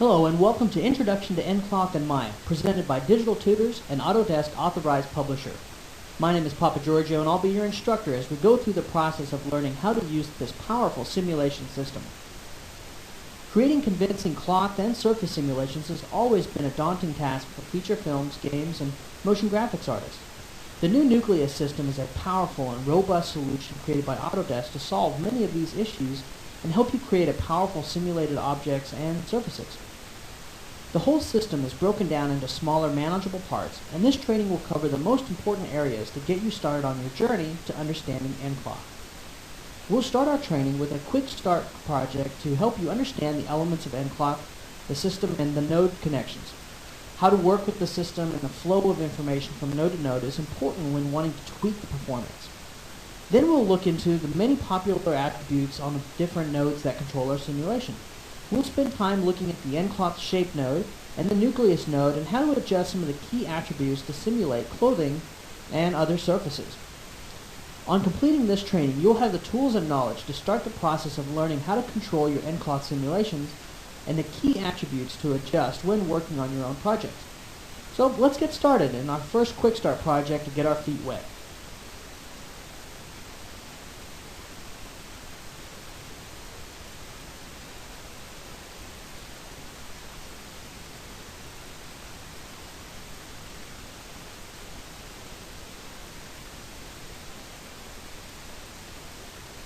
Hello and welcome to Introduction to nCloth and Maya, presented by Digital Tutors, an Autodesk authorized publisher. My name is Papa Giorgio and I'll be your instructor as we go through the process of learning how to use this powerful simulation system. Creating convincing cloth and surface simulations has always been a daunting task for feature films, games, and motion graphics artists. The new Nucleus system is a powerful and robust solution created by Autodesk to solve many of these issues and help you create a powerful simulated objects and surfaces. The whole system is broken down into smaller manageable parts, and this training will cover the most important areas to get you started on your journey to understanding nCloth. We'll start our training with a quick start project to help you understand the elements of nCloth, the system, and the node connections. How to work with the system and the flow of information from node to node is important when wanting to tweak the performance. Then we'll look into the many popular attributes on the different nodes that control our simulation. We'll spend time looking at the nCloth shape node and the Nucleus node and how to adjust some of the key attributes to simulate clothing and other surfaces. On completing this training, you'll have the tools and knowledge to start the process of learning how to control your nCloth simulations and the key attributes to adjust when working on your own projects. So let's get started in our first quick start project to get our feet wet.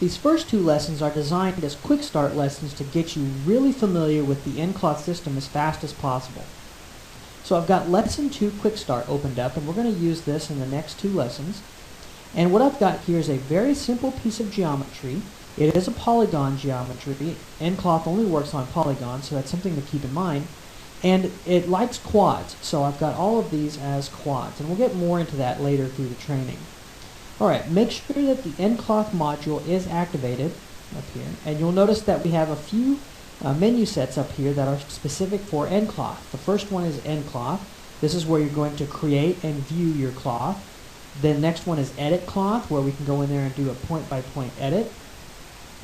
These first two lessons are designed as quick start lessons to get you really familiar with the nCloth system as fast as possible. So I've got lesson 2 quick start opened up, and we're going to use this in the next 2 lessons. And what I've got here is a very simple piece of geometry. It is a polygon geometry. nCloth only works on polygons, so that's something to keep in mind. And it likes quads, so I've got all of these as quads, and we'll get more into that later through the training. Alright, make sure that the nCloth module is activated up here, and you'll notice that we have a few menu sets up here that are specific for nCloth. The first one is nCloth. This is where you're going to create and view your cloth. The next one is Edit Cloth, where we can go in there and do a point-by-point edit.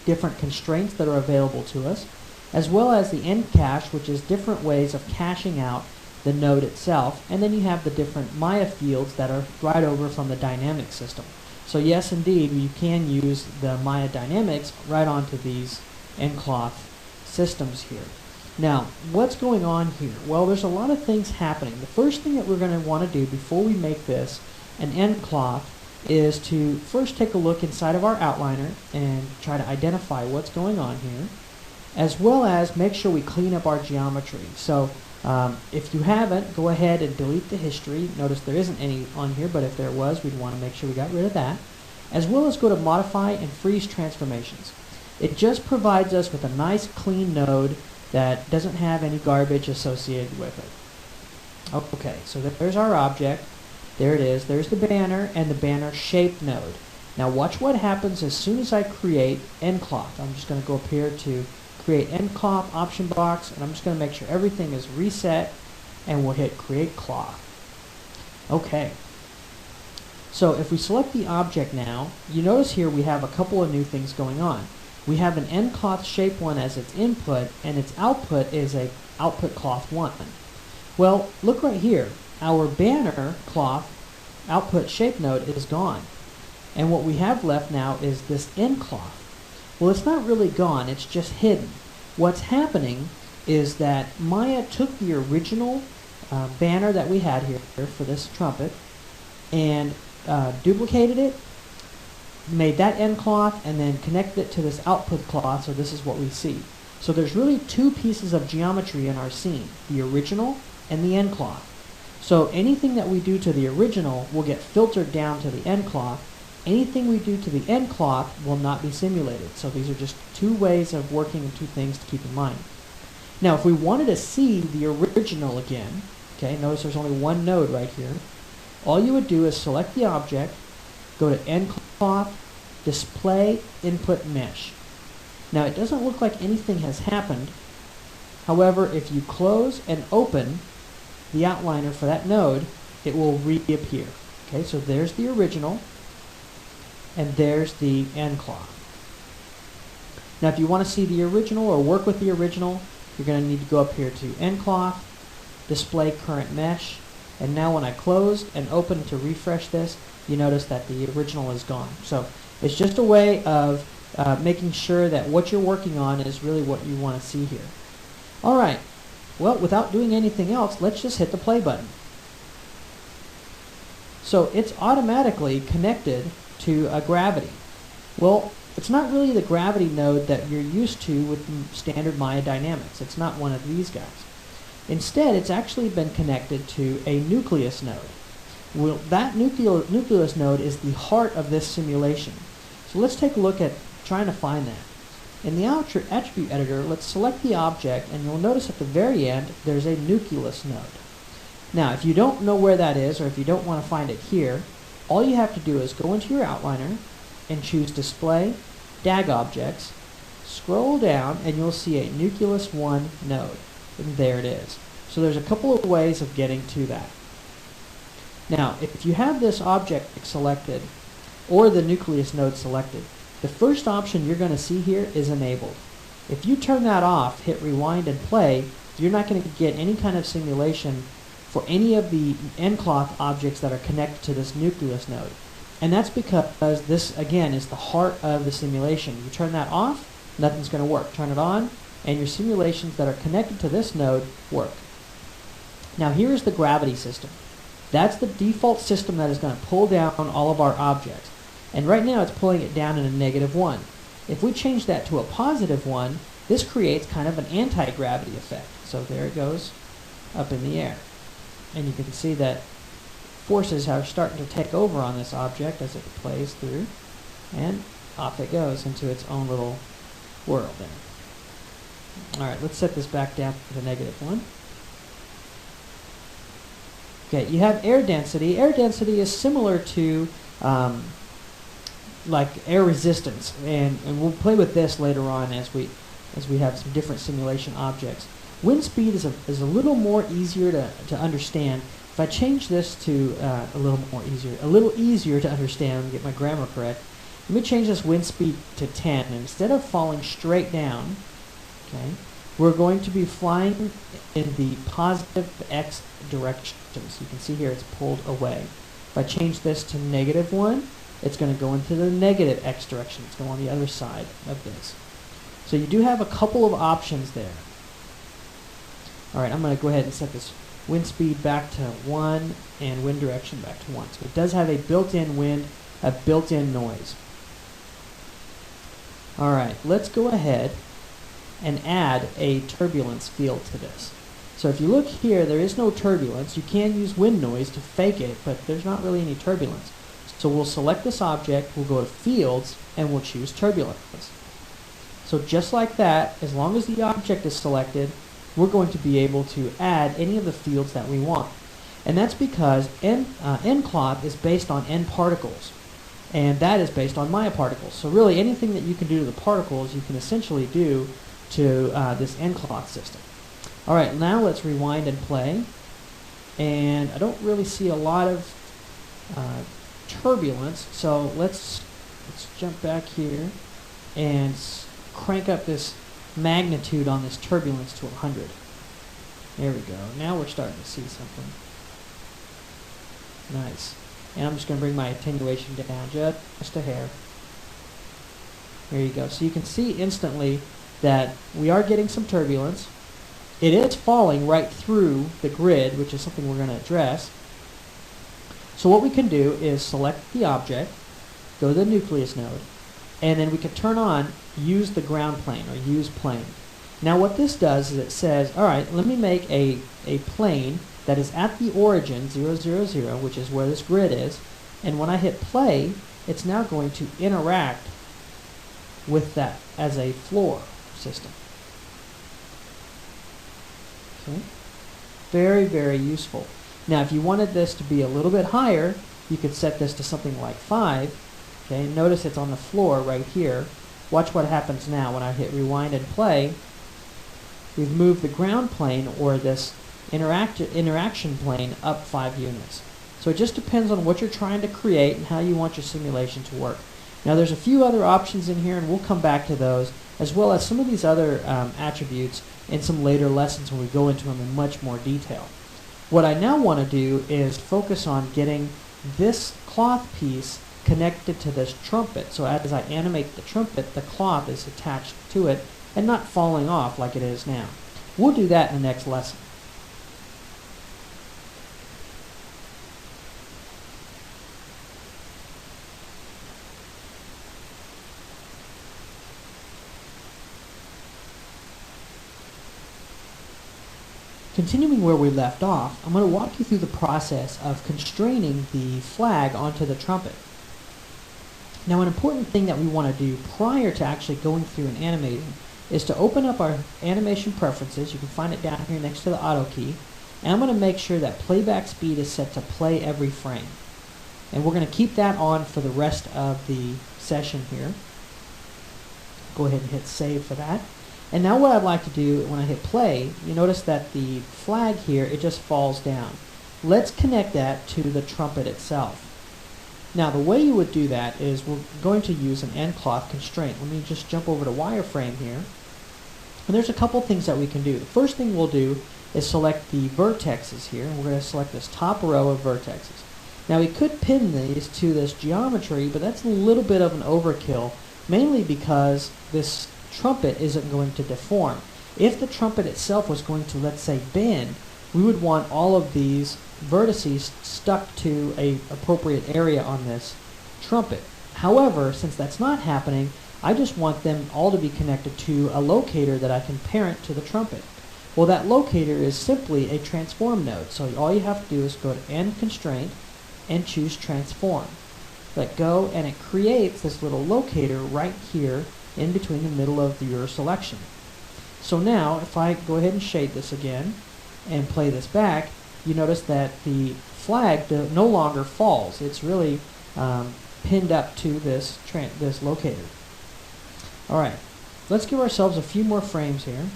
Different constraints that are available to us, as well as the nCache, which is different ways of caching out the node itself, and then you have the different Maya fields that are right over from the dynamic system. So yes, indeed, you can use the Maya dynamics right onto these nCloth systems here. Now, what's going on here? Well, there's a lot of things happening. The first thing that we're going to want to do before we make this an nCloth is to first take a look inside of our outliner and try to identify what's going on here, as well as make sure we clean up our geometry. So if you haven't, go ahead and delete the history. Notice there isn't any on here, but if there was, we'd want to make sure we got rid of that. As well as go to Modify and Freeze Transformations. It just provides us with a nice clean node that doesn't have any garbage associated with it. Okay, so there's our object. There it is. There's the banner and the banner shape node. Now watch what happens as soon as I create nCloth. I'm just going to go up here to create nCloth option box, and I'm just going to make sure everything is reset, and we'll hit create cloth. Okay, so if we select the object now, you notice here we have a couple of new things going on. We have an nCloth shape 1 as its input, and its output is a output cloth 1. Well, look right here. Our banner cloth output shape node is gone, and what we have left now is this nCloth. Well, it's not really gone, it's just hidden. What's happening is that Maya took the original banner that we had here for this trumpet and duplicated it, made that nCloth, and then connected it to this output cloth, so this is what we see. So there's really 2 pieces of geometry in our scene, the original and the nCloth. So anything that we do to the original will get filtered down to the nCloth. Anything we do to the nCloth will not be simulated. So these are just 2 ways of working and 2 things to keep in mind. Now if we wanted to see the original again, okay, notice there's only 1 node right here. All you would do is select the object, go to nCloth, display input mesh. Now it doesn't look like anything has happened. However, if you close and open the outliner for that node, it will reappear. Okay, so there's the original, and there's the nCloth. Now if you want to see the original or work with the original, you're going to need to go up here to nCloth, display current mesh, and now when I close and open to refresh this, you notice that the original is gone. So it's just a way of making sure that what you're working on is really what you want to see here. Alright, well, without doing anything else, let's just hit the play button. So it's automatically connected to a gravity. Well, it's not really the gravity node that you're used to with standard Maya dynamics. It's not one of these guys. Instead, it's actually been connected to a nucleus node. Well, that nucleus node is the heart of this simulation. So let's take a look at trying to find that. In the attribute editor, let's select the object, and you'll notice at the very end there's a nucleus node. Now, if you don't know where that is, or if you don't want to find it here, all you have to do is go into your outliner and choose Display, DAG Objects, scroll down, and you'll see a nucleus 1 node. And there it is. So there's a couple of ways of getting to that. Now, if you have this object selected, or the nucleus node selected, the first option you're going to see here is enabled. If you turn that off, hit rewind and play, you're not going to get any kind of simulation for any of the nCloth objects that are connected to this nucleus node. And that's because this, again, is the heart of the simulation. You turn that off, nothing's going to work. Turn it on, and your simulations that are connected to this node work. Now here's the gravity system. That's the default system that is going to pull down all of our objects. And right now it's pulling it down in a -1. If we change that to a +1, this creates kind of an anti-gravity effect. So there it goes up in the air. And you can see that forces are starting to take over on this object as it plays through, and off it goes into its own little world there. Alright, let's set this back down to the -1. Okay, you have air density. Air density is similar to like air resistance, and we'll play with this later on as we have some different simulation objects. Wind speed is a little more easier to understand. If I change this to a little easier to understand, and get my grammar correct, let me change this wind speed to 10. And instead of falling straight down, okay, we're going to be flying in the positive x direction. So you can see here it's pulled away. If I change this to -1, it's going to go into the negative x direction. It's going on the other side of this. So you do have a couple of options there. Alright, I'm going to go ahead and set this wind speed back to 1 and wind direction back to 1. So it does have a built-in wind, a built-in noise. Alright, let's go ahead and add a turbulence field to this. So if you look here, there is no turbulence. You can use wind noise to fake it, but there's not really any turbulence. So we'll select this object, we'll go to Fields, and we'll choose Turbulence. So just like that, as long as the object is selected, we're going to be able to add any of the fields that we want. And that's because nCloth is based on n particles, and that is based on Maya particles. So really anything that you can do to the particles, you can essentially do to this nCloth system. Alright, now let's rewind and play. And I don't really see a lot of turbulence, so let's jump back here and crank up this magnitude on this turbulence to 100. There we go. Now we're starting to see something. Nice. And I'm just going to bring my attenuation down just a hair. There you go. So you can see instantly that we are getting some turbulence. It is falling right through the grid, which is something we're going to address. So what we can do is select the object, go to the nucleus node, and then we can turn on use the ground plane or use plane. Now what this does is it says, alright, let me make a plane that is at the origin 0, 0, 0, which is where this grid is, and when I hit play, it's now going to interact with that as a floor system. Okay. Very, very useful. Now if you wanted this to be a little bit higher, you could set this to something like 5. Okay, notice it's on the floor right here. Watch what happens now when I hit rewind and play. We've moved the ground plane, or this interaction plane, up 5 units. So it just depends on what you're trying to create and how you want your simulation to work. Now there's a few other options in here, and we'll come back to those as well as some of these other attributes in some later lessons when we go into them in much more detail. What I now want to do is focus on getting this cloth piece connected to this trumpet. So as I animate the trumpet, the cloth is attached to it and not falling off like it is now. We'll do that in the next lesson. Continuing where we left off, I'm going to walk you through the process of constraining the flag onto the trumpet. Now, an important thing that we want to do prior to actually going through and animating is to open up our animation preferences. You can find it down here next to the auto key. And I'm going to make sure that playback speed is set to play every frame. And we're going to keep that on for the rest of the session here. Go ahead and hit save for that. And now what I'd like to do when I hit play, you notice that the flag here, it just falls down. Let's connect that to the trumpet itself. Now the way you would do that is we're going to use an end cloth constraint. Let me just jump over to wireframe here. And there's a couple things that we can do. The first thing we'll do is select the vertexes here. And we're going to select this top row of vertexes. Now we could pin these to this geometry, but that's a little bit of an overkill, mainly because this trumpet isn't going to deform. If the trumpet itself was going to, let's say, bend, we would want all of these vertices stuck to a appropriate area on this trumpet. However, since that's not happening, I just want them all to be connected to a locator that I can parent to the trumpet. Well, that locator is simply a transform node. So all you have to do is go to end constraint and choose transform. Let go, and it creates this little locator right here in between the middle of your selection. So now if I go ahead and shade this again and play this back, you notice that the flag no longer falls. It's really pinned up to this locator. Alright, let's give ourselves a few more frames here.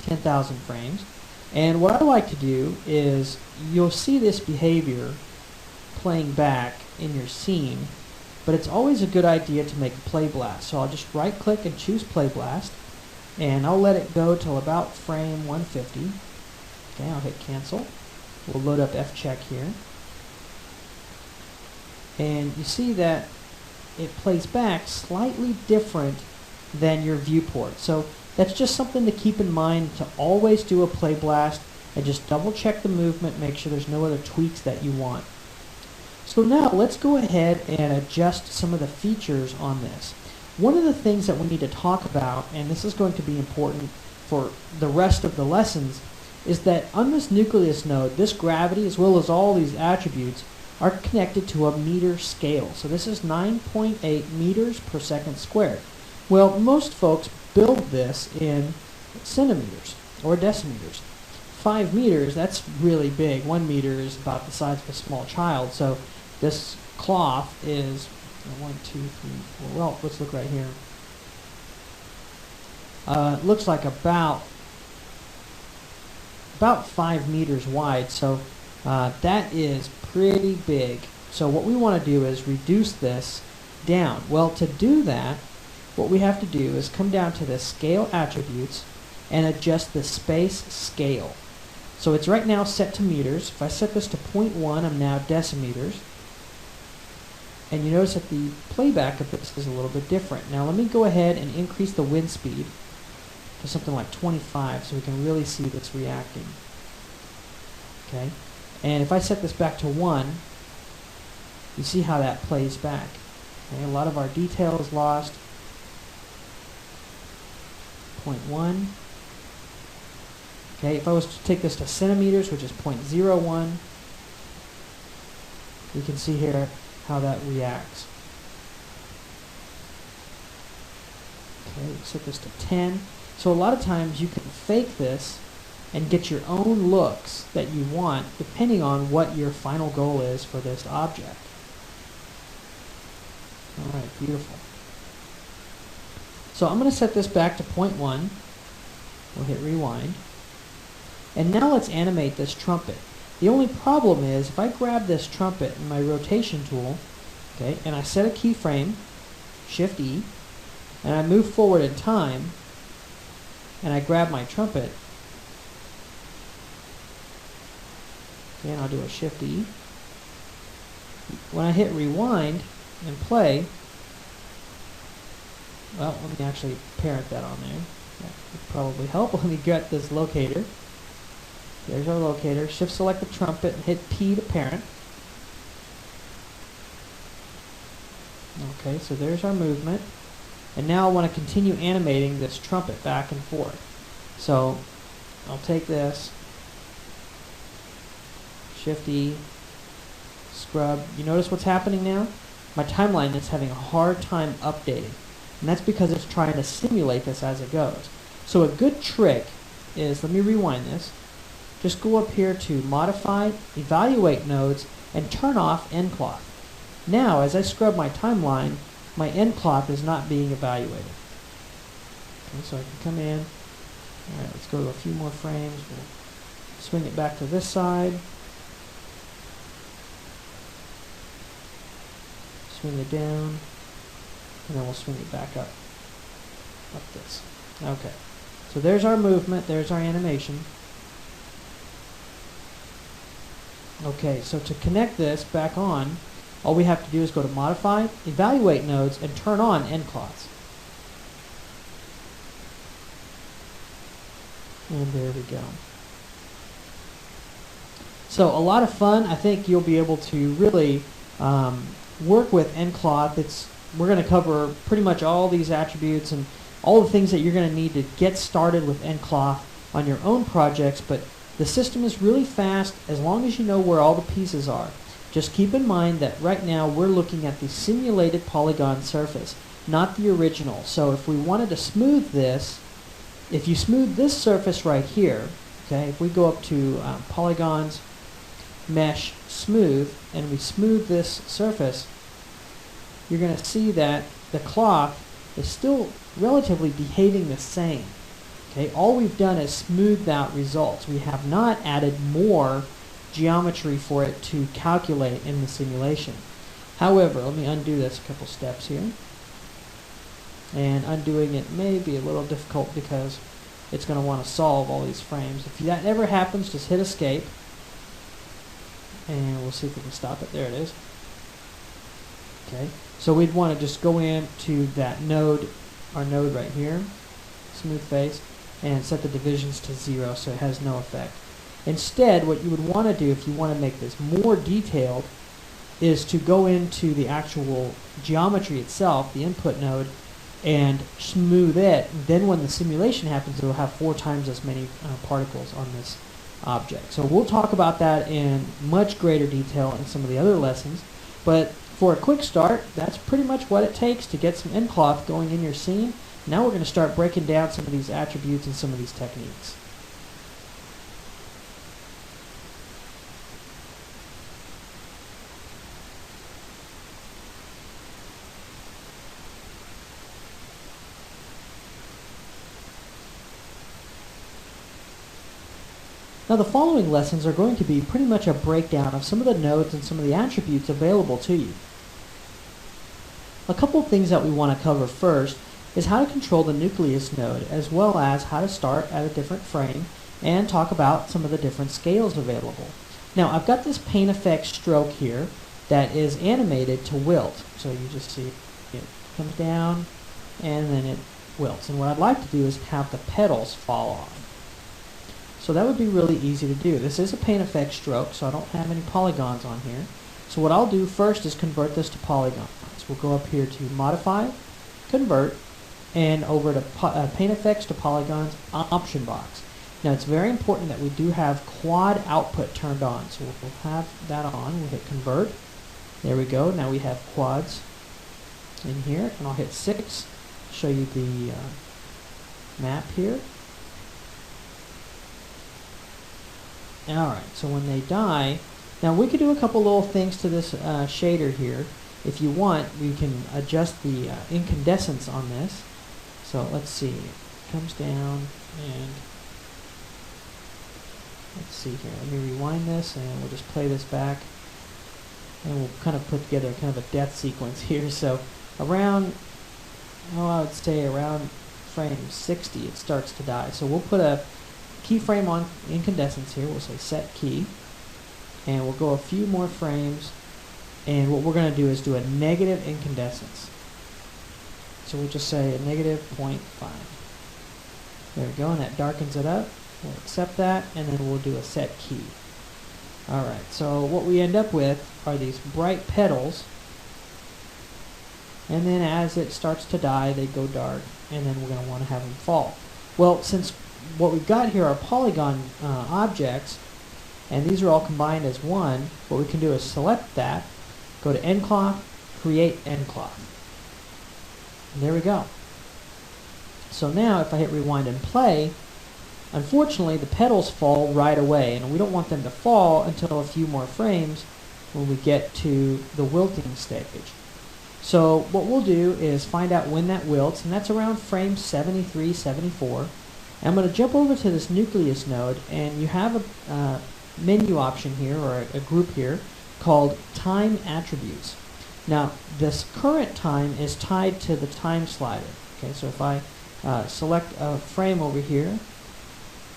10,000 frames. And what I like to do is, you'll see this behavior playing back in your scene, but it's always a good idea to make a play blast. So I'll just right click and choose play blast, and I'll let it go till about frame 150. Okay, I'll hit cancel. We'll load up F-check here. And you see that it plays back slightly different than your viewport. So that's just something to keep in mind, to always do a play blast and just double check the movement, make sure there's no other tweaks that you want. So now let's go ahead and adjust some of the features on this. One of the things that we need to talk about, and this is going to be important for the rest of the lessons, is that on this nucleus node, this gravity as well as all these attributes are connected to a meter scale. So this is 9.8 meters per second squared. Well, most folks build this in centimeters or decimeters. 5 meters, that's really big. 1 meter is about the size of a small child. So this cloth is 1, 2, 3, 4. Well, let's look right here. It looks like about 5 meters wide. So that is pretty big. So what we want to do is reduce this down. Well, to do that, what we have to do is come down to the scale attributes and adjust the space scale. So it's right now set to meters. If I set this to 0.1, I'm now decimeters. And you notice that the playback of this is a little bit different. Now let me go ahead and increase the wind speed to something like 25 so we can really see this reacting. Okay, and if I set this back to 1, you see how that plays back. Okay, a lot of our detail is lost. 0.1. Okay, if I was to take this to centimeters, which is 0.01, you can see here how that reacts. Okay, set this to 10. So a lot of times you can fake this and get your own looks that you want depending on what your final goal is for this object. Alright, beautiful. So I'm going to set this back to 0.1. We'll hit rewind. And now let's animate this trumpet. The only problem is if I grab this trumpet in my rotation tool, okay, and I set a keyframe, Shift E, and I move forward in time, and I grab my trumpet, and I'll do a Shift E. When I hit rewind and play, well, let me actually parent that on there. That would probably help. Let me get this locator. There's our locator. Shift select the trumpet and hit P to parent. Okay, so there's our movement. And now I want to continue animating this trumpet back and forth. So I'll take this, Shift E, scrub. You notice what's happening now? My timeline is having a hard time updating. And that's because it's trying to simulate this as it goes. So a good trick is, let me rewind this. Just go up here to Modify, Evaluate Nodes, and turn off End Clock. Now, as I scrub my timeline, my end clock is not being evaluated. Okay, so I can come in. Alright, let's go to a few more frames. We'll swing it back to this side. Swing it down. And then we'll swing it back up. Like this. Okay. So there's our movement. There's our animation. Okay, so to connect this back on, all we have to do is go to Modify, Evaluate Nodes, and turn on End Clocks. And there we go. So a lot of fun. I think you'll be able to really work with End Clock. We're going to cover pretty much all these attributes and all the things that you're going to need to get started with End Clock on your own projects, but the system is really fast as long as you know where all the pieces are. Just keep in mind that right now we're looking at the simulated polygon surface, not the original. So if we wanted to smooth this, if you smooth this surface right here, okay, if we go up to Polygons, Mesh, Smooth, and we smooth this surface, you're going to see that the clock is still relatively behaving the same. Okay, all we've done is smoothed out results. We have not added more geometry for it to calculate in the simulation. However, let me undo this a couple steps here. And undoing it may be a little difficult because it's going to want to solve all these frames. If that ever happens, just hit Escape. And we'll see if we can stop it. There it is. Okay, so we'd want to just go into that node, our node right here, smooth face, and set the divisions to 0 so it has no effect. Instead, what you would want to do if you want to make this more detailed is to go into the actual geometry itself, the input node, and smooth it. Then when the simulation happens, it will have 4 times as many particles on this object. So we'll talk about that in much greater detail in some of the other lessons. But for a quick start, that's pretty much what it takes to get some end cloth going in your scene. Now we're going to start breaking down some of these attributes and some of these techniques. Now the following lessons are going to be pretty much a breakdown of some of the nodes and some of the attributes available to you. A couple of things that we want to cover first is how to control the nucleus node, as well as how to start at a different frame and talk about some of the different scales available. Now I've got this paint effect stroke here that is animated to wilt. So you just see it comes down and then it wilts. And what I'd like to do is have the petals fall off. So that would be really easy to do. This is a paint effect stroke, so I don't have any polygons on here. So what I'll do first is convert this to polygons. We'll go up here to Modify, Convert, and over to Paint Effects to Polygons option box. Now it's very important that we do have quad output turned on. So we'll have that on. We'll hit Convert. There we go. Now we have quads in here, and I'll hit 6. Show you the map here. Alright, so when they die, now we could do a couple little things to this shader here. If you want, we can adjust the incandescence on this. So let's see, it comes down and let's see here. Let me rewind this and we'll just play this back. And we'll kind of put together kind of a death sequence here. So around oh, I would say around frame 60 it starts to die. So we'll put a keyframe on incandescence here. We'll say set key, and we'll go a few more frames, and what we're going to do is do a negative incandescence. So we'll just say a negative 0.5. There we go, and that darkens it up. We'll accept that, and then we'll do a set key. Alright, so what we end up with are these bright petals, and then as it starts to die, they go dark, and then we're going to want to have them fall. Well, since what we've got here are polygon objects, and these are all combined as one, what we can do is select that, go to end cloth, create end cloth. And there we go. So now if I hit rewind and play, unfortunately the petals fall right away, and we don't want them to fall until a few more frames when we get to the wilting stage. So what we'll do is find out when that wilts, and that's around frame 73, 74. And I'm going to jump over to this nucleus node, and you have a menu option here, or a group here, called time attributes. Now this current time is tied to the time slider. Okay, so if I select a frame over here,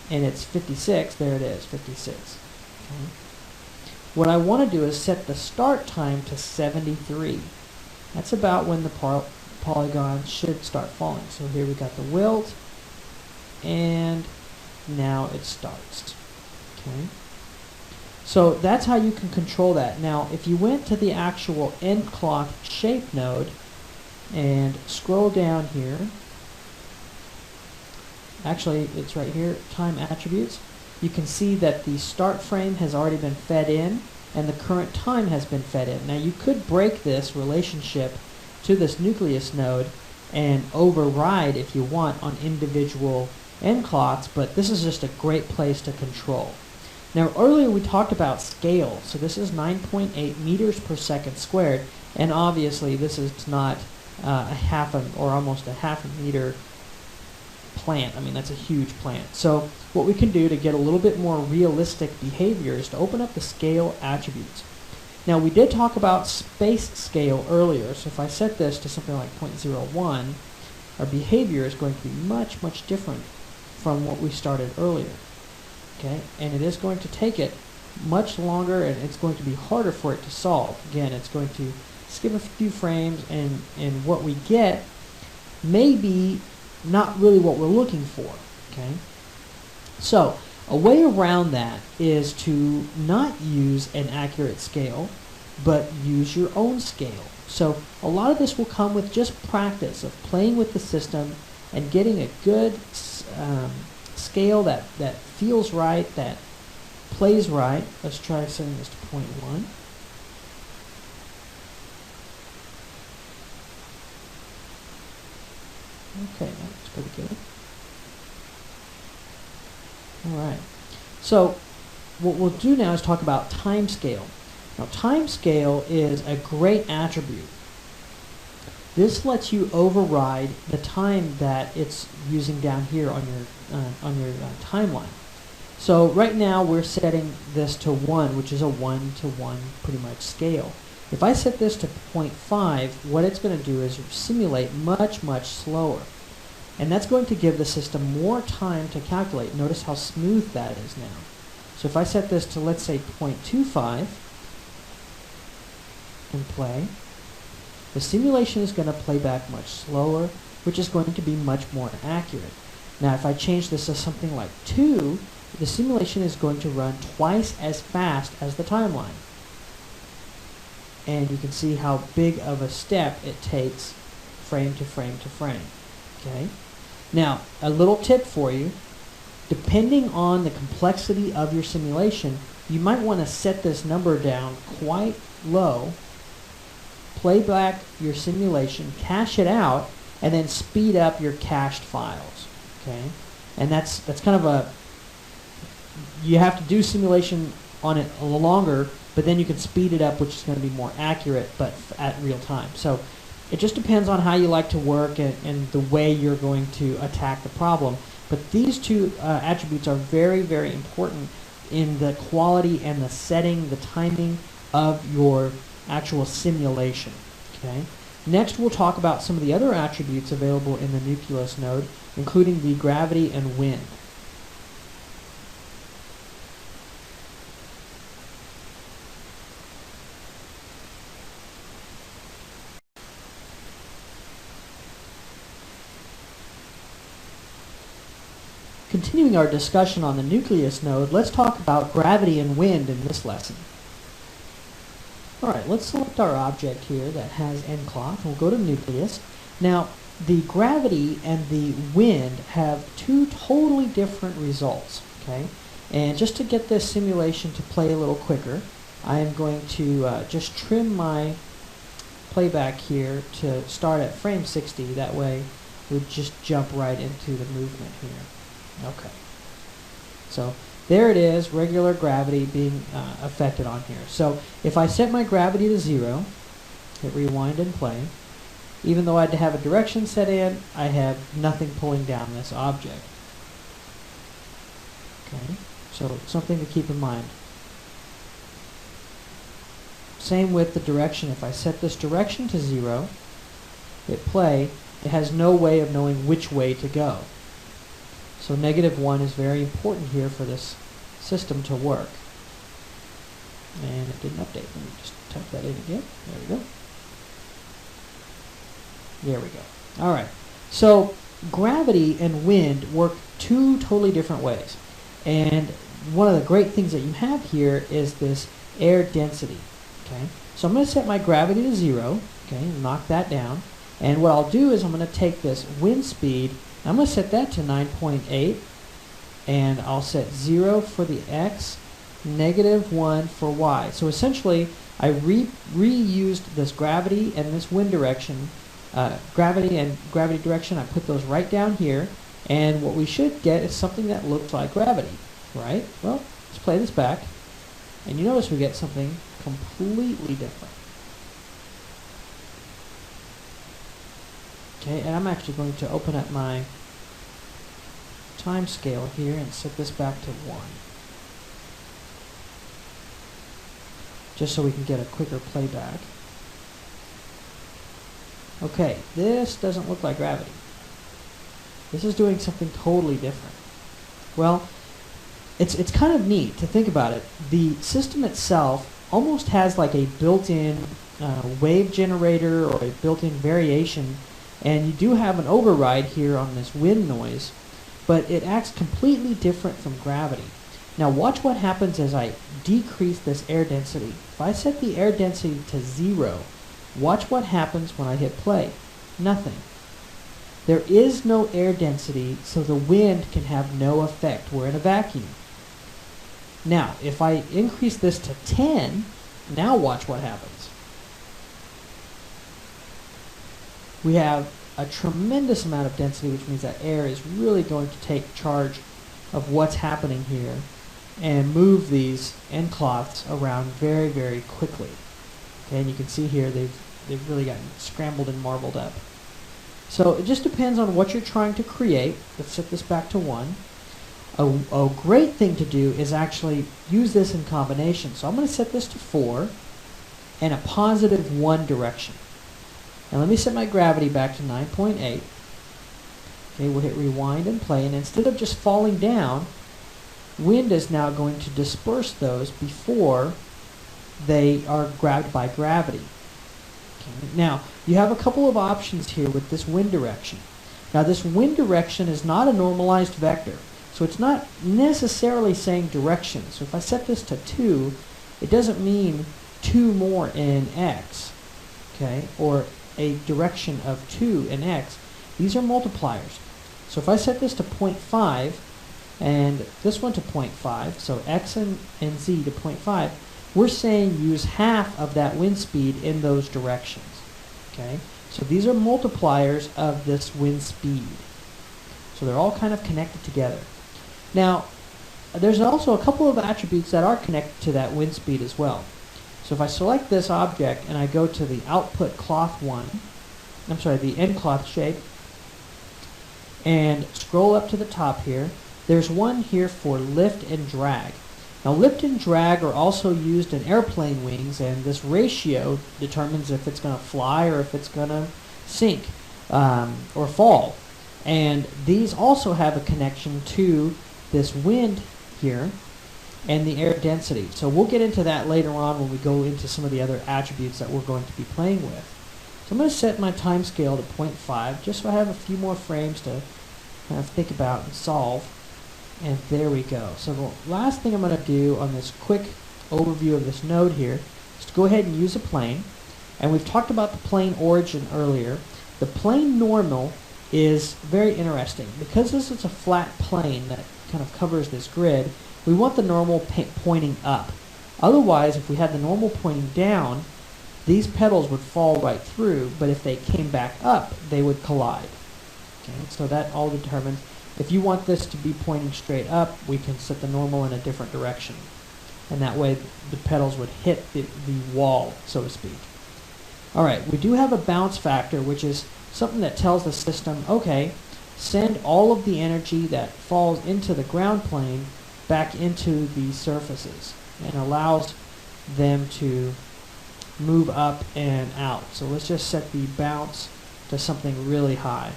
and it's 56, there it is, 56. Okay. What I want to do is set the start time to 73. That's about when the polygon should start falling. So here we got the wilt, and now it starts. Okay. So that's how you can control that. Now, if you went to the actual end cloth shape node and scroll down here, actually it's right here, time attributes, you can see that the start frame has already been fed in and the current time has been fed in. Now you could break this relationship to this nucleus node and override if you want on individual end cloths, but this is just a great place to control. Now earlier we talked about scale, so this is 9.8 meters per second squared, and obviously this is not almost a half a meter plant. I mean, that's a huge plant. So what we can do to get a little bit more realistic behavior is to open up the scale attributes. Now we did talk about space scale earlier, so if I set this to something like 0.01, our behavior is going to be much, much different from what we started earlier. Okay, and it is going to take it much longer, and it's going to be harder for it to solve. Again, it's going to skip a few frames, and what we get may be not really what we're looking for. Okay, so a way around that is to not use an accurate scale, but use your own scale. So a lot of this will come with just practice of playing with the system and getting a good scale that feels right, that plays right. Let's try setting this to 0.1. Okay, that's pretty good. Alright, so what we'll do now is talk about time scale. Now time scale is a great attribute. This lets you override the time that it's using down here on your timeline. So right now we're setting this to 1, which is a 1-to-1 pretty much scale. If I set this to 0.5, what it's going to do is simulate much, much slower. And that's going to give the system more time to calculate. Notice how smooth that is now. So if I set this to, let's say, 0.25 and play, the simulation is going to play back much slower, which is going to be much more accurate. Now if I change this to something like 2, the simulation is going to run twice as fast as the timeline. And you can see how big of a step it takes frame to frame to frame. Okay? Now, a little tip for you, depending on the complexity of your simulation, you might want to set this number down quite low, play back your simulation, cache it out, and then speed up your cached files. Okay? And that's kind of a, you have to do simulation on it a little longer, but then you can speed it up, which is going to be more accurate, but at real time. So it just depends on how you like to work and the way you're going to attack the problem. But these two attributes are very, very important in the quality and the setting, the timing of your actual simulation. Okay? Next, we'll talk about some of the other attributes available in the nucleus node, including the gravity and wind. Continuing our discussion on the nucleus node, let's talk about gravity and wind in this lesson. Alright, let's select our object here that has nCloth. We'll go to nucleus. Now, the gravity and the wind have two totally different results. Okay, and just to get this simulation to play a little quicker, I am going to just trim my playback here to start at frame 60. That way, we'll just jump right into the movement here. Okay, so there it is, regular gravity being affected on here. So if I set my gravity to 0, hit rewind and play, even though I had to have a direction set in, I have nothing pulling down this object. Okay, so something to keep in mind. Same with the direction. If I set this direction to 0, hit play, it has no way of knowing which way to go. So -1 is very important here for this system to work. And it didn't update. Let me just type that in again. There we go. There we go. Alright, so gravity and wind work two totally different ways. And one of the great things that you have here is this air density. Okay, so I'm going to set my gravity to 0. Okay, knock that down. And what I'll do is I'm going to take this wind speed, I'm going to set that to 9.8, and I'll set 0 for the x, -1 for y. So essentially, I reused this gravity and this wind direction, gravity and gravity direction. I put those right down here, and what we should get is something that looks like gravity, right? Well, let's play this back, and you notice we get something completely different. Okay, and I'm actually going to open up my time scale here and set this back to 1. Just so we can get a quicker playback. Okay, this doesn't look like gravity. This is doing something totally different. Well, it's kind of neat to think about it. The system itself almost has like a built-in wave generator or a built-in variation, and you do have an override here on this wind noise, but it acts completely different from gravity. Now watch what happens as I decrease this air density. If I set the air density to 0, watch what happens when I hit play. Nothing. There is no air density, so the wind can have no effect. We're in a vacuum. Now, if I increase this to 10, now watch what happens. We have a tremendous amount of density, which means that air is really going to take charge of what's happening here and move these end cloths around very, very quickly. Okay, and you can see here they've really gotten scrambled and marbled up. So it just depends on what you're trying to create. Let's set this back to 1. A great thing to do is actually use this in combination. So I'm going to set this to 4 and a +1 direction. And let me set my gravity back to 9.8. Okay, we'll hit rewind and play, and instead of just falling down, wind is now going to disperse those before they are grabbed by gravity. Okay, now, you have a couple of options here with this wind direction. Now, this wind direction is not a normalized vector, so it's not necessarily saying direction. So if I set this to 2, it doesn't mean 2 more in x, okay, or a direction of 2 in x. These are multipliers. So if I set this to 0.5 and this one to 0.5, so x and z to 0.5, we're saying use half of that wind speed in those directions. Okay, so these are multipliers of this wind speed. So they're all kind of connected together. Now, there's also a couple of attributes that are connected to that wind speed as well. So if I select this object and I go to the output cloth one, I'm sorry, the end cloth shape, and scroll up to the top here, there's one here for lift and drag. Now lift and drag are also used in airplane wings, and this ratio determines if it's going to fly or if it's going to sink or fall. And these also have a connection to this wind here and the air density. So we'll get into that later on when we go into some of the other attributes that we're going to be playing with. So I'm going to set my time scale to 0.5 just so I have a few more frames to kind of think about and solve. And there we go. So the last thing I'm going to do on this quick overview of this node here is to go ahead and use a plane. And we've talked about the plane origin earlier. The plane normal is very interesting. Because this is a flat plane that kind of covers this grid, we want the normal pointing up. Otherwise, if we had the normal pointing down, these petals would fall right through, but if they came back up, they would collide. Okay, so that all determines. If you want this to be pointing straight up, we can set the normal in a different direction. And that way the petals would hit the wall, so to speak. Alright, we do have a bounce factor, which is something that tells the system, okay, send all of the energy that falls into the ground plane back into these surfaces, and allows them to move up and out. So let's just set the bounce to something really high.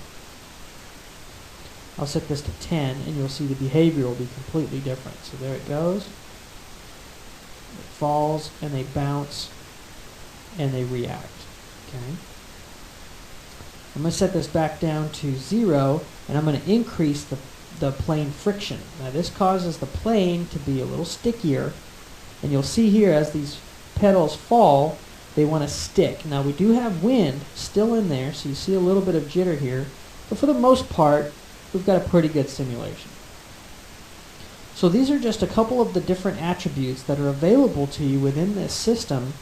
I'll set this to 10, and you'll see the behavior will be completely different. So there it goes. It falls, and they bounce, and they react. Okay. I'm going to set this back down to 0, and I'm going to increase the plane friction. Now this causes the plane to be a little stickier, and you'll see here as these petals fall, they want to stick. Now we do have wind still in there, so you see a little bit of jitter here, but for the most part, we've got a pretty good simulation. So these are just a couple of the different attributes that are available to you within this system.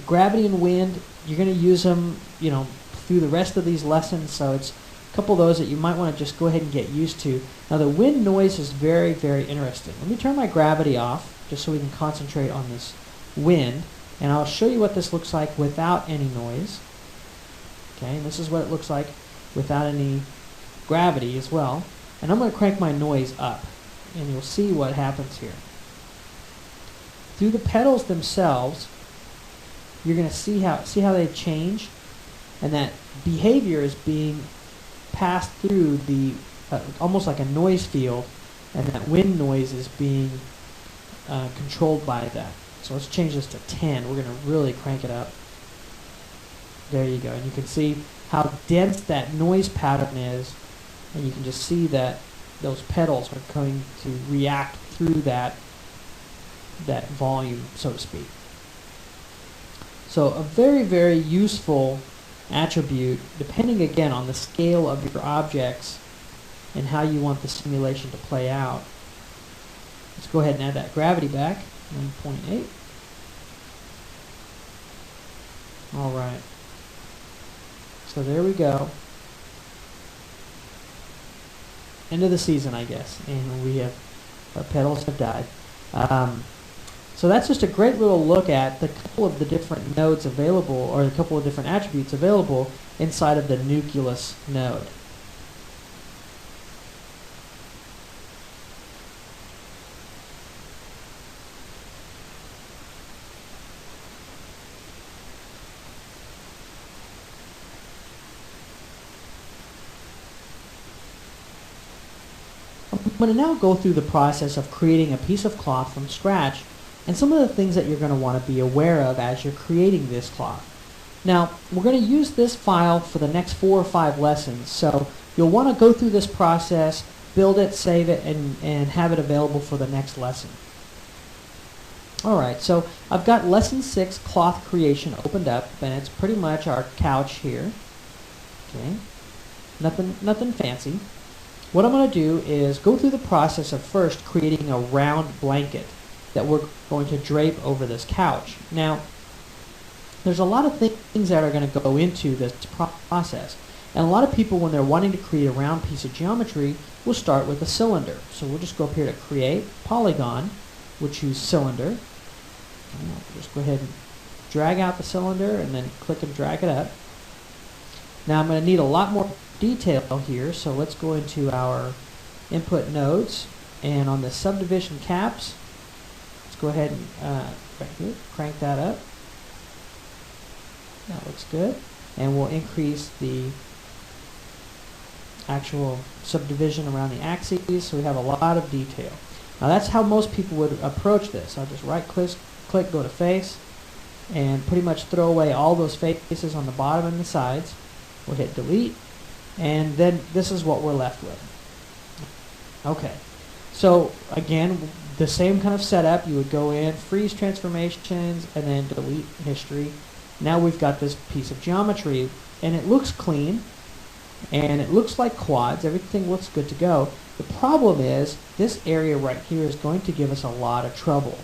Gravity and wind, you're going to use them, through the rest of these lessons, so it's a couple of those that you might want to just go ahead and get used to. Now the wind noise is very, very interesting. Let me turn my gravity off, just so we can concentrate on this wind, and I'll show you what this looks like without any noise. Okay, and this is what it looks like without any gravity as well. And I'm going to crank my noise up, and you'll see what happens here. Through the petals themselves, you're going to see how they change, and that behavior is being passed through the almost like a noise field, and that wind noise is being controlled by that. So let's change this to 10. We're going to really crank it up. There you go, and you can see how dense that noise pattern is, and you can just see that those petals are going to react through that volume, so to speak. So a very, very useful attribute, depending again on the scale of your objects and how you want the simulation to play out. Let's go ahead and add that gravity back, 1.8. Alright. So there we go. End of the season, I guess, and our petals have died. So that's just a great little look at the couple of the different nodes available, or a couple of different attributes available inside of the nucleus node. I'm going to now go through the process of creating a piece of cloth from scratch, and some of the things that you're going to want to be aware of as you're creating this cloth. Now, we're going to use this file for the next 4 or 5 lessons, so you'll want to go through this process, build it, save it, and have it available for the next lesson. Alright, so I've got lesson 6, cloth creation, opened up, and it's pretty much our couch here. Okay, nothing fancy. What I'm going to do is go through the process of first creating a round blanket that we're going to drape over this couch. Now, there's a lot of things that are going to go into this process. And a lot of people, when they're wanting to create a round piece of geometry, will start with a cylinder. So we'll just go up here to Create, Polygon. We'll choose Cylinder. And I'll just go ahead and drag out the cylinder and then click and drag it up. Now I'm going to need a lot more detail here, so let's go into our input nodes, And on the subdivision caps, let's go ahead and right here, crank that up. That looks good. And we'll increase the actual subdivision around the axes so we have a lot of detail. Now that's how most people would approach this. I'll just right click, go to face, and pretty much throw away all those faces on the bottom and the sides. We'll hit delete, and then this is what we're left with. Okay, so again, the same kind of setup. You would go in, freeze transformations, and then delete history. Now we've got this piece of geometry, and it looks clean, and it looks like quads. Everything looks good to go. The problem is this area right here is going to give us a lot of trouble,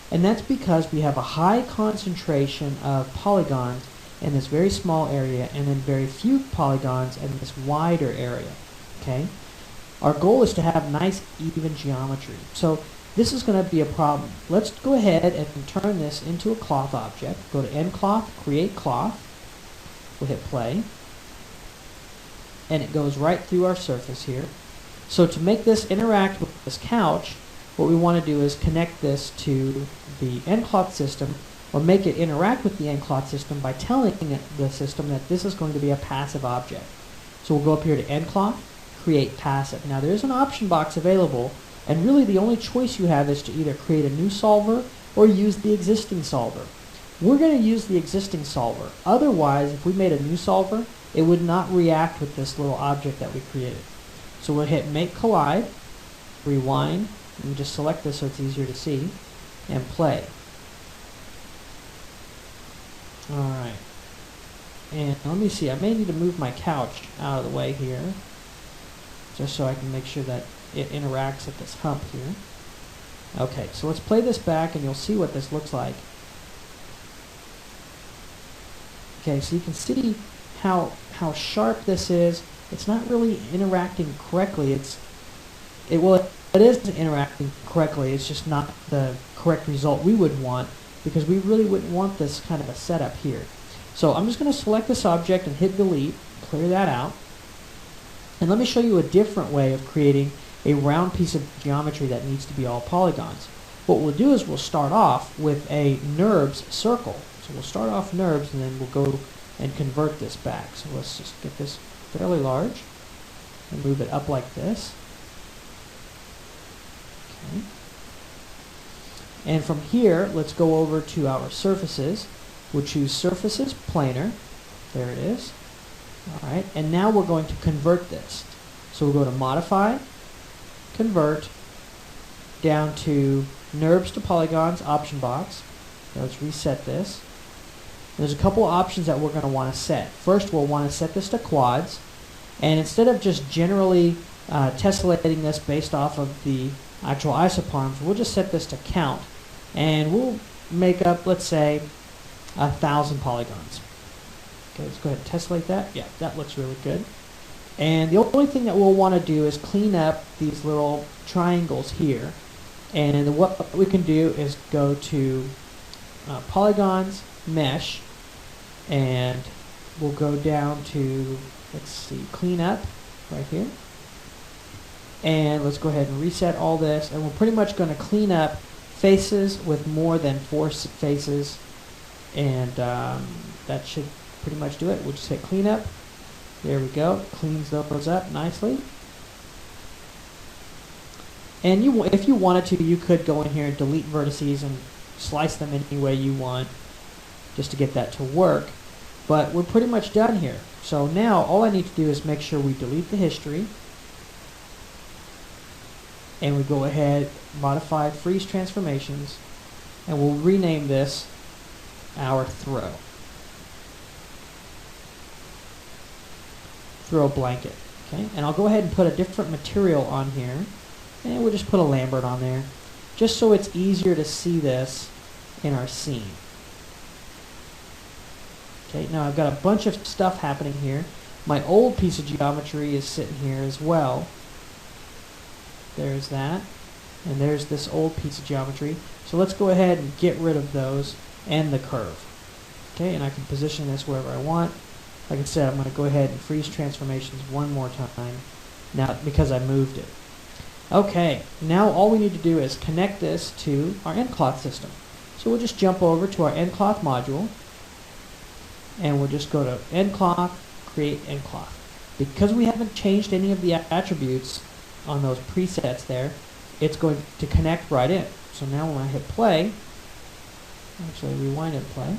and that's because we have a high concentration of polygons in this very small area and then very few polygons in this wider area. Okay, our goal is to have nice even geometry, so this is going to be a problem. Let's go ahead and turn this into a cloth object. Go to end cloth, create cloth. We'll hit play, and it goes right through our surface here. So to make this interact with this couch, what we want to do is connect this to the end cloth system, or make it interact with the end cloth system by telling the system that this is going to be a passive object. So we'll go up here to end cloth, create passive. Now there's an option box available, and really the only choice you have is to either create a new solver or use the existing solver. We're going to use the existing solver. Otherwise, if we made a new solver, it would not react with this little object that we created. So we'll hit make collide, rewind, and just select this so it's easier to see, and play. Alright. And let me see, I may need to move my couch out of the way here, just so I can make sure that it interacts at this hump here. Okay, so let's play this back and you'll see what this looks like. Okay, so you can see how sharp this is. It's not really interacting correctly. It is interacting correctly. It's just not the correct result we would want, because we really wouldn't want this kind of a setup here. So I'm just going to select this object and hit delete, clear that out. And let me show you a different way of creating a round piece of geometry that needs to be all polygons. What we'll do is we'll start off with a NURBS circle. So we'll start off NURBS, and then we'll go and convert this back. So let's just get this fairly large and move it up like this. Okay. And from here, let's go over to our surfaces. We'll choose surfaces, planar. There it is. All right, and now we're going to convert this. So we'll go to modify, convert, down to NURBS to polygons, option box. Now let's reset this. There's a couple of options that we're going to want to set. First, we'll want to set this to quads, and instead of just generally tessellating this based off of the actual isoparms, we'll just set this to count, and we'll make up, let's say, 1,000 polygons. Okay, let's go ahead and tessellate that. Yeah, that looks really good. And the only thing that we'll want to do is clean up these little triangles here. And what we can do is go to polygons, mesh, and we'll go down to, let's see, clean up right here. And let's go ahead and reset all this. And we're pretty much going to clean up faces with more than 4 faces. And that should pretty much do it. We'll just hit clean up. There we go. Cleans those up nicely. And if you wanted to, you could go in here and delete vertices and slice them any way you want just to get that to work. But we're pretty much done here. So now all I need to do is make sure we delete the history. And we go ahead, modify freeze transformations, and we'll rename this our throw. Throw blanket. Okay, and I'll go ahead and put a different material on here, and we'll just put a Lambert on there, just so it's easier to see this in our scene. Okay, now I've got a bunch of stuff happening here. My old piece of geometry is sitting here as well. There's that, and there's this old piece of geometry. So let's go ahead and get rid of those and the curve. Okay, and I can position this wherever I want. Like I said, I'm going to go ahead and freeze transformations one more time now because I moved it. Okay, now all we need to do is connect this to our end cloth system. So we'll just jump over to our end cloth module, and we'll just go to end cloth, create end cloth. Because we haven't changed any of the attributes on those presets there, it's going to connect right in. So now when I hit play, actually rewind and play.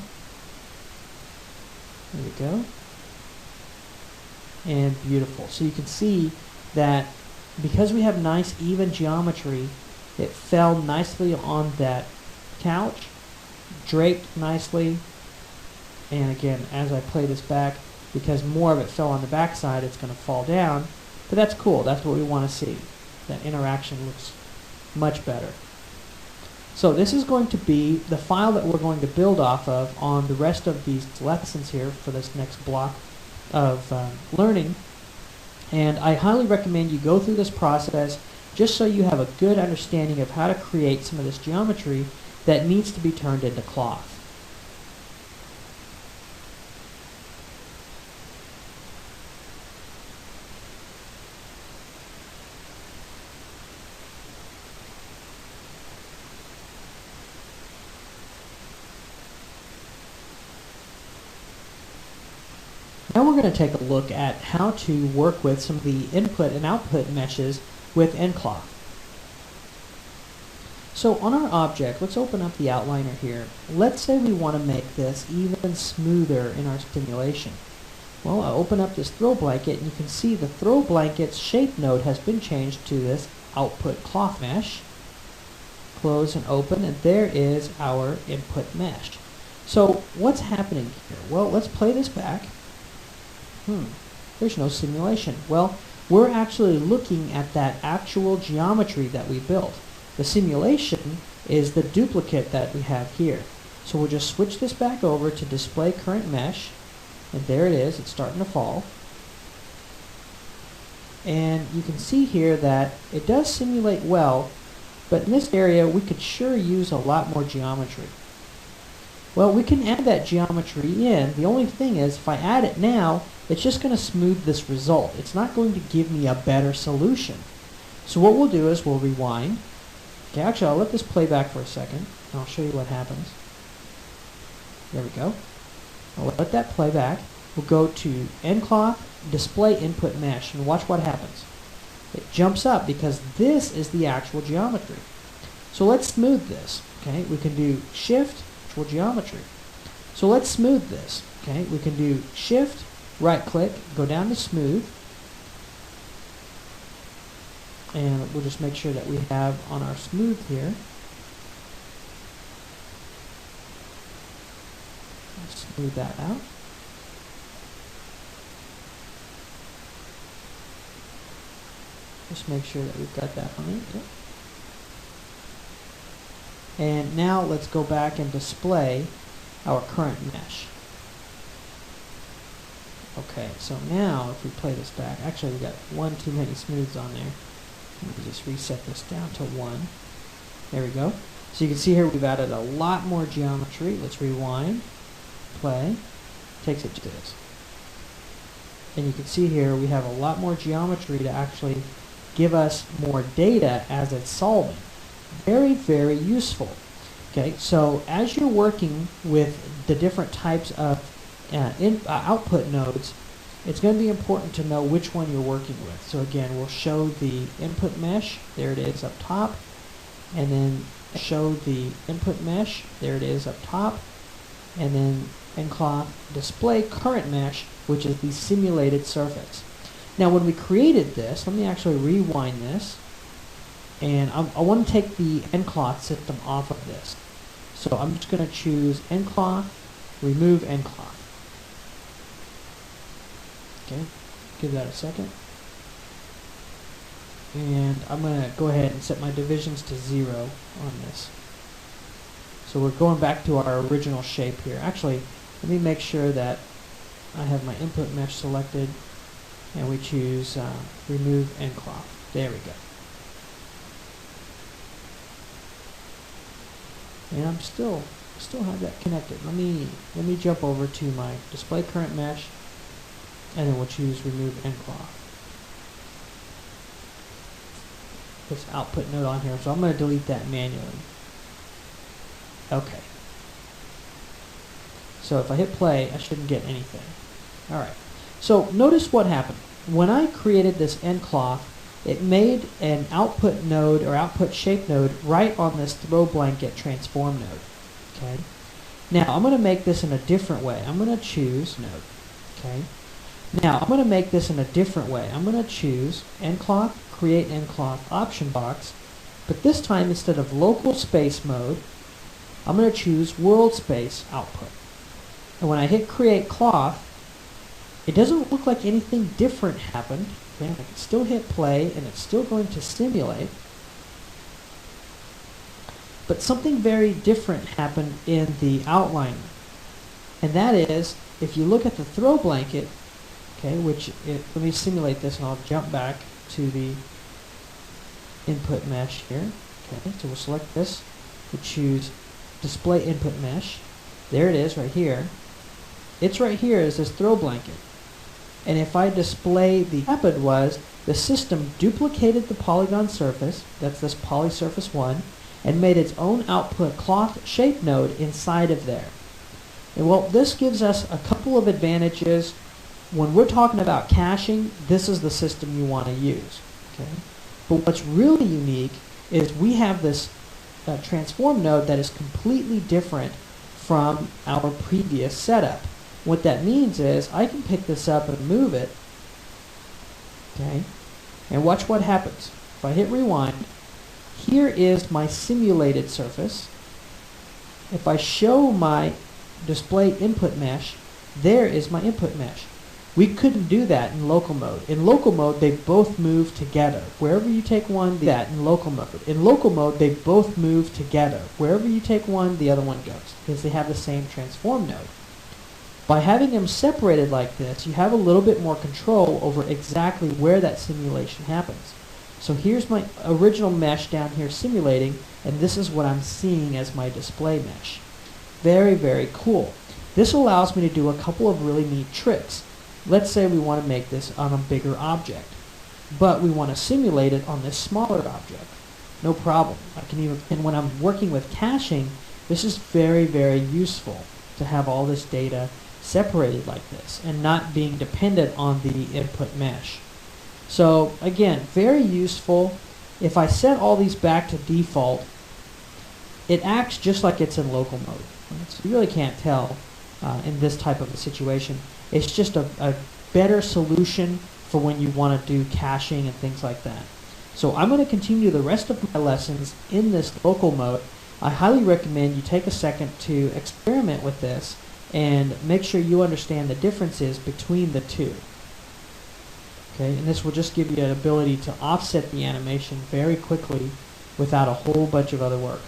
There we go. And beautiful. So you can see that because we have nice even geometry, it fell nicely on that couch, draped nicely, and again, as I play this back, because more of it fell on the back side, it's going to fall down, but that's cool. That's what we want to see. That interaction looks much better. So this is going to be the file that we're going to build off of on the rest of these lessons here for this next block of learning. And I highly recommend you go through this process just so you have a good understanding of how to create some of this geometry that needs to be turned into cloth. Now we're going to take a look at how to work with some of the input and output meshes with endcloth. So on our object, let's open up the outliner here. Let's say we want to make this even smoother in our simulation. Well, I'll open up this throw blanket, and you can see the throw blanket's shape node has been changed to this output cloth mesh. Close and open, and there is our input mesh. So what's happening here? Well, let's play this back. There's no simulation. Well, we're actually looking at that actual geometry that we built. The simulation is the duplicate that we have here. So we'll just switch this back over to display current mesh, and there it is. It's starting to fall. And you can see here that it does simulate well, but in this area we could sure use a lot more geometry. Well, we can add that geometry in. The only thing is, if I add it now, it's just going to smooth this result. It's not going to give me a better solution. So what we'll do is we'll rewind. Okay, actually, I'll let this play back for a second, and I'll show you what happens. There we go. I'll let that play back. We'll go to endcloth, display input mesh, and watch what happens. It jumps up because this is the actual geometry. So let's smooth this. Okay, we can do shift, actual geometry. So let's smooth this. Okay, we can do shift, right click, go down to smooth, and we'll just make sure that we have on our smooth here. Let's smooth that out. Just make sure that we've got that on it. Yep. And now let's go back and display our current mesh. Okay, so now if we play this back, actually we got one too many smooths on there. We can just reset this down to 1. There we go. So you can see here we've added a lot more geometry. Let's rewind, play, takes it to this. And you can see here we have a lot more geometry to actually give us more data as it's solving. Very, very useful. Okay, so as you're working with the different types of output nodes, it's going to be important to know which one you're working with. So again, we'll show the input mesh, there it is up top, and then show the input mesh, there it is up top, and then endcloth display current mesh, which is the simulated surface. Now when we created this, let me actually rewind this, and I want to take the endcloth system off of this. So I'm just going to choose endcloth, remove endcloth. Okay, give that a second. And I'm going to go ahead and set my divisions to 0 on this. So we're going back to our original shape here. Actually, let me make sure that I have my input mesh selected, and we choose remove endcloth. There we go. And I'm still have that connected. Let me jump over to my display current mesh, and then we'll choose remove endcloth. this output node on here, so I'm going to delete that manually. Okay. So if I hit play, I shouldn't get anything. Alright. So notice what happened. When I created this end cloth, it made an output node or output shape node right on this throw blanket transform node. Okay. Now I'm going to make this in a different way. I'm going to choose node. Okay. Now I'm going to make this in a different way. I'm going to choose end cloth, create end cloth option box, but this time instead of local space mode, I'm going to choose world space output. And when I hit create cloth, it doesn't look like anything different happened. Okay, I can still hit play and it's still going to simulate. But something very different happened in the outliner. And that is, if you look at the throw blanket, okay, let me simulate this and I'll jump back to the input mesh here. Okay, so we'll select this, we'll choose display input mesh. There it is right here. It's right here is this throw blanket. And if I display the happened was the system duplicated the polygon surface, that's this poly surface 1, and made its own output cloth shape node inside of there. And well, this gives us a couple of advantages. When we're talking about caching, this is the system you want to use. Okay? But what's really unique is we have this transform node that is completely different from our previous setup. What that means is I can pick this up and move it, okay, and watch what happens. If I hit rewind, here is my simulated surface. If I show my display input mesh, there is my input mesh. We couldn't do that in local mode. In local mode, they both move together. Wherever you take one, that in local mode. In local mode, they both move together. Wherever you take one, the other one goes, because they have the same transform node. By having them separated like this, you have a little bit more control over exactly where that simulation happens. So here's my original mesh down here simulating, and this is what I'm seeing as my display mesh. Very, very cool. This allows me to do a couple of really neat tricks. Let's say we want to make this on a bigger object, but we want to simulate it on this smaller object. No problem. I can even, and when I'm working with caching, this is very, very useful to have all this data separated like this and not being dependent on the input mesh. So again, very useful. If I set all these back to default, it acts just like it's in local mode. So you really can't tell in this type of a situation. It's just a better solution for when you want to do caching and things like that. So I'm going to continue the rest of my lessons in this local mode. I highly recommend you take a second to experiment with this and make sure you understand the differences between the two. Okay, and this will just give you an ability to offset the animation very quickly without a whole bunch of other work.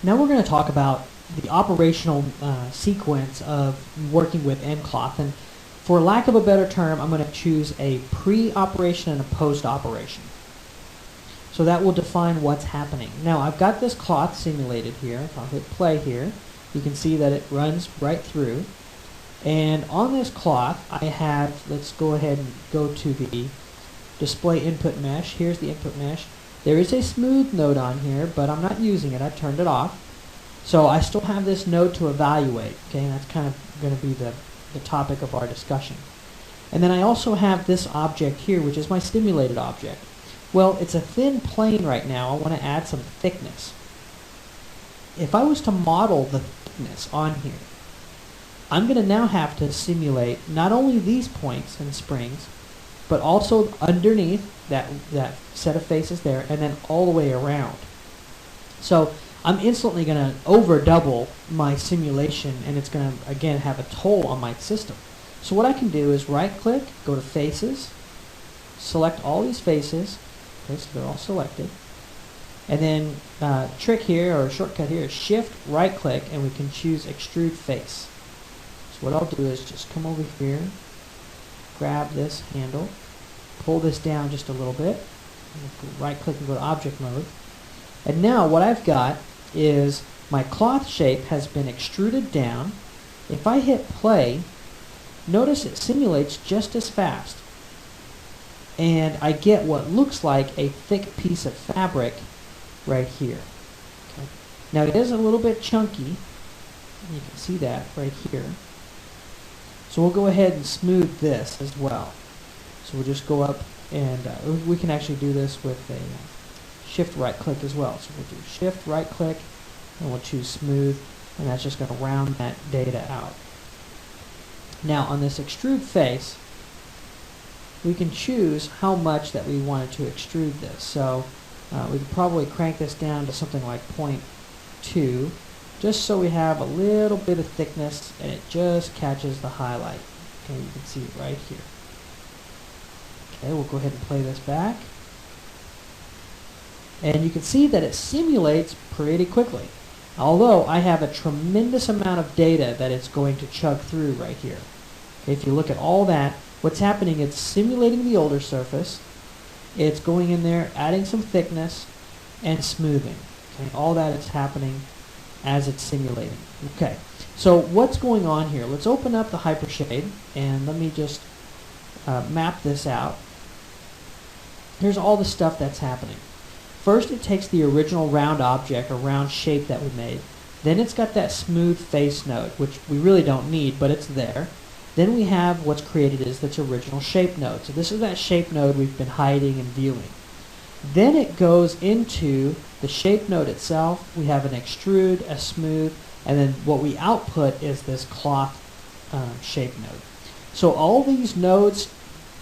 Now we're going to talk about the operational sequence of working with endcloth, and for lack of a better term, I'm going to choose a pre-operation and a post-operation. So that will define what's happening. Now I've got this cloth simulated here. If I'll hit play here, you can see that it runs right through. And on this cloth, I have, let's go ahead and go to the display input mesh. Here's the input mesh. There is a smooth node on here, but I'm not using it. I turned it off. So I still have this node to evaluate. Okay, and that's kind of going to be the topic of our discussion. And then I also have this object here, which is my stimulated object. Well, it's a thin plane right now. I want to add some thickness. If I was to model the thickness on here, I'm going to now have to simulate not only these points and springs, but also underneath that set of faces there, and then all the way around. So I'm instantly going to over double my simulation, and it's going to again have a toll on my system. So what I can do is right click, go to faces, select all these faces. Okay, so they're all selected. And then trick here, or shortcut here, is shift right click, and we can choose extrude face. So what I'll do is just come over here, grab this handle, pull this down just a little bit, right click and go to object mode. And now what I've got is my cloth shape has been extruded down. If I hit play, notice it simulates just as fast. And I get what looks like a thick piece of fabric right here. Okay. Now it is a little bit chunky. You can see that right here. So we'll go ahead and smooth this as well. So we'll just go up, and we can actually do this with a shift right click as well. So we'll do shift right click, and we'll choose smooth, and that's just going to round that data out. Now on this extrude face, we can choose how much that we wanted to extrude this. So we could probably crank this down to something like 0.2, just so we have a little bit of thickness and it just catches the highlight. Okay, you can see it right here. Okay, we'll go ahead and play this back. And you can see that it simulates pretty quickly, although I have a tremendous amount of data that it's going to chug through right here. Okay, if you look at all that, what's happening, it's simulating the older surface, it's going in there, adding some thickness, and smoothing. Okay, all that is happening as it's simulating. Okay, so what's going on here? Let's open up the Hypershade, and let me just map this out. Here's all the stuff that's happening. First, it takes the original round object, or round shape that we made. Then it's got that smooth face node, which we really don't need, but it's there. Then we have what's created is this original shape node. So this is that shape node we've been hiding and viewing. Then it goes into the shape node itself. We have an extrude, a smooth, and then what we output is this cloth shape node. So all these nodes,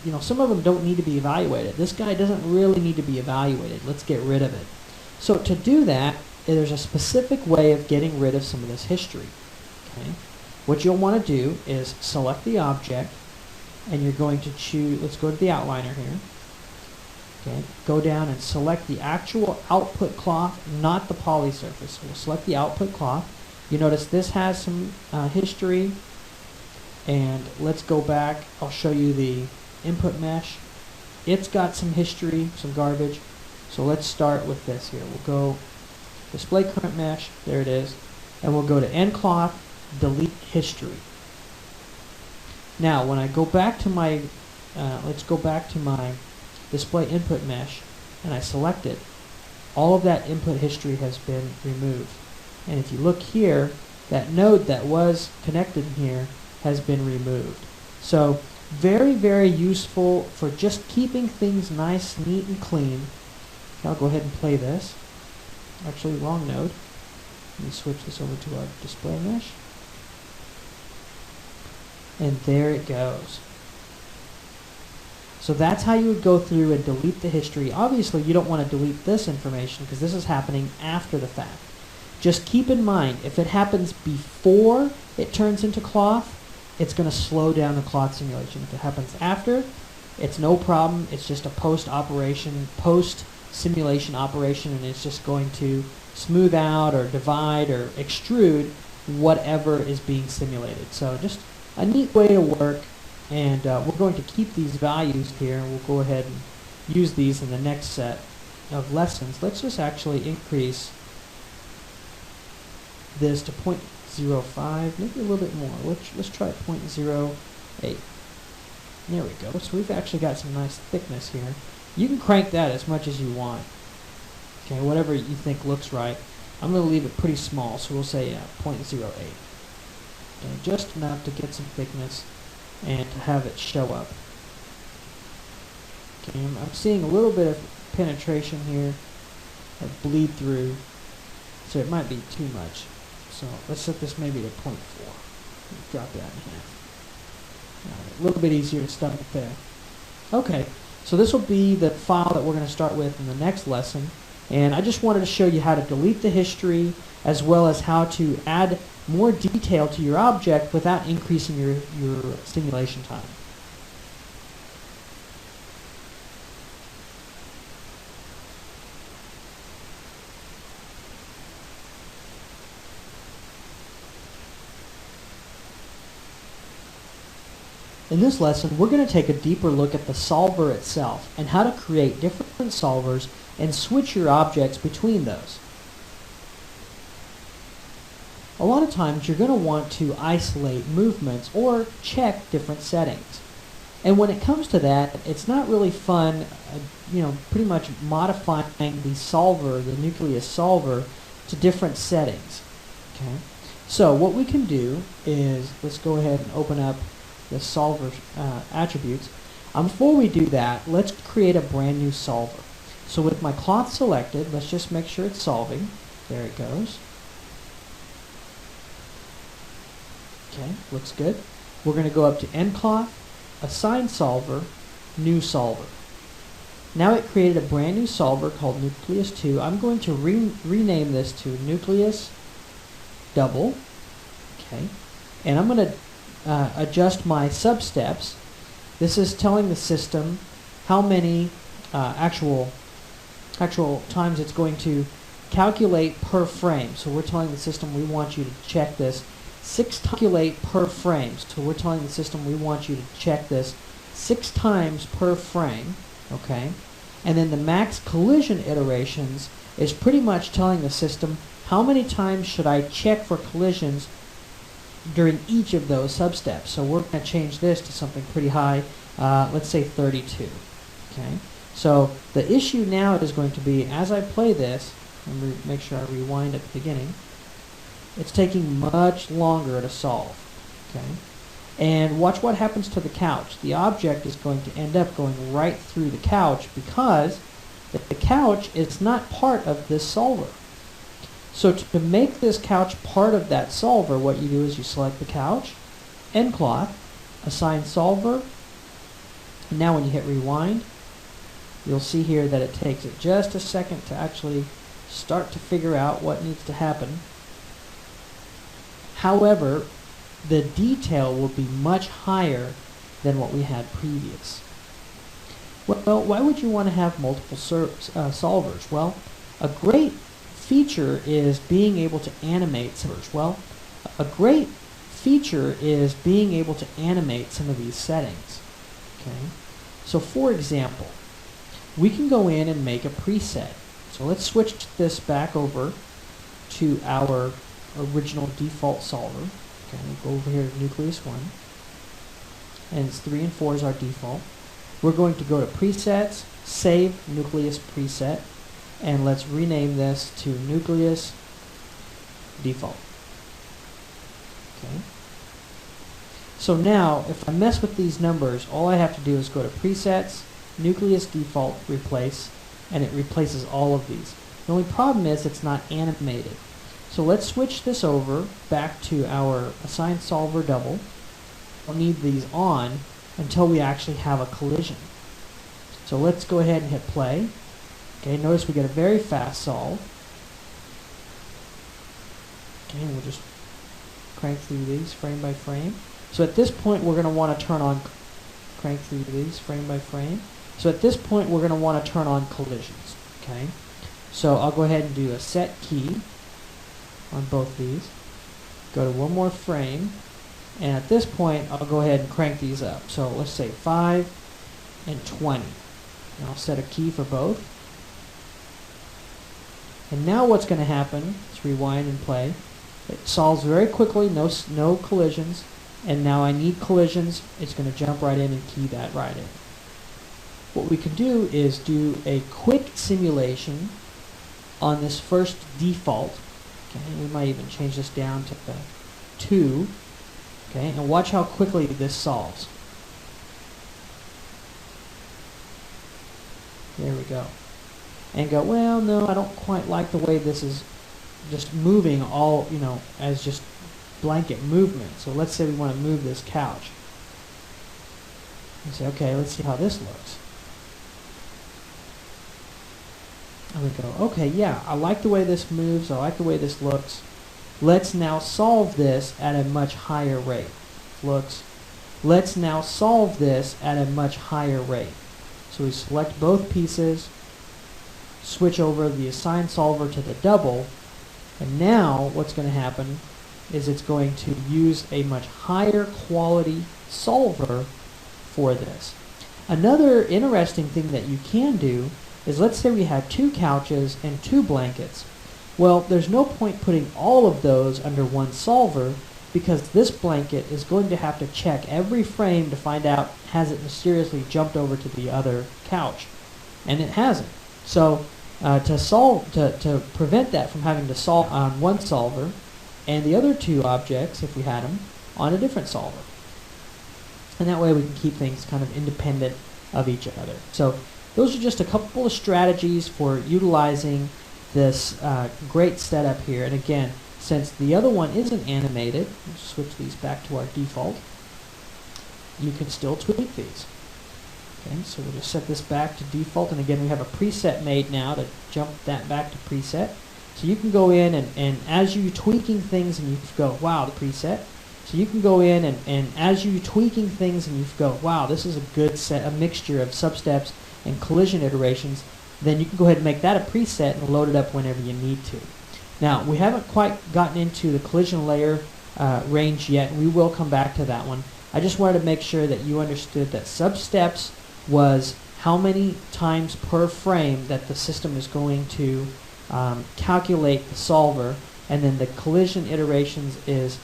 you know, some of them don't need to be evaluated. This guy doesn't really need to be evaluated. Let's get rid of it. So to do that, there's a specific way of getting rid of some of this history. Okay? What you'll want to do is select the object, and you're going to choose, let's go to the outliner here. Okay, go down and select the actual output cloth, not the poly surface. So we'll select the output cloth. You notice this has some history, and let's go back. I'll show you the input mesh. It's got some history, some garbage. So let's start with this here. We'll go display current mesh, there it is, and we'll go to end cloth, delete history. Now when I go back to my, let's go back to my display input mesh, and I select it, all of that input history has been removed. And if you look here, that node that was connected here has been removed. So very, very useful for just keeping things nice, neat, and clean. Okay, I'll go ahead and play this. Actually, wrong node. Let me switch this over to our display mesh. And there it goes. So that's how you would go through and delete the history. Obviously, you don't want to delete this information because this is happening after the fact. Just keep in mind, if it happens before it turns into cloth, it's going to slow down the cloth simulation. If it happens after, it's no problem. It's just a post-operation, post-simulation operation, and it's just going to smooth out or divide or extrude whatever is being simulated. So just a neat way to work. And we're going to keep these values here, and we'll go ahead and use these in the next set of lessons. Let's just actually increase this to 0.05, maybe a little bit more. Let's try 0.08. There we go. So we've actually got some nice thickness here. You can crank that as much as you want. Okay, whatever you think looks right. I'm going to leave it pretty small, so we'll say 0.08. Okay, just enough to get some thickness and to have it show up. Okay, I'm seeing a little bit of penetration here, or bleed through, so it might be too much. So let's set this maybe to 0.4. Drop that in half. Right, a little bit easier to start it there. Okay, so this will be the file that we're going to start with in the next lesson. And I just wanted to show you how to delete the history, as well as how to add more detail to your object without increasing your simulation time. In this lesson, we're going to take a deeper look at the solver itself and how to create different solvers and switch your objects between those. A lot of times you're going to want to isolate movements or check different settings. And when it comes to that, it's not really fun, pretty much modifying the solver, the nucleus solver, to different settings. Okay. So what we can do is, let's go ahead and open up the solver attributes. Before we do that, let's create a brand new solver. So with my cloth selected, let's just make sure it's solving. There it goes. Okay, looks good. We're going to go up to end cloth, assign solver, new solver. Now it created a brand new solver called nucleus 2. I'm going to rename this to nucleus double. Okay, and I'm going to adjust my substeps. This is telling the system how many actual times it's going to calculate per frame. So we're telling the system we want you to check this 6 times calculate per frame. So we're telling the system we want you to check this 6 times per frame. Okay, and then the max collision iterations is pretty much telling the system how many times should I check for collisions during each of those substeps. So we're going to change this to something pretty high, let's say 32. Okay. So the issue now is going to be, as I play this, and make sure I rewind at the beginning, it's taking much longer to solve. Okay. And watch what happens to the couch. The object is going to end up going right through the couch because the couch is not part of this solver. So to make this couch part of that solver, what you do is you select the couch, end cloth, assign solver, and now when you hit rewind, you'll see here that it takes it just a second to actually start to figure out what needs to happen. However, the detail will be much higher than what we had previous. Well, why would you want to have multiple solvers? Well, a great feature is being able to animate solvers. Well, a great feature is being able to animate some of these settings. Okay, so for example, we can go in and make a preset. So let's switch this back over to our original default solver. Okay, we'll go over here to nucleus 1, and it's 3 and 4 is our default. We're going to go to presets, save nucleus preset, and let's rename this to nucleus default. Okay. So now, if I mess with these numbers, all I have to do is go to presets, nucleus default, replace, and it replaces all of these. The only problem is it's not animated. So let's switch this over back to our assign solver double. We'll need these on until we actually have a collision. So let's go ahead and hit play. Okay, notice we get a very fast solve. Okay, and we'll just crank through these frame by frame. So at this point we're going to want to turn on, crank through these frame by frame. So at this point we're going to want to turn on collisions. Okay, so I'll go ahead and do a set key on both these. Go to one more frame, and at this point I'll go ahead and crank these up. So let's say 5 and 20. And I'll set a key for both. And now what's going to happen, let's rewind and play. It solves very quickly, no collisions, and now I need collisions. It's going to jump right in and key that right in. What we can do is do a quick simulation on this first default. Okay, we might even change this down to 2. Okay, and watch how quickly this solves. There we go. and go, well, no, I don't quite like the way this is just moving all, as just blanket movement. So let's say we want to move this couch. And say, okay, let's see how this looks. And we go, okay, yeah, I like the way this moves, I like the way this looks. Let's now solve this at a much higher rate. Let's now solve this at a much higher rate. So we select both pieces, switch over the assign solver to the double, and now what's going to happen is it's going to use a much higher quality solver for this. Another interesting thing that you can do is, let's say we have 2 couches and 2 blankets. Well, there's no point putting all of those under one solver, because this blanket is going to have to check every frame to find out, has it mysteriously jumped over to the other couch, and it hasn't. So to prevent that from having to solve on one solver and the other 2 objects, if we had them, on a different solver. And that way we can keep things kind of independent of each other. So those are just a couple of strategies for utilizing this great setup here. And again, since the other one isn't animated, we'll switch these back to our default, you can still tweak these. Okay, so we'll just set this back to default, and again we have a preset made now to jump that back to preset. So you can go in and as you're tweaking things and you go, wow, the preset. So you can go in and as you're tweaking things and you go, wow, this is a good set, a mixture of substeps and collision iterations, then you can go ahead and make that a preset and load it up whenever you need to. Now, we haven't quite gotten into the collision layer range yet. We will come back to that one. I just wanted to make sure that you understood that substeps was how many times per frame that the system is going to calculate the solver, and then the collision iterations is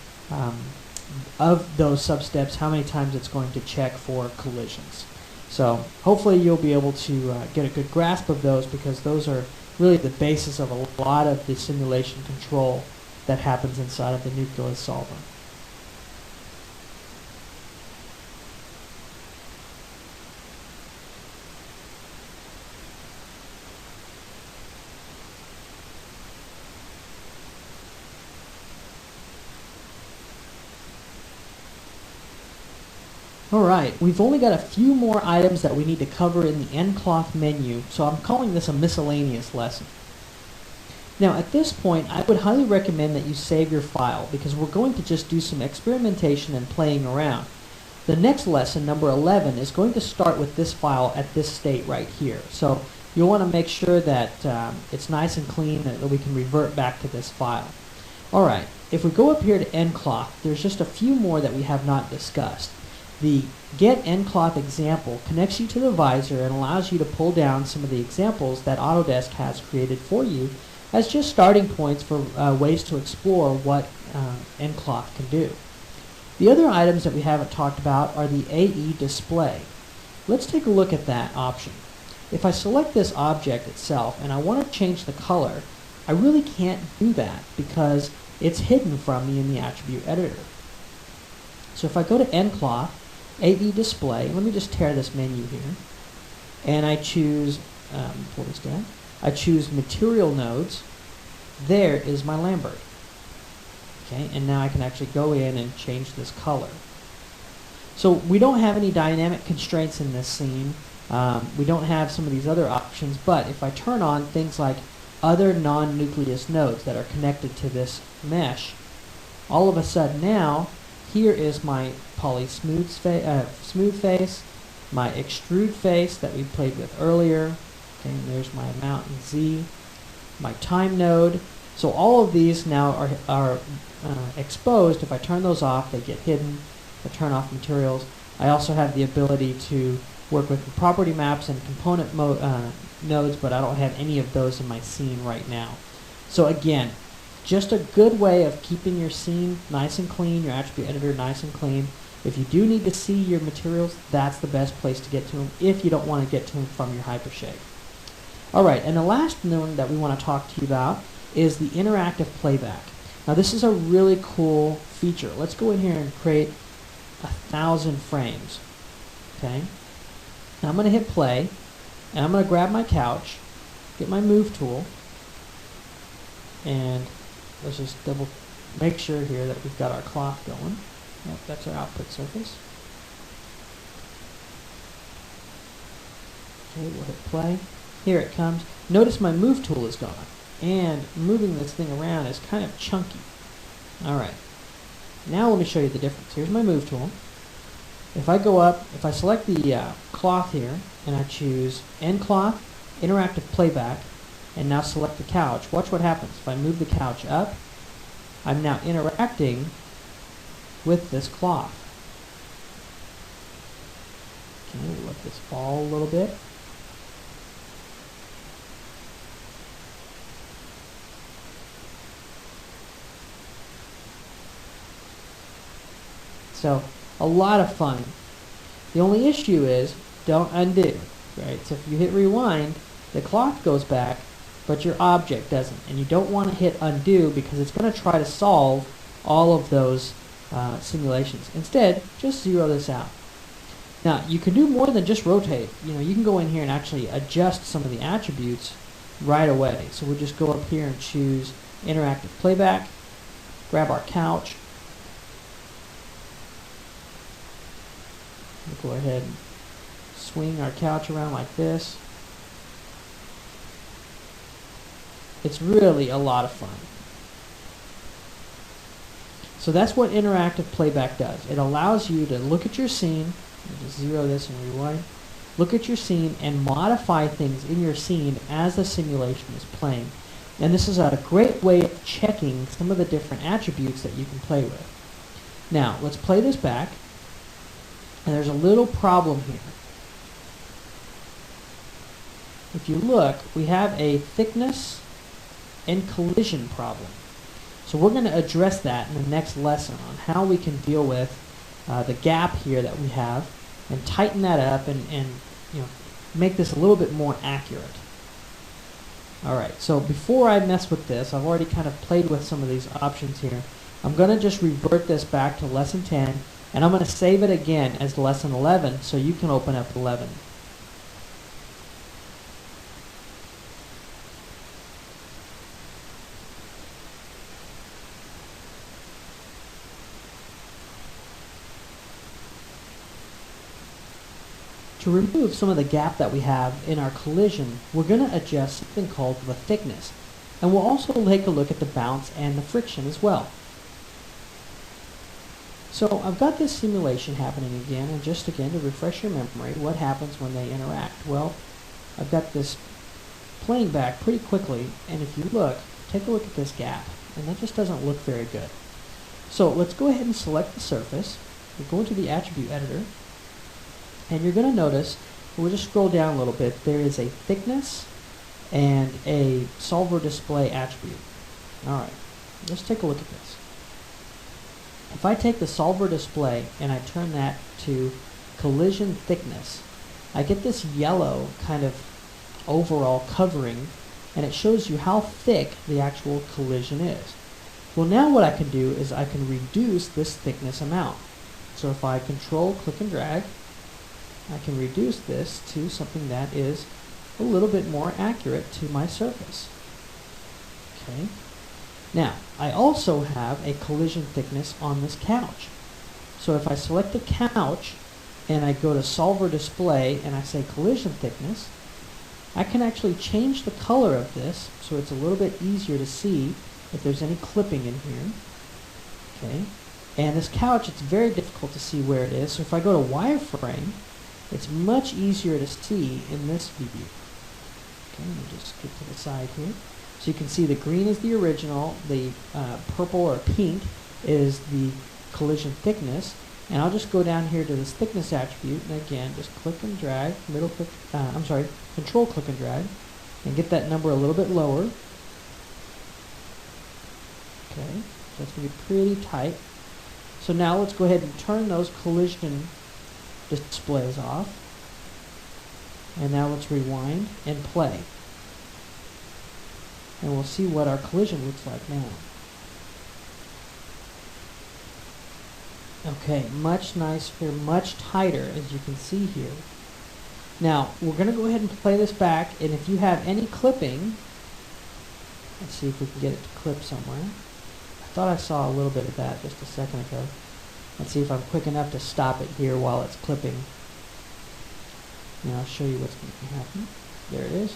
of those substeps, how many times it's going to check for collisions. So hopefully you'll be able to get a good grasp of those, because those are really the basis of a lot of the simulation control that happens inside of the nucleus solver. Alright, we've only got a few more items that we need to cover in the nCloth menu, so I'm calling this a miscellaneous lesson. Now at this point, I would highly recommend that you save your file, because we're going to just do some experimentation and playing around. The next lesson, number 11, is going to start with this file at this state right here. So you'll want to make sure that it's nice and clean, that we can revert back to this file. Alright, if we go up here to nCloth, there's just a few more that we have not discussed. The get nCloth example connects you to the visor and allows you to pull down some of the examples that Autodesk has created for you as just starting points for ways to explore what nCloth can do. The other items that we haven't talked about are the AE display. Let's take a look at that option. If I select this object itself and I want to change the color, I really can't do that because it's hidden from me in the attribute editor. So if I go to nCloth, AE display, let me just tear this menu here, and I choose, pull this down, I choose material nodes. There is my Lambert. Okay, and now I can actually go in and change this color. So we don't have any dynamic constraints in this scene. We don't have some of these other options, but if I turn on things like other non-nucleus nodes that are connected to this mesh, all of a sudden now, here is my poly smooth face, my extrude face that we played with earlier. Okay, and there's my amount in Z, my time node. So all of these now are exposed. If I turn those off, they get hidden. If I turn off materials, I also have the ability to work with the property maps and component nodes, but I don't have any of those in my scene right now. So again, just a good way of keeping your scene nice and clean, your attribute editor nice and clean. If you do need to see your materials, that's the best place to get to them if you don't want to get to them from your Hypershade. Alright, and the last one that we want to talk to you about is the interactive playback. Now this is a really cool feature. Let's go in here and create 1,000 frames. Okay. Now I'm going to hit play, and I'm going to grab my couch, get my move tool, and let's just make sure here that we've got our cloth going. Yep, that's our output surface. Okay, we'll hit play. Here it comes. Notice my move tool is gone, and moving this thing around is kind of chunky. Alright, now let me show you the difference. Here's my move tool. If I go up, if I select the cloth here, and I choose End Cloth, Interactive Playback, and now select the couch, watch what happens. If I move the couch up, I'm now interacting with this cloth. Okay, we'll let this fall a little bit. So, a lot of fun. The only issue is, don't undo, right? So if you hit rewind, the cloth goes back, but your object doesn't. And you don't want to hit undo because it's going to try to solve all of those simulations. Instead, just zero this out. Now, you can do more than just rotate. You know, you can go in here and actually adjust some of the attributes right away. So we'll just go up here and choose Interactive Playback, grab our couch. We'll go ahead and swing our couch around like this. It's really a lot of fun. So that's what interactive playback does. It allows you to look at your scene, just zero this and rewind, look at your scene and modify things in your scene as the simulation is playing. And this is a great way of checking some of the different attributes that you can play with. Now, let's play this back. And there's a little problem here. If you look, we have a thickness and collision problem. So we're going to address that in the next lesson on how we can deal with the gap here that we have and tighten that up and you know, make this a little bit more accurate. Alright, so before I mess with this, I've already kind of played with some of these options here. I'm going to just revert this back to lesson 10. And I'm going to save it again as lesson 11 so you can open up 11. To remove some of the gap that we have in our collision, we're going to adjust something called the thickness. And we'll also take a look at the bounce and the friction as well. So I've got this simulation happening again, and just again to refresh your memory, what happens when they interact? Well, I've got this playing back pretty quickly, and if you look, take a look at this gap, and that just doesn't look very good. So let's go ahead and select the surface. We'll go into the attribute editor, and you're going to notice, we'll just scroll down a little bit, there is a thickness and a solver display attribute. Alright, let's take a look at this. If I take the solver display and I turn that to collision thickness, I get this yellow kind of overall covering, and it shows you how thick the actual collision is. Well, now what I can do is I can reduce this thickness amount. So if I control, click and drag, I can reduce this to something that is a little bit more accurate to my surface. Okay. Now, I also have a collision thickness on this couch. So if I select the couch and I go to solver display and I say collision thickness, I can actually change the color of this so it's a little bit easier to see if there's any clipping in here. Okay. And this couch, it's very difficult to see where it is. So if I go to wireframe, it's much easier to see in this view. Okay, let me just get to the side here. So you can see the green is the original, the purple or pink is the collision thickness, and I'll just go down here to this thickness attribute, and again, just click and drag, control click and drag, and get that number a little bit lower. Okay, so that's going to be pretty tight. So now let's go ahead and turn those collision displays off, and now let's rewind and play. And we'll see what our collision looks like now. Okay, much nicer, much tighter, as you can see here. Now, we're going to go ahead and play this back, and if you have any clipping, let's see if we can get it to clip somewhere. I thought I saw a little bit of that just a second ago. Let's see if I'm quick enough to stop it here while it's clipping. And I'll show you what's going to happen. There it is.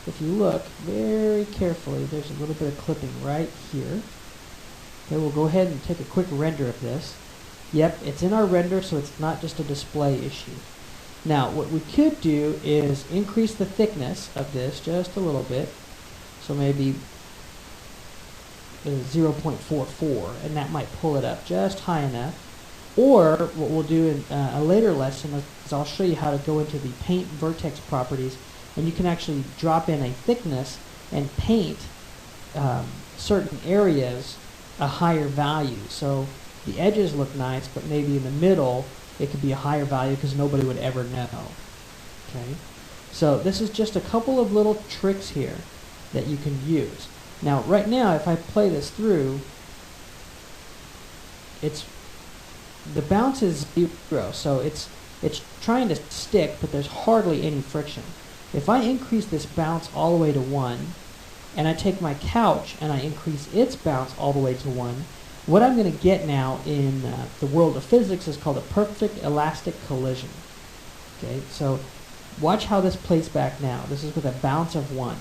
If you look very carefully, there's a little bit of clipping right here. Okay, we'll go ahead and take a quick render of this. Yep, it's in our render, so it's not just a display issue. Now, what we could do is increase the thickness of this just a little bit. So maybe 0.44, and that might pull it up just high enough. Or what we'll do in a later lesson is I'll show you how to go into the paint vertex properties, and you can actually drop in a thickness and paint certain areas a higher value. So the edges look nice, but maybe in the middle it could be a higher value because nobody would ever know. Okay, so this is just a couple of little tricks here that you can use. Now, right now, if I play this through, the bounce is 0, so it's trying to stick, but there's hardly any friction. If I increase this bounce all the way to 1, and I take my couch and I increase its bounce all the way to 1, what I'm going to get now in the world of physics is called a perfect elastic collision. Okay, so watch how this plays back now. This is with a bounce of 1.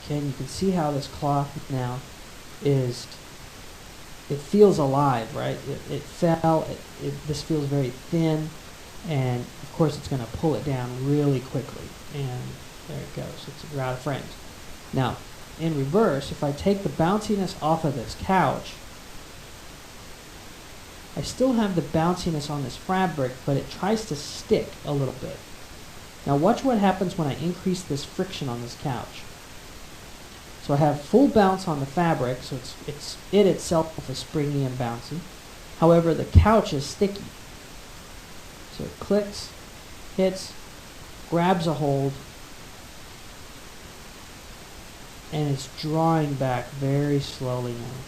Okay, and you can see how this cloth now it feels alive, right? It fell, this feels very thin, and of course it's going to pull it down really quickly, and there it goes, we're out of frames. Now, in reverse, if I take the bounciness off of this couch, I still have the bounciness on this fabric, but it tries to stick a little bit. Now watch what happens when I increase this friction on this couch. So I have full bounce on the fabric, so it itself is springy and bouncy. However, the couch is sticky. So it clicks, hits, grabs a hold, and it's drawing back very slowly now.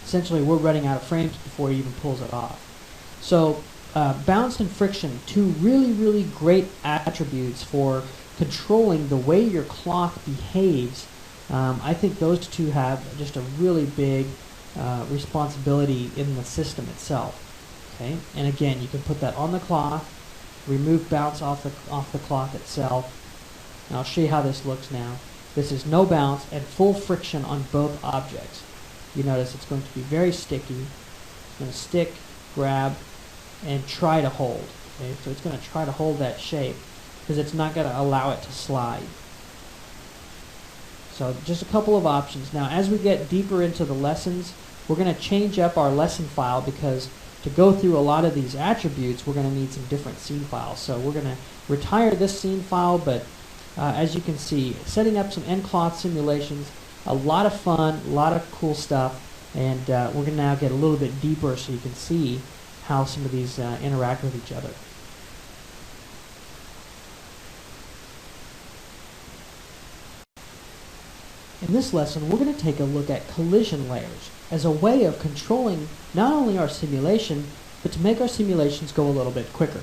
Essentially, we're running out of frames before it even pulls it off. So bounce and friction, two really, really great attributes for controlling the way your cloth behaves. I think those two have just a really big responsibility in the system itself. Okay, and again, you can put that on the cloth, remove bounce off the cloth itself, and I'll show you how this looks now. This is no bounce and full friction on both objects. You notice it's going to be very sticky. It's going to stick, grab, and try to hold. Okay, so it's going to try to hold that shape, because it's not going to allow it to slide. So just a couple of options. Now, as we get deeper into the lessons, we're going to change up our lesson file, because to go through a lot of these attributes, we're going to need some different scene files. So we're going to retire this scene file, but as you can see, setting up some end cloth simulations, a lot of fun, a lot of cool stuff, and we're going to now get a little bit deeper so you can see how some of these interact with each other. In this lesson, we're going to take a look at collision layers as a way of controlling not only our simulation, but to make our simulations go a little bit quicker.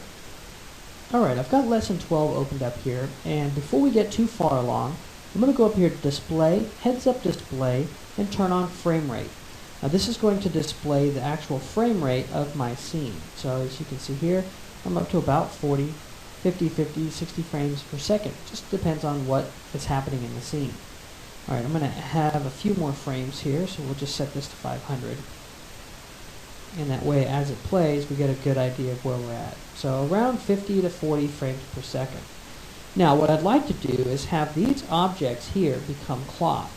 Alright, I've got lesson 12 opened up here, and before we get too far along, I'm going to go up here to Display, Heads Up Display, and turn on Frame Rate. Now this is going to display the actual frame rate of my scene. So as you can see here, I'm up to about 40, 50, 50, 60 frames per second. Just depends on what is happening in the scene. Alright, I'm going to have a few more frames here, so we'll just set this to 500. And that way, as it plays, we get a good idea of where we're at. So around 50 to 40 frames per second. Now, what I'd like to do is have these objects here become cloth.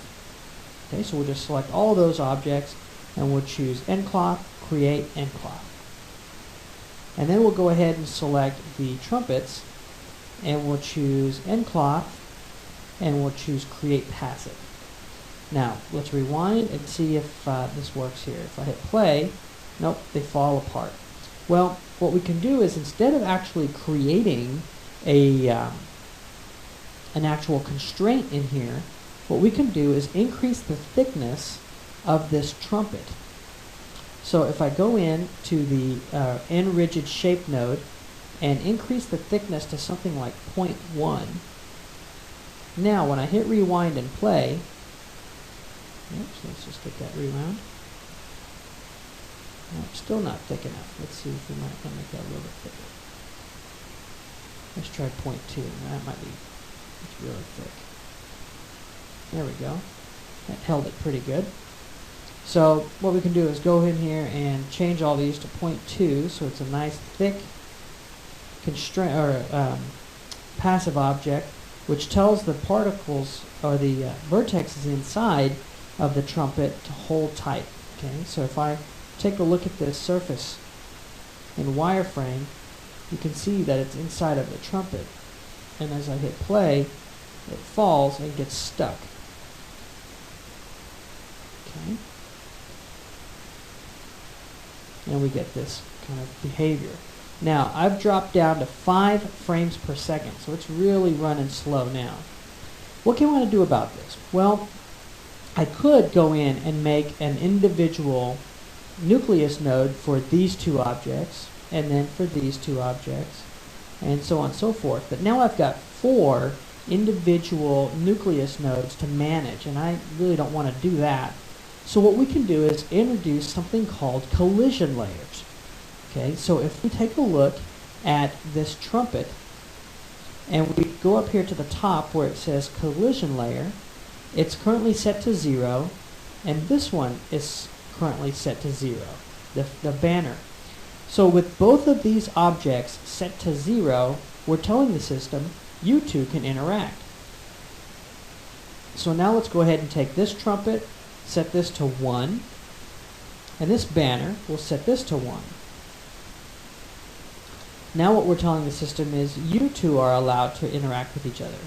Okay, so we'll just select all those objects, and we'll choose End Cloth, Create End Cloth. And then we'll go ahead and select the trumpets, and we'll choose End Cloth, and we'll choose Create Passive. Now, let's rewind and see if this works here. If I hit play, nope, they fall apart. Well, what we can do is, instead of actually creating an actual constraint in here, what we can do is increase the thickness of this trumpet. So if I go in to the N rigid shape node and increase the thickness to something like 0.1, now when I hit rewind and play, oops, let's just get that rewound. Nope, still not thick enough. Let's see if we might make that a little bit thicker. Let's try 0.2. That might be, it's really thick. There we go. That held it pretty good. So what we can do is go in here and change all these to 0.2, so it's a nice thick passive object, which tells the particles or the vertexes inside of the trumpet to hold tight. Okay, so if I take a look at this surface in wireframe, you can see that it's inside of the trumpet, and as I hit play, it falls and gets stuck. Okay, and we get this kind of behavior. Now I've dropped down to 5 frames per second, so it's really running slow now. What can I want to do about this? Well, I could go in and make an individual nucleus node for these 2 objects, and then for these 2 objects, and so on and so forth. But now I've got 4 individual nucleus nodes to manage, and I really don't want to do that. So what we can do is introduce something called collision layers. Okay, so if we take a look at this trumpet, and we go up here to the top where it says collision layer, it's currently set to 0, and this one is currently set to 0, the banner. So with both of these objects set to 0, we're telling the system, you two can interact. So now let's go ahead and take this trumpet, set this to 1, and this banner, we'll set this to 1. Now what we're telling the system is you two are allowed to interact with each other.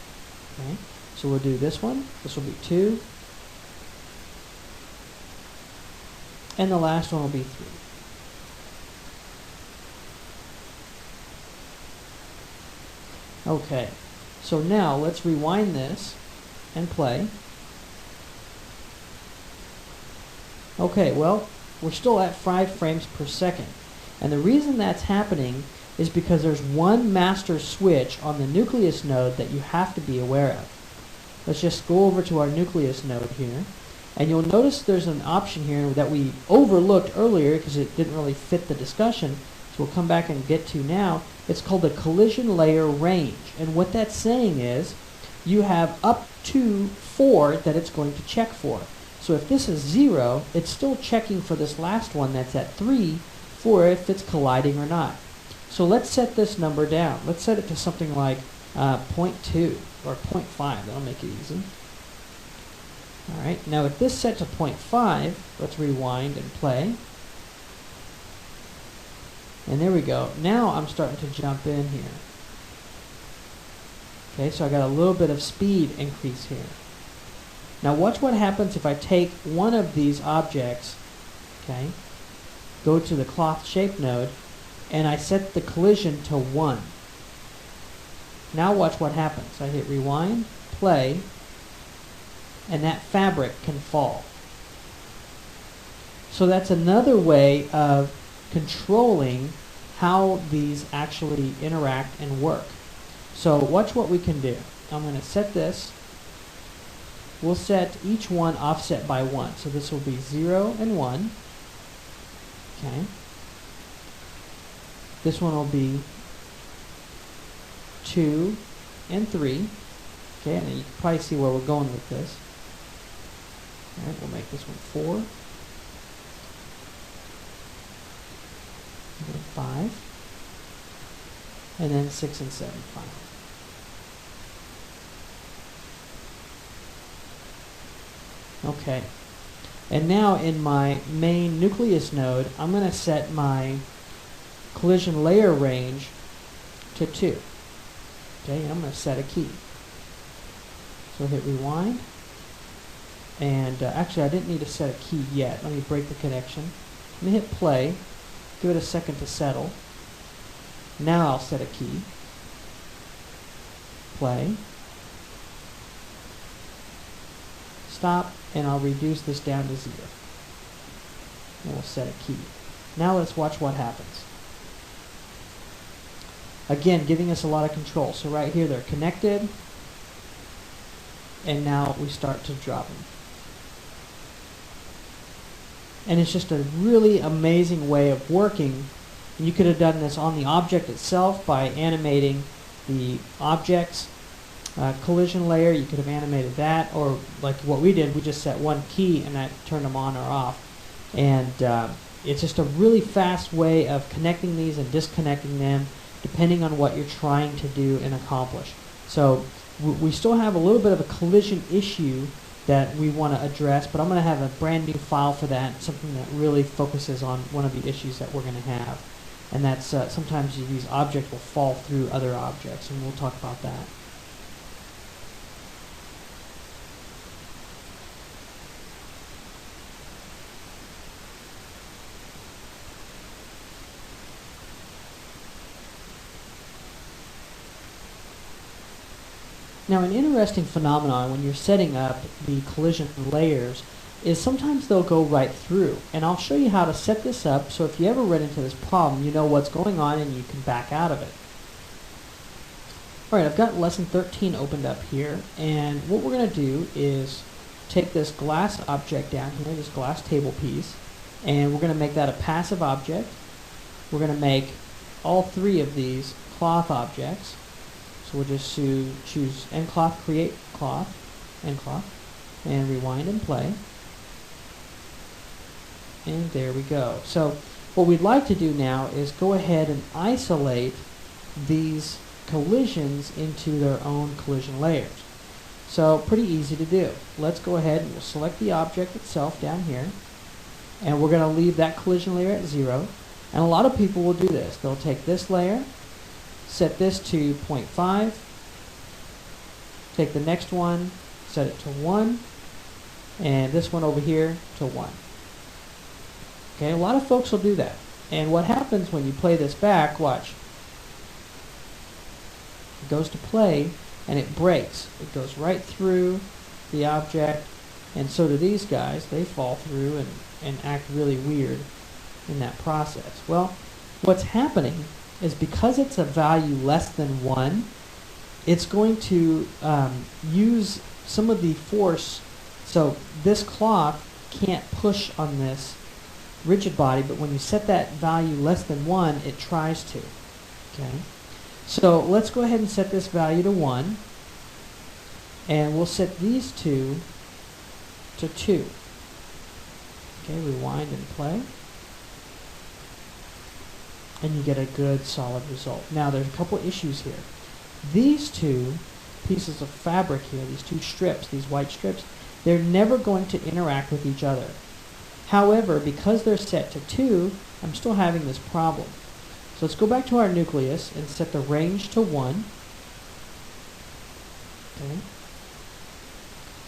Okay? So we'll do this one, this will be 2, and the last one will be 3. Okay, so now let's rewind this and play. Okay, well, we're still at 5 frames per second. And the reason that's happening is because there's one master switch on the nucleus node that you have to be aware of. Let's just go over to our nucleus node here. And you'll notice there's an option here that we overlooked earlier because it didn't really fit the discussion. So we'll come back and get to now. It's called the collision layer range. And what that's saying is you have up to 4 that it's going to check for. So if this is 0, it's still checking for this last one that's at 3 for if it's colliding or not. So let's set this number down. Let's set it to something like 0.2 or 0.5. That'll make it easy. Alright, now with this set to 0.5, let's rewind and play. And there we go. Now I'm starting to jump in here. Okay, so I got a little bit of speed increase here. Now watch what happens if I take one of these objects, okay, go to the cloth shape node, and I set the collision to 1. Now watch what happens. I hit rewind, play, and that fabric can fall. So that's another way of controlling how these actually interact and work. So watch what we can do. I'm going to set this. We'll set each one offset by 1. So this will be 0 and 1. Okay. This one will be 2 and 3. Okay, and you can probably see where we're going with this. Alright, we'll make this one 4. And then 5. And then 6 and 7 finally. Okay. And now in my main nucleus node, I'm going to set my collision layer range to 2. Okay, and I'm going to set a key. So hit rewind. And actually, I didn't need to set a key yet. Let me break the connection. Let me hit play. Give it a second to settle. Now I'll set a key. Play. Stop, and I'll reduce this down to 0. and we'll set a key. Now let's watch what happens. Again, giving us a lot of control. So right here they're connected, and now we start to drop them. And it's just a really amazing way of working. You could have done this on the object itself by animating the object's collision layer. You could have animated that, or like what we did, we just set one key and that turned them on or off. And it's just a really fast way of connecting these and disconnecting them depending on what you're trying to do and accomplish. So we still have a little bit of a collision issue that we want to address, but I'm going to have a brand new file for that, something that really focuses on one of the issues that we're going to have. And that's sometimes these objects will fall through other objects, and we'll talk about that. Now, an interesting phenomenon when you're setting up the collision layers is sometimes they'll go right through. And I'll show you how to set this up so if you ever run into this problem, you know what's going on and you can back out of it. Alright, I've got lesson 13 opened up here, and what we're going to do is take this glass object down here, this glass table piece, and we're going to make that a passive object. We're going to make all three of these cloth objects. So we'll just choose end cloth, create cloth, end cloth, and rewind and play. And there we go. So what we'd like to do now is go ahead and isolate these collisions into their own collision layers. So pretty easy to do. Let's go ahead and we'll select the object itself down here, and we're going to leave that collision layer at 0. And a lot of people will do this. They'll take this layer, set this to 0.5, take the next one, set it to 1, and this one over here to 1. Okay, a lot of folks will do that. And what happens when you play this back, watch. It goes to play and it breaks. It goes right through the object, and so do these guys. They fall through and act really weird in that process. Well, what's happening is because it's a value less than 1, it's going to use some of the force. So this cloth can't push on this rigid body, but when you set that value less than 1, it tries to. Okay, so let's go ahead and set this value to 1, and we'll set these two to 2. Okay, rewind and play, and you get a good solid result. Now there's a couple issues here. These two pieces of fabric here, these two strips, these white strips, they're never going to interact with each other. However, because they're set to 2, I'm still having this problem. So let's go back to our nucleus and set the range to 1. Okay.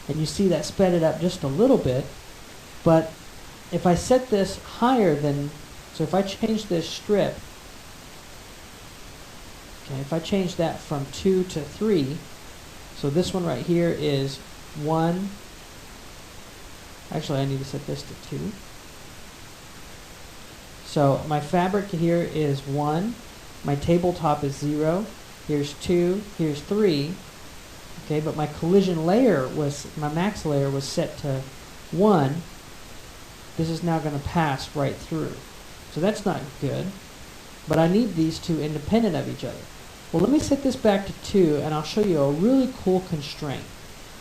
And you see that sped it up just a little bit, but if I set this higher than, so if I change this strip, okay, if I change that from 2 to 3, so this one right here is 1, actually I need to set this to 2. So my fabric here is 1, my tabletop is 0, here's 2, here's 3, okay, but my collision layer was, my max layer was set to 1. This is now going to pass right through. So that's not good, but I need these two independent of each other. Well, let me set this back to 2, and I'll show you a really cool constraint.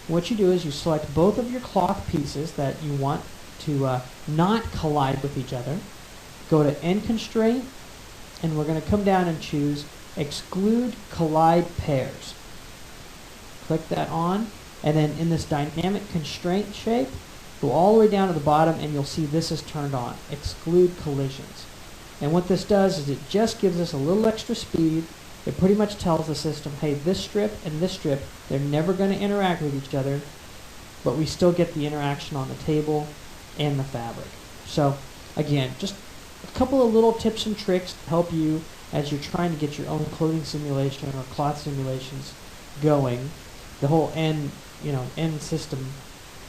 What you do is you select both of your cloth pieces that you want to not collide with each other. Go to End Constraint, and we're going to come down and choose Exclude Collide Pairs. Click that on, and then in this dynamic constraint shape, go all the way down to the bottom, and you'll see this is turned on, Exclude Collisions. And what this does is it just gives us a little extra speed. It pretty much tells the system, hey, this strip and this strip, they're never going to interact with each other, but we still get the interaction on the table and the fabric. So again, just a couple of little tips and tricks to help you as you're trying to get your own clothing simulation or cloth simulations going. The whole end system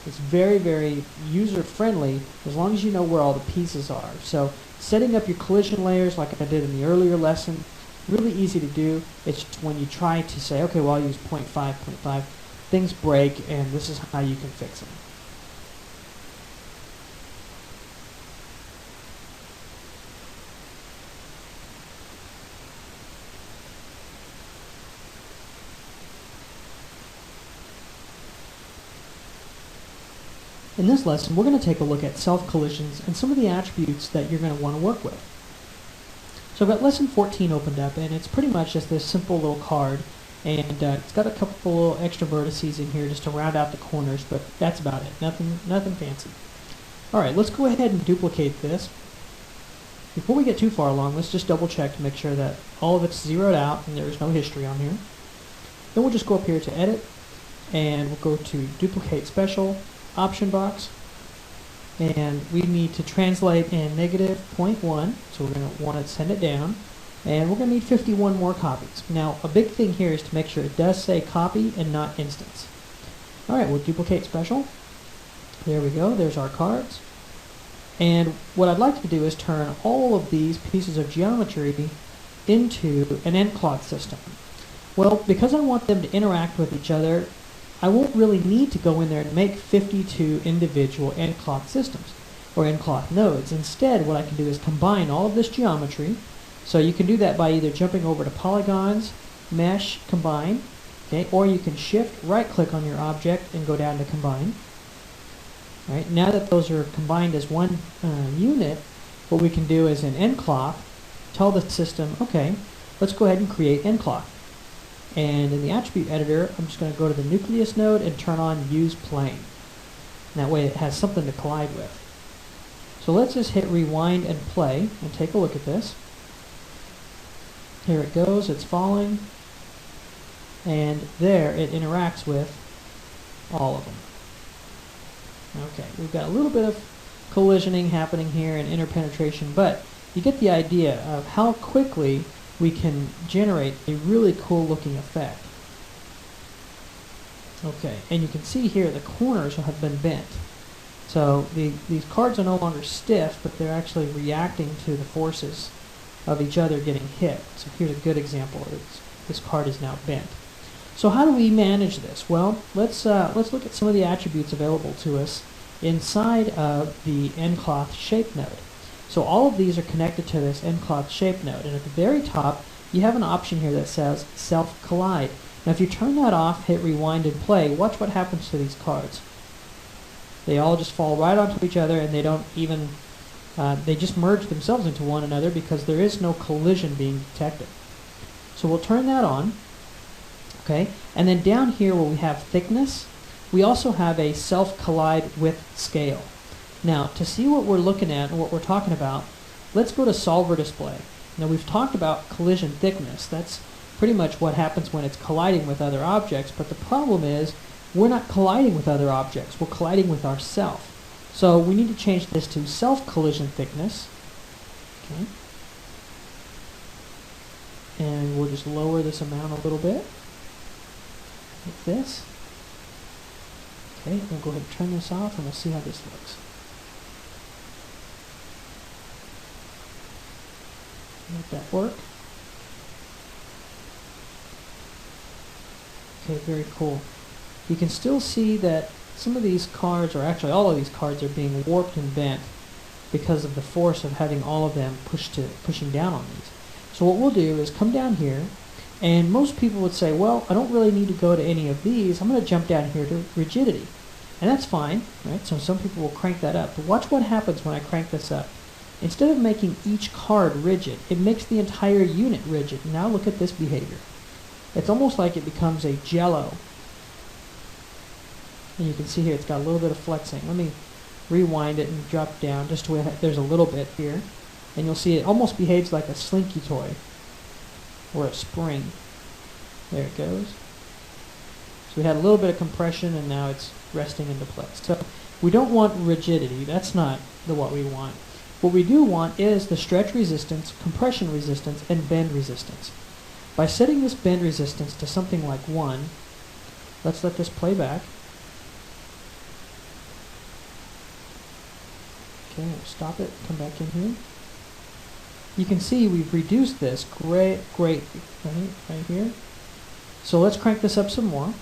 It's very, very user-friendly as long as you know where all the pieces are. So setting up your collision layers like I did in the earlier lesson, really easy to do. It's just when you try to say, okay, well, I'll use 0.5, things break, and this is how you can fix them. In this lesson, we're going to take a look at self-collisions and some of the attributes that you're going to want to work with. So I've got lesson 14 opened up, and it's pretty much just this simple little card, and it's got a couple little extra vertices in here just to round out the corners, but that's about it. Nothing fancy. All right, let's go ahead and duplicate this. Before we get too far along, let's just double check to make sure that all of it's zeroed out and there's no history on here. Then we'll just go up here to Edit, and we'll go to Duplicate Special, Option box, and we need to translate in -0.1, so we're going to want to send it down, and we're going to need 51 more copies. Now, a big thing here is to make sure it does say copy and not instance. Alright, we'll duplicate special. There we go, there's our cards. And what I'd like to do is turn all of these pieces of geometry into an end cloth system. Well, because I want them to interact with each other, I won't really need to go in there and make 52 individual end cloth systems or end cloth nodes. Instead, what I can do is combine all of this geometry. So you can do that by either jumping over to Polygons, Mesh, Combine, okay, or you can shift right click on your object and go down to Combine. All right, now that those are combined as one unit, what we can do is in end cloth, tell the system, okay, let's go ahead and create end cloth. And in the attribute editor, I'm just going to go to the nucleus node and turn on use plane. And that way it has something to collide with. So let's just hit rewind and play and take a look at this. Here it goes, it's falling. And there it interacts with all of them. Okay, we've got a little bit of collisioning happening here and interpenetration, but you get the idea of how quickly we can generate a really cool looking effect. Okay, and you can see here the corners have been bent. So these cards are no longer stiff, but they're actually reacting to the forces of each other getting hit. So here's a good example. This card is now bent. So how do we manage this? Well, let's look at some of the attributes available to us inside of the end cloth shape node. So all of these are connected to this end cloth shape node, and at the very top you have an option here that says self collide. Now if you turn that off, hit rewind and play, watch what happens to these cards. They all just fall right onto each other, and they don't even they just merge themselves into one another because there is no collision being detected. So we'll turn that on. Okay, and then down here where we have thickness, we also have a self collide with scale. Now, to see what we're looking at and what we're talking about, let's go to solver display. Now, we've talked about collision thickness. That's pretty much what happens when it's colliding with other objects, but the problem is we're not colliding with other objects. We're colliding with ourselves. So we need to change this to self-collision thickness. Okay. And we'll just lower this amount a little bit, like this. Okay, we'll go ahead and turn this off, and we'll see how this looks. Let that work. Okay, very cool. You can still see that some of these cards, or actually all of these cards, are being warped and bent because of the force of having all of them pushing down on these. So what we'll do is come down here, and most people would say, well, I don't really need to go to any of these. I'm going to jump down here to rigidity. And that's fine, right? So some people will crank that up. But watch what happens when I crank this up. Instead of making each card rigid, it makes the entire unit rigid. Now look at this behavior. It's almost like it becomes a jello. And you can see here it's got a little bit of flexing. Let me rewind it and drop down just to where there's a little bit here. And you'll see it almost behaves like a slinky toy or a spring. There it goes. So we had a little bit of compression, and now it's resting into place. So we don't want rigidity. That's not what we want. What we do want is the stretch resistance, compression resistance, and bend resistance. By setting this bend resistance to something like 1, let's let this play back. Okay, we'll stop it, come back in here. You can see we've reduced this great, right here. So let's crank this up some more.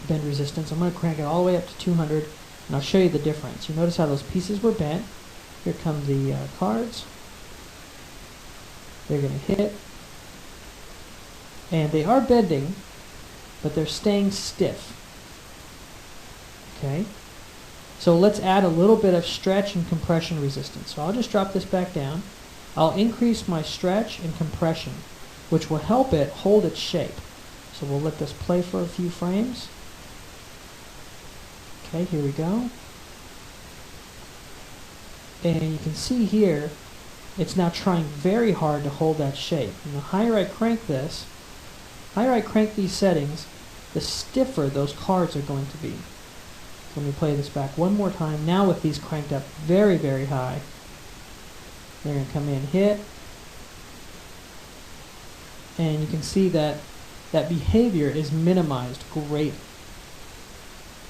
Bend resistance. I'm going to crank it all the way up to 200, and I'll show you the difference. You notice how those pieces were bent. Here come the cards. They're going to hit. And they are bending, but they're staying stiff. Okay? So let's add a little bit of stretch and compression resistance. So I'll just drop this back down. I'll increase my stretch and compression, which will help it hold its shape. So we'll let this play for a few frames. Okay, here we go. And you can see here, it's now trying very hard to hold that shape. And the higher I crank this, higher I crank these settings, the stiffer those cards are going to be. So let me play this back one more time. Now with these cranked up very, very high, they're going to come in, hit, and you can see that that behavior is minimized greatly.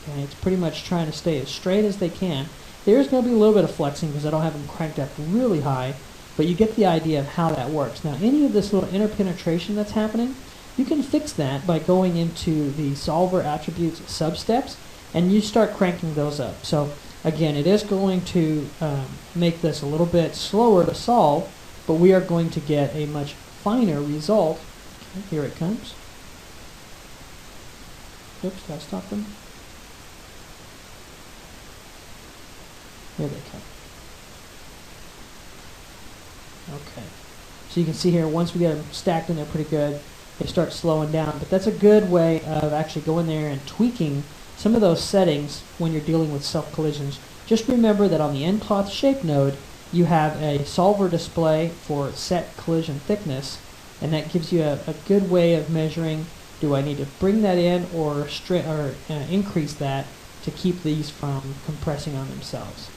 Okay, it's pretty much trying to stay as straight as they can. There's going to be a little bit of flexing because I don't have them cranked up really high, but you get the idea of how that works. Now, any of this little interpenetration that's happening, you can fix that by going into the solver attributes substeps, and you start cranking those up. So again, it is going to make this a little bit slower to solve, but we are going to get a much finer result. Okay, here it comes. Oops, did I stop them? Here they come. Okay. So you can see here, once we get them stacked in there pretty good, they start slowing down. But that's a good way of actually going there and tweaking some of those settings when you're dealing with self-collisions. Just remember that on the end cloth shape node, you have a solver display for set collision thickness, and that gives you a good way of measuring, do I need to bring that in or increase that to keep these from compressing on themselves.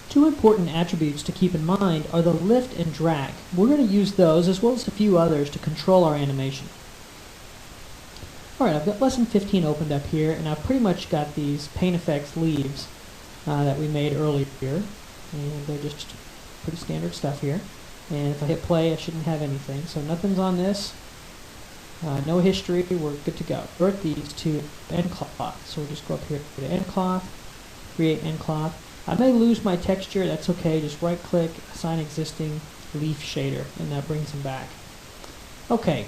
Two important attributes to keep in mind are the lift and drag. We're going to use those as well as a few others to control our animation. Alright, I've got lesson 15 opened up here, and I've pretty much got these paint effects leaves that we made earlier, and they're just pretty standard stuff here. And if I hit play, I shouldn't have anything, so nothing's on this. No history, we're good to go. Convert these to end cloth. So we'll just go up here to end cloth, create end cloth. I may lose my texture, that's okay, just right click, assign existing leaf shader, and that brings them back. Okay,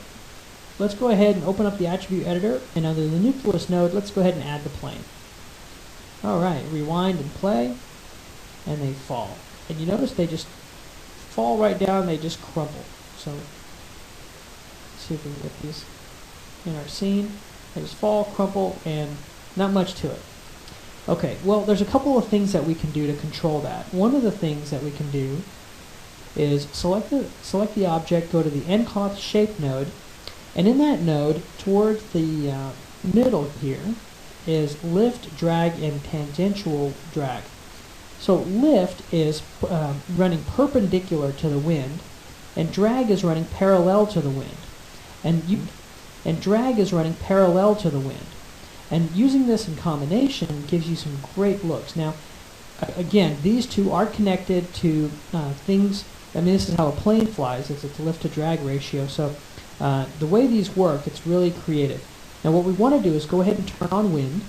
let's go ahead and open up the attribute editor, and under the nucleus node, let's go ahead and add the plane. Alright, rewind and play, and they fall. And you notice they just fall right down, they just crumble. So, let's see if we can get these in our scene. They just fall, crumple, and not much to it. Okay, well, there's a couple of things that we can do to control that. One of the things that we can do is select the object, go to the end cloth shape node, and in that node, towards the middle here, is lift, drag, and tangential drag. So lift is running perpendicular to the wind, and drag is running parallel to the wind. And drag is running parallel to the wind. And using this in combination gives you some great looks. Now, again, these two are connected to things I mean, this is how a plane flies. It's a lift to drag ratio. So the way these work, it's really creative. Now what we want to do is go ahead and turn on wind.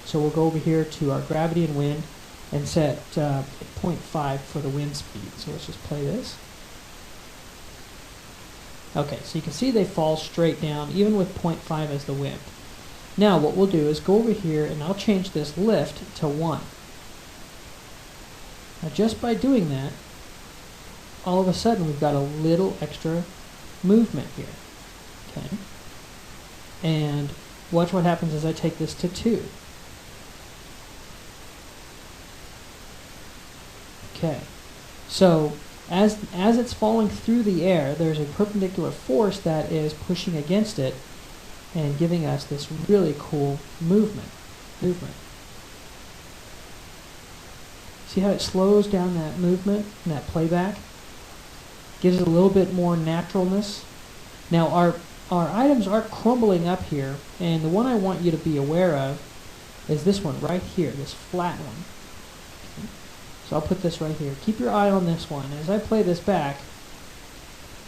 So we'll go over here to our gravity and wind and set 0.5 for the wind speed. So let's just play this. Okay, so you can see they fall straight down even with 0.5 as the wind. Now what we'll do is go over here and I'll change this lift to 1. Now just by doing that, all of a sudden we've got a little extra movement here. Okay. And watch what happens as I take this to 2. Okay. So as it's falling through the air, there's a perpendicular force that is pushing against it and giving us this really cool movement. See how it slows down that movement and that playback? Gives it a little bit more naturalness. Now our items aren't crumbling up here, and the one I want you to be aware of is this one right here, this flat one. Okay. So I'll put this right here. Keep your eye on this one. As I play this back,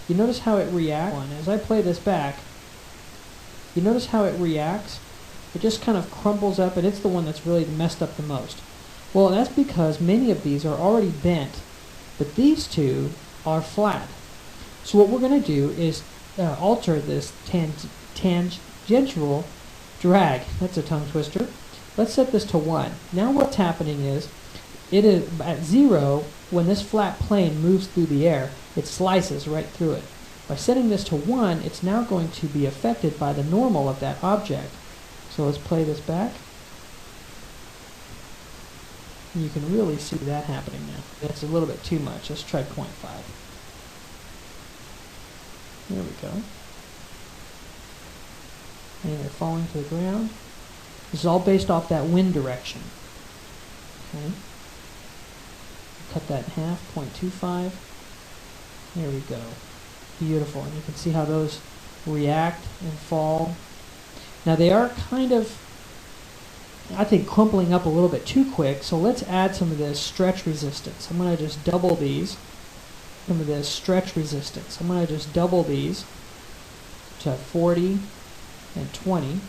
you notice how it reacts? As I play this back, you notice how it reacts? It just kind of crumbles up, and it's the one that's really messed up the most. Well, that's because many of these are already bent, but these two are flat. So what we're going to do is alter this tangential drag. That's a tongue twister. Let's set this to 1. Now what's happening is, it is at 0, when this flat plane moves through the air, it slices right through it. By setting this to 1, it's now going to be affected by the normal of that object. So let's play this back. You can really see that happening now. That's a little bit too much. Let's try 0.5. There we go. And they're falling to the ground. This is all based off that wind direction. Okay. Cut that in half, 0.25. There we go. Beautiful. And you can see how those react and fall. Now they are kind of, I think, crumpling up a little bit too quick, so let's add some of this stretch resistance. I'm going to just double these. Some of this stretch resistance. I'm going to just double these to 40 and 20,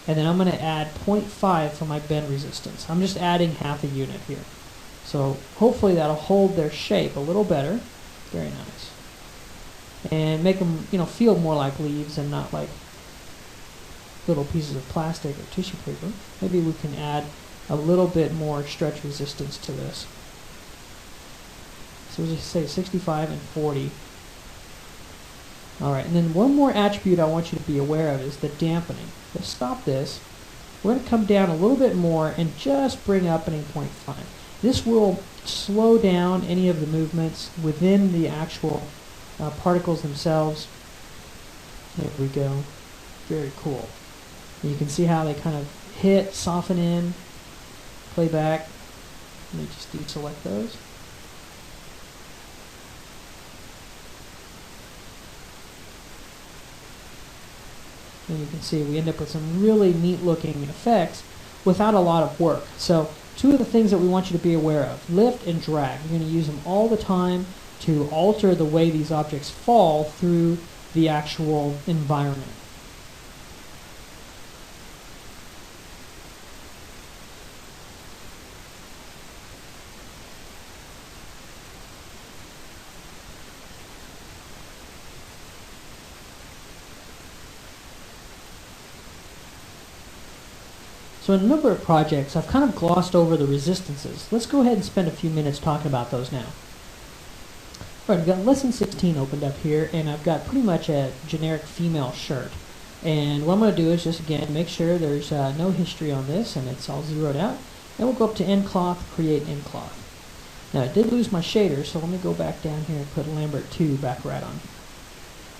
and then I'm going to add 0.5 for my bend resistance. I'm just adding half a unit here. So hopefully that'll hold their shape a little better. Very nice. And make them, feel more like leaves and not like little pieces of plastic or tissue paper. Maybe we can add a little bit more stretch resistance to this. So we'll just say 65 and 40. Alright, and then one more attribute I want you to be aware of is the dampening. Let's stop this. We're going to come down a little bit more and just bring up an 8.5. This will slow down any of the movements within the actual particles themselves. There we go. Very cool. And you can see how they kind of hit, soften in, play back. Let me just deselect those. And you can see we end up with some really neat looking effects without a lot of work. So two of the things that we want you to be aware of: lift and drag. You're going to use them all the time to alter the way these objects fall through the actual environment. So in a number of projects, I've kind of glossed over the resistances. Let's go ahead and spend a few minutes talking about those now. All right, I've got lesson 16 opened up here, and I've got pretty much a generic female shirt. And what I'm going to do is just, again, make sure there's no history on this, and it's all zeroed out. And we'll go up to end cloth, create end cloth. Now, I did lose my shader, so let me go back down here and put Lambert 2 back right on.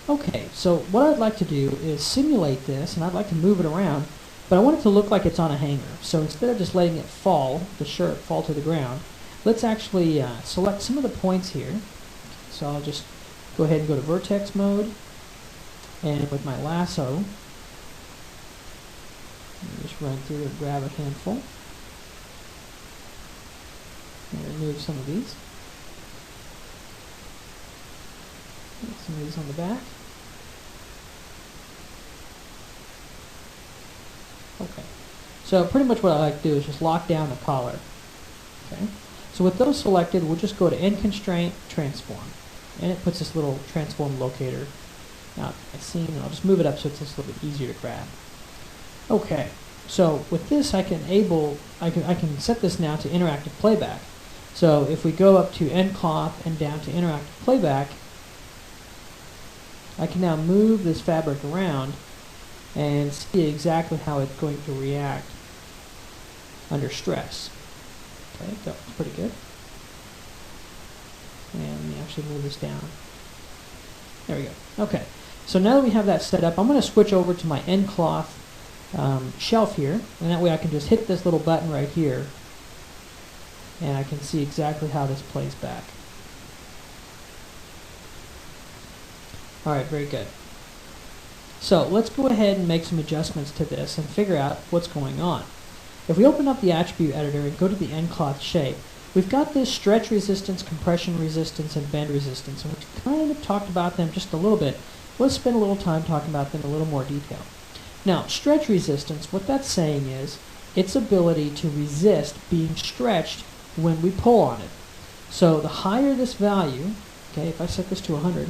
Okay, so what I'd like to do is simulate this, and I'd like to move it around. But I want it to look like it's on a hanger. So instead of just letting it fall, the shirt fall to the ground, let's actually select some of the points here. So I'll just go ahead and go to vertex mode. And with my lasso, just run through and grab a handful. And remove some of these. Some of these on the back. Okay. So pretty much what I like to do is just lock down the collar. Okay. So with those selected, we'll just go to End Constraint, Transform. And it puts this little transform locator out at scene, and I'll just move it up so it's just a little bit easier to grab. Okay. So with this, I can set this now to interactive playback. So if we go up to End Cloth and down to interactive playback, I can now move this fabric around and see exactly how it's going to react under stress. Okay, that was pretty good. And let me actually move this down. There we go. Okay, so now that we have that set up, I'm going to switch over to my end cloth shelf here, and that way I can just hit this little button right here, and I can see exactly how this plays back. Alright, very good. So let's go ahead and make some adjustments to this and figure out what's going on. If we open up the attribute editor and go to the end cloth shape, we've got this stretch resistance, compression resistance, and bend resistance, and we've kind of talked about them just a little bit. Let's spend a little time talking about them in a little more detail. Now, stretch resistance, what that's saying is its ability to resist being stretched when we pull on it. So the higher this value, okay, if I set this to 100,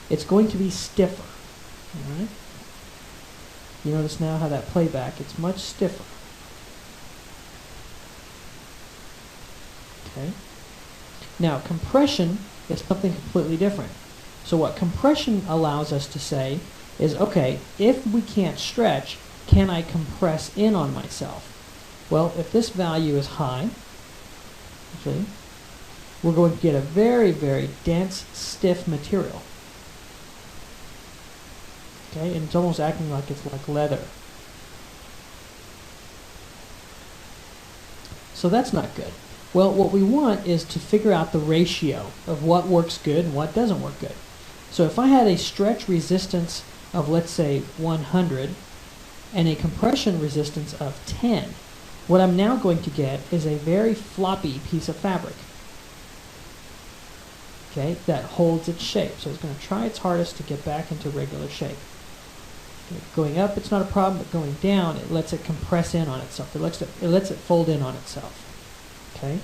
it's going to be stiffer. All right? You notice now how that playback, it's much stiffer. Okay. Now, compression is something completely different. So what compression allows us to say is, okay, if we can't stretch, can I compress in on myself? Well, if this value is high, okay, we're going to get a very, very dense, stiff material. Okay, and it's almost acting like it's like leather. So that's not good. Well, what we want is to figure out the ratio of what works good and what doesn't work good. So if I had a stretch resistance of, let's say, 100 and a compression resistance of 10, what I'm now going to get is a very floppy piece of fabric. Okay, that holds its shape. So it's going to try its hardest to get back into regular shape. Going up, it's not a problem, but going down, it lets it compress in on itself. It lets it fold in on itself. Okay?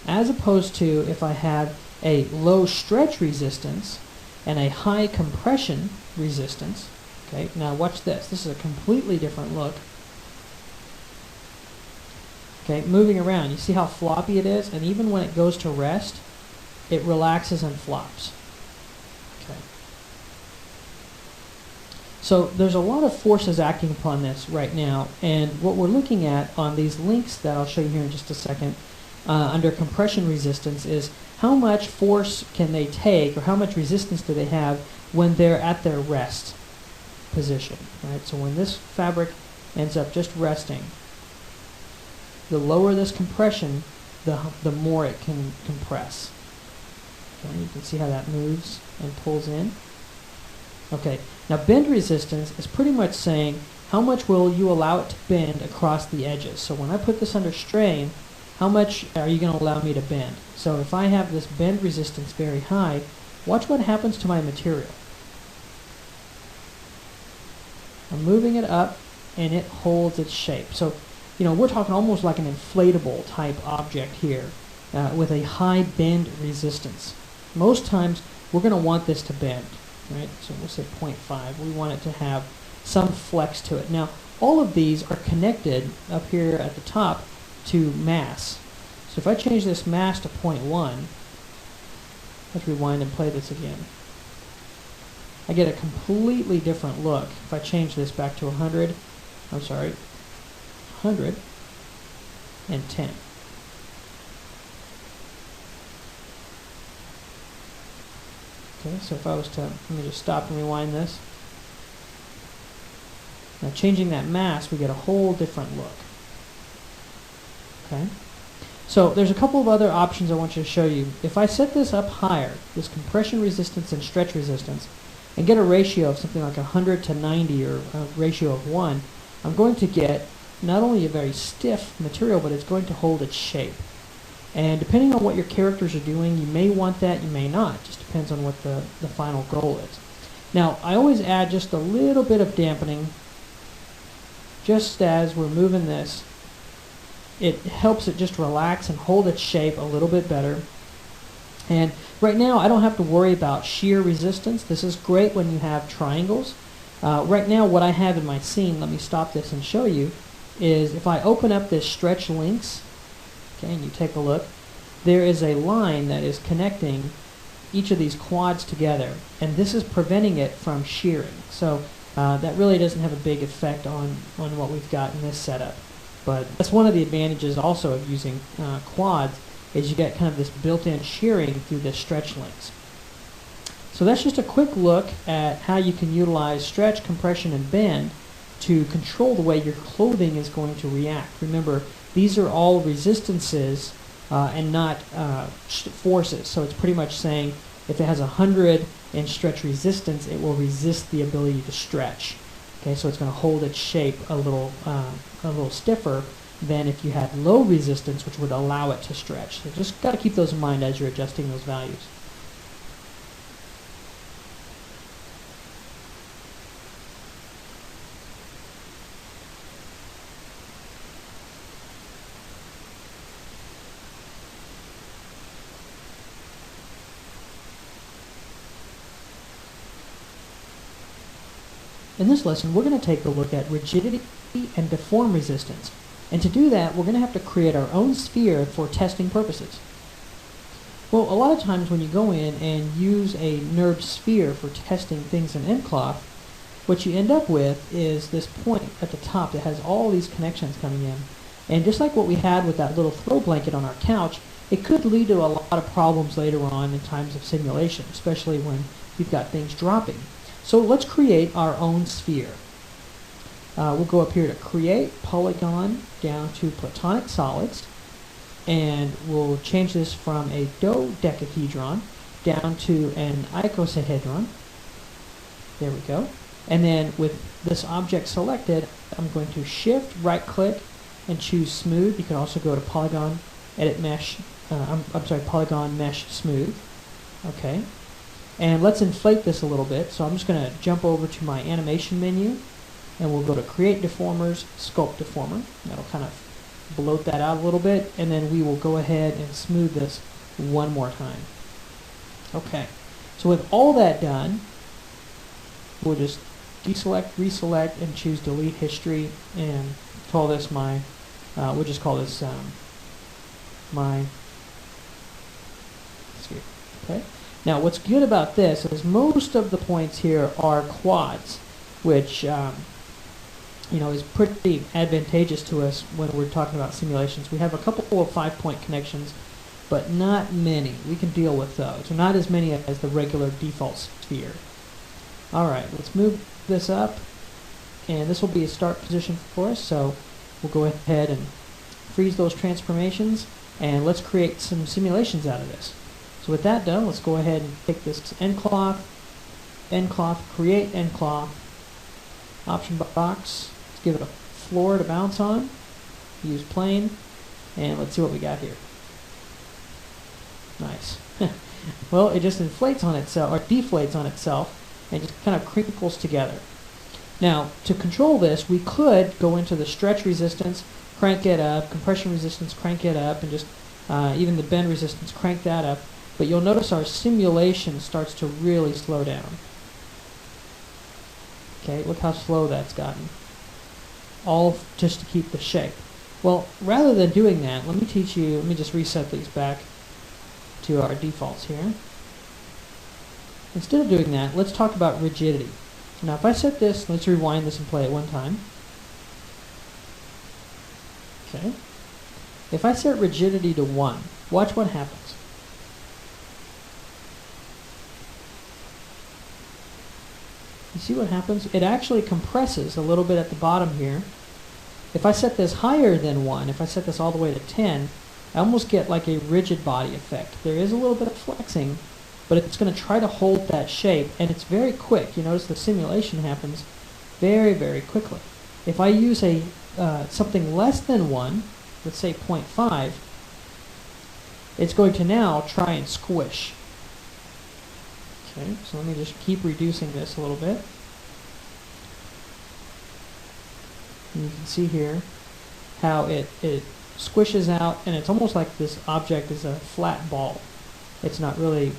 As opposed to if I had a low stretch resistance and a high compression resistance. Okay? Now watch this. This is a completely different look. Okay? Moving around, you see how floppy it is? And even when it goes to rest, it relaxes and flops. Okay. So there's a lot of forces acting upon this right now, and what we're looking at on these links that I'll show you here in just a second under compression resistance is how much force can they take, or how much resistance do they have when they're at their rest position. Right? So when this fabric ends up just resting, the lower this compression, the more it can compress. Okay, you can see how that moves and pulls in. Okay, now bend resistance is pretty much saying how much will you allow it to bend across the edges. So when I put this under strain, how much are you going to allow me to bend? So if I have this bend resistance very high, watch what happens to my material. I'm moving it up and it holds its shape. So, you know, we're talking almost like an inflatable type object here with a high bend resistance. Most times we're going to want this to bend. Right? So we'll say 0.5. We want it to have some flex to it. Now, all of these are connected up here at the top to mass. So if I change this mass to 0.1, let's rewind and play this again. I get a completely different look. If I change this back to 100, I'm sorry, 110. Okay, so if I was to, let me just stop and rewind this. Now changing that mass, we get a whole different look. Okay, so there's a couple of other options I want you to show you. If I set this up higher, this compression resistance and stretch resistance, and get a ratio of something like 100 to 90 or a ratio of 1, I'm going to get not only a very stiff material, but it's going to hold its shape. And depending on what your characters are doing, you may want that, you may not. It just depends on what the final goal is. Now, I always add just a little bit of dampening just as we're moving this. It helps it just relax and hold its shape a little bit better. And right now, I don't have to worry about shear resistance. This is great when you have triangles. Right now, what I have in my scene, let me stop this and show you, is if I open up this stretch links, okay, and you take a look, there is a line that is connecting each of these quads together, and this is preventing it from shearing. So that really doesn't have a big effect on what we've got in this setup. But that's one of the advantages also of using quads, is you get kind of this built-in shearing through the stretch links. So that's just a quick look at how you can utilize stretch, compression, and bend to control the way your clothing is going to react. Remember, these are all resistances and not forces. So it's pretty much saying if it has 100 in stretch resistance, it will resist the ability to stretch. Okay, so it's going to hold its shape a little stiffer than if you had low resistance, which would allow it to stretch. So just got to keep those in mind as you're adjusting those values. In this lesson, we're going to take a look at rigidity and deform resistance. And to do that, we're going to have to create our own sphere for testing purposes. Well, a lot of times when you go in and use a NURB sphere for testing things in nCloth, what you end up with is this point at the top that has all these connections coming in. And just like what we had with that little throw blanket on our couch, it could lead to a lot of problems later on in times of simulation, especially when you've got things dropping. So let's create our own sphere. We'll go up here to Create, Polygon, down to Platonic Solids, and we'll change this from a dodecahedron down to an icosahedron. There we go. And then with this object selected, I'm going to Shift, right-click, and choose Smooth. You can also go to Polygon, Edit Mesh, Polygon Mesh Smooth. Okay. And let's inflate this a little bit. So I'm just going to jump over to my animation menu, and we'll go to Create Deformers, Sculpt Deformer. That'll kind of bloat that out a little bit, and then we will go ahead and smooth this one more time. Okay, so with all that done, we'll just deselect, reselect, and choose Delete History, and call this my, we'll just call this my sphere. Okay. Now, what's good about this is most of the points here are quads, which is pretty advantageous to us when we're talking about simulations. We have a couple of 5-point connections, but not many. We can deal with those. So not as many as the regular default sphere. All right, let's move this up, and this will be a start position for us. So we'll go ahead and freeze those transformations, and let's create some simulations out of this. So with that done, let's go ahead and take this to nCloth, Create nCloth, option box. Let's give it a floor to bounce on, use plane, and let's see what we got here. Nice. Well, it just inflates on itself, or deflates on itself, and just kind of crinkles together. Now, to control this, we could go into the stretch resistance, crank it up, compression resistance, crank it up, and just even the bend resistance, crank that up. But you'll notice our simulation starts to really slow down. Okay, look how slow that's gotten. All just to keep the shape. Well, rather than doing that, let me just reset these back to our defaults here. Instead of doing that, let's talk about rigidity. Now if I set this, let's rewind this and play it one time. Okay. If I set rigidity to 1, watch what happens. You see what happens? It actually compresses a little bit at the bottom here. If I set this higher than 1, if I set this all the way to 10, I almost get like a rigid body effect. There is a little bit of flexing, but it's going to try to hold that shape, and it's very quick. You notice the simulation happens very, very quickly. If I use a something less than 1, let's say 0.5, it's going to now try and squish. Okay, so let me just keep reducing this a little bit. And you can see here how it squishes out, and it's almost like this object is a flat ball. It's not really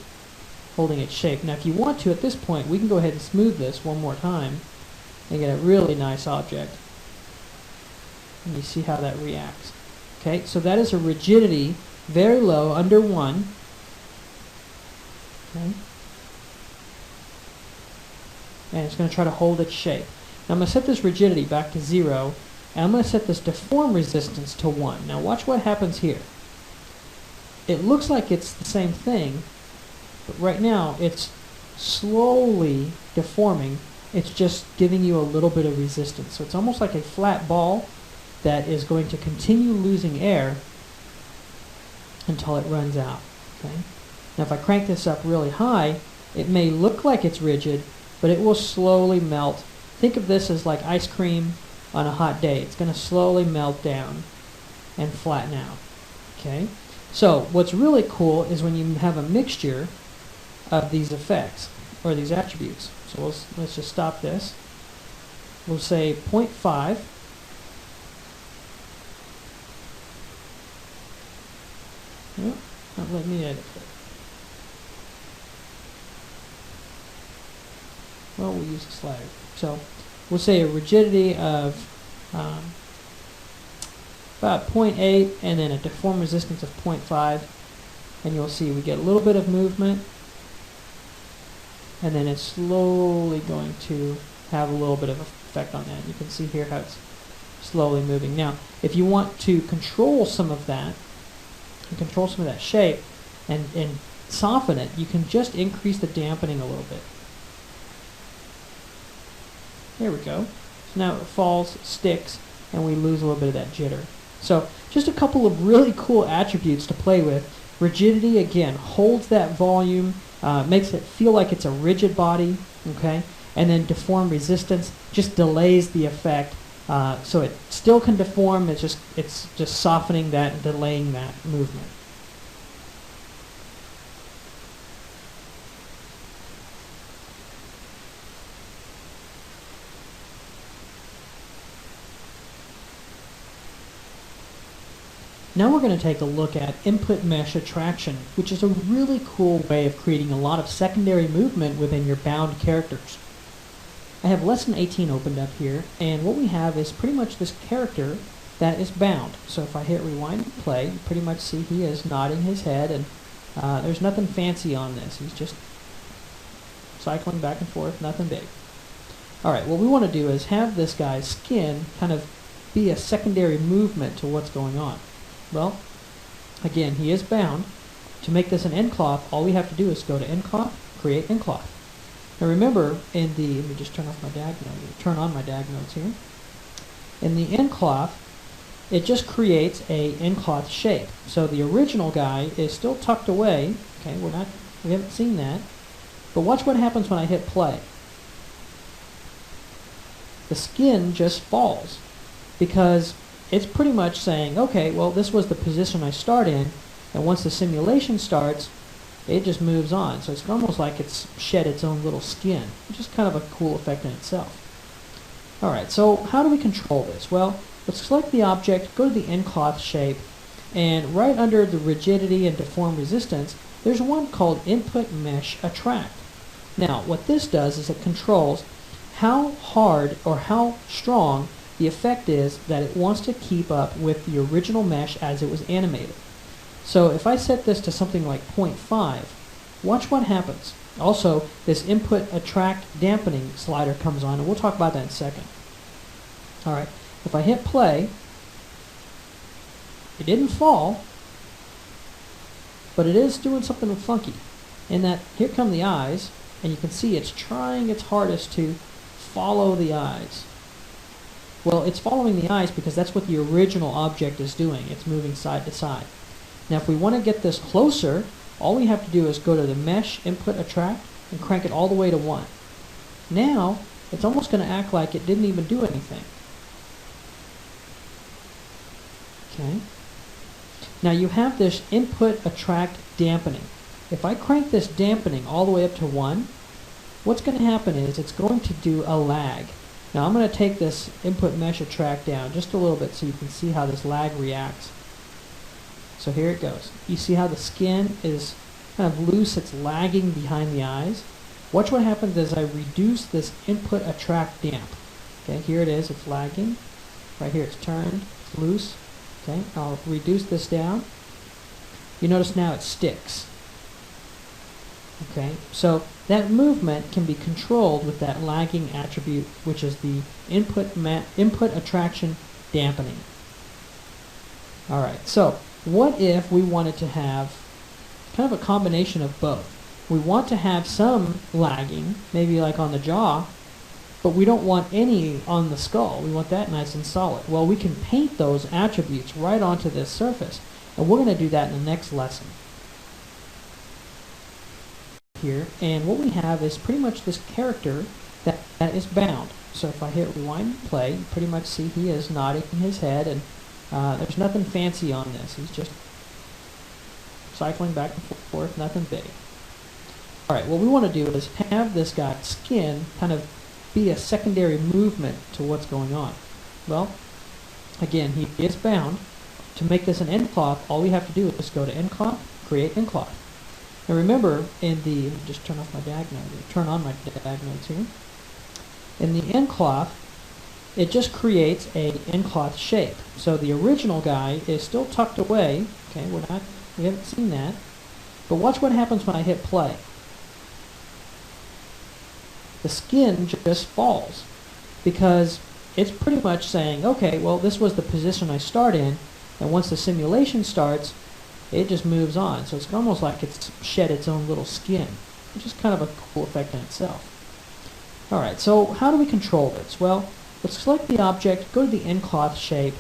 holding its shape. Now if you want to, at this point, we can go ahead and smooth this one more time and get a really nice object. And you see how that reacts. Okay, so that is a rigidity very low, under 1. Okay. And it's going to try to hold its shape. Now I'm going to set this rigidity back to 0, and I'm going to set this deform resistance to 1. Now watch what happens here. It looks like it's the same thing, but right now it's slowly deforming. It's just giving you a little bit of resistance. So it's almost like a flat ball that is going to continue losing air until it runs out. Okay? Now if I crank this up really high, it may look like it's rigid, but it will slowly melt. Think of this as like ice cream on a hot day. It's going to slowly melt down and flatten out. Okay? So what's really cool is when you have a mixture of these effects, or these attributes. So let's just stop this. We'll say 0.5. Nope, not letting me edit it. Well, we'll use a slider. So we'll say a rigidity of about 0.8, and then a deform resistance of 0.5. And you'll see we get a little bit of movement, and then it's slowly going to have a little bit of effect on that. You can see here how it's slowly moving. Now, if you want to control some of that, and control some of that shape, and soften it, you can just increase the dampening a little bit. There we go. So now it falls, sticks, and we lose a little bit of that jitter. So just a couple of really cool attributes to play with. Rigidity, again, holds that volume, makes it feel like it's a rigid body, okay? And then deform resistance just delays the effect, so it still can deform. It's just softening that and delaying that movement. Now we're going to take a look at input mesh attraction, which is a really cool way of creating a lot of secondary movement within your bound characters. I have lesson 18 opened up here, and what we have is pretty much this character that is bound. So if I hit rewind and play, you pretty much see he is nodding his head, and there's nothing fancy on this. He's just cycling back and forth, nothing big. Alright, what we want to do is have this guy's skin kind of be a secondary movement to what's going on. Well, again, he is bound. To make this an end cloth, all we have to do is go to end cloth, create end cloth. Now remember, let me just turn off my DAG node, turn on my DAG nodes here. In the end cloth, it just creates a end cloth shape. So the original guy is still tucked away. Okay, we haven't seen that. But watch what happens when I hit play. The skin just falls because it's pretty much saying, okay, well, this was the position I start in, and once the simulation starts, it just moves on. So it's almost like it's shed its own little skin, which is kind of a cool effect in itself. Alright, so how do we control this? Well, let's select the object, go to the end cloth shape, and right under the rigidity and deform resistance, there's one called input mesh attract. Now, what this does is it controls how hard or how strong the effect is that it wants to keep up with the original mesh as it was animated. So if I set this to something like 0.5, watch what happens. Also, this input attract dampening slider comes on, and we'll talk about that in a second. Alright, if I hit play, it didn't fall, but it is doing something funky. In that, here come the eyes, and you can see it's trying its hardest to follow the eyes. Well, it's following the eyes because that's what the original object is doing. It's moving side to side. Now, if we want to get this closer, all we have to do is go to the mesh input attract and crank it all the way to 1. Now, it's almost going to act like it didn't even do anything. Okay. Now you have this input attract dampening. If I crank this dampening all the way up to 1, what's going to happen is it's going to do a lag. Now I'm going to take this input mesh attract down just a little bit so you can see how this lag reacts. So here it goes. You see how the skin is kind of loose, it's lagging behind the eyes. Watch what happens as I reduce this input attract damp. Okay, here it is, it's lagging. Right here it's turned, it's loose. Okay, I'll reduce this down. You notice now it sticks. Okay, so that movement can be controlled with that lagging attribute, which is the input attraction dampening. Alright, so what if we wanted to have kind of a combination of both? We want to have some lagging, maybe like on the jaw, but we don't want any on the skull. We want that nice and solid. Well, we can paint those attributes right onto this surface, and we're going to do that in the next lesson. Here, and what we have is pretty much this character that is bound. So if I hit rewind and play, you pretty much see he is nodding his head, and there's nothing fancy on this. He's just cycling back and forth, nothing big. Alright, what we want to do is have this guy's skin kind of be a secondary movement to what's going on. Well, again, he is bound. To make this an end cloth, all we have to do is go to end cloth, create end cloth. Now remember, in the, just turn off my DAG node, turn on my DAG nodes here. In the end cloth, it just creates a end cloth shape. So the original guy is still tucked away. Okay, we haven't seen that. But watch what happens when I hit play. The skin just falls because it's pretty much saying, okay, well, this was the position I start in, and once the simulation starts, it just moves on. So it's almost like it's shed its own little skin, which is kind of a cool effect in itself. Alright, so how do we control this? Well, let's select the object, go to the end cloth shape,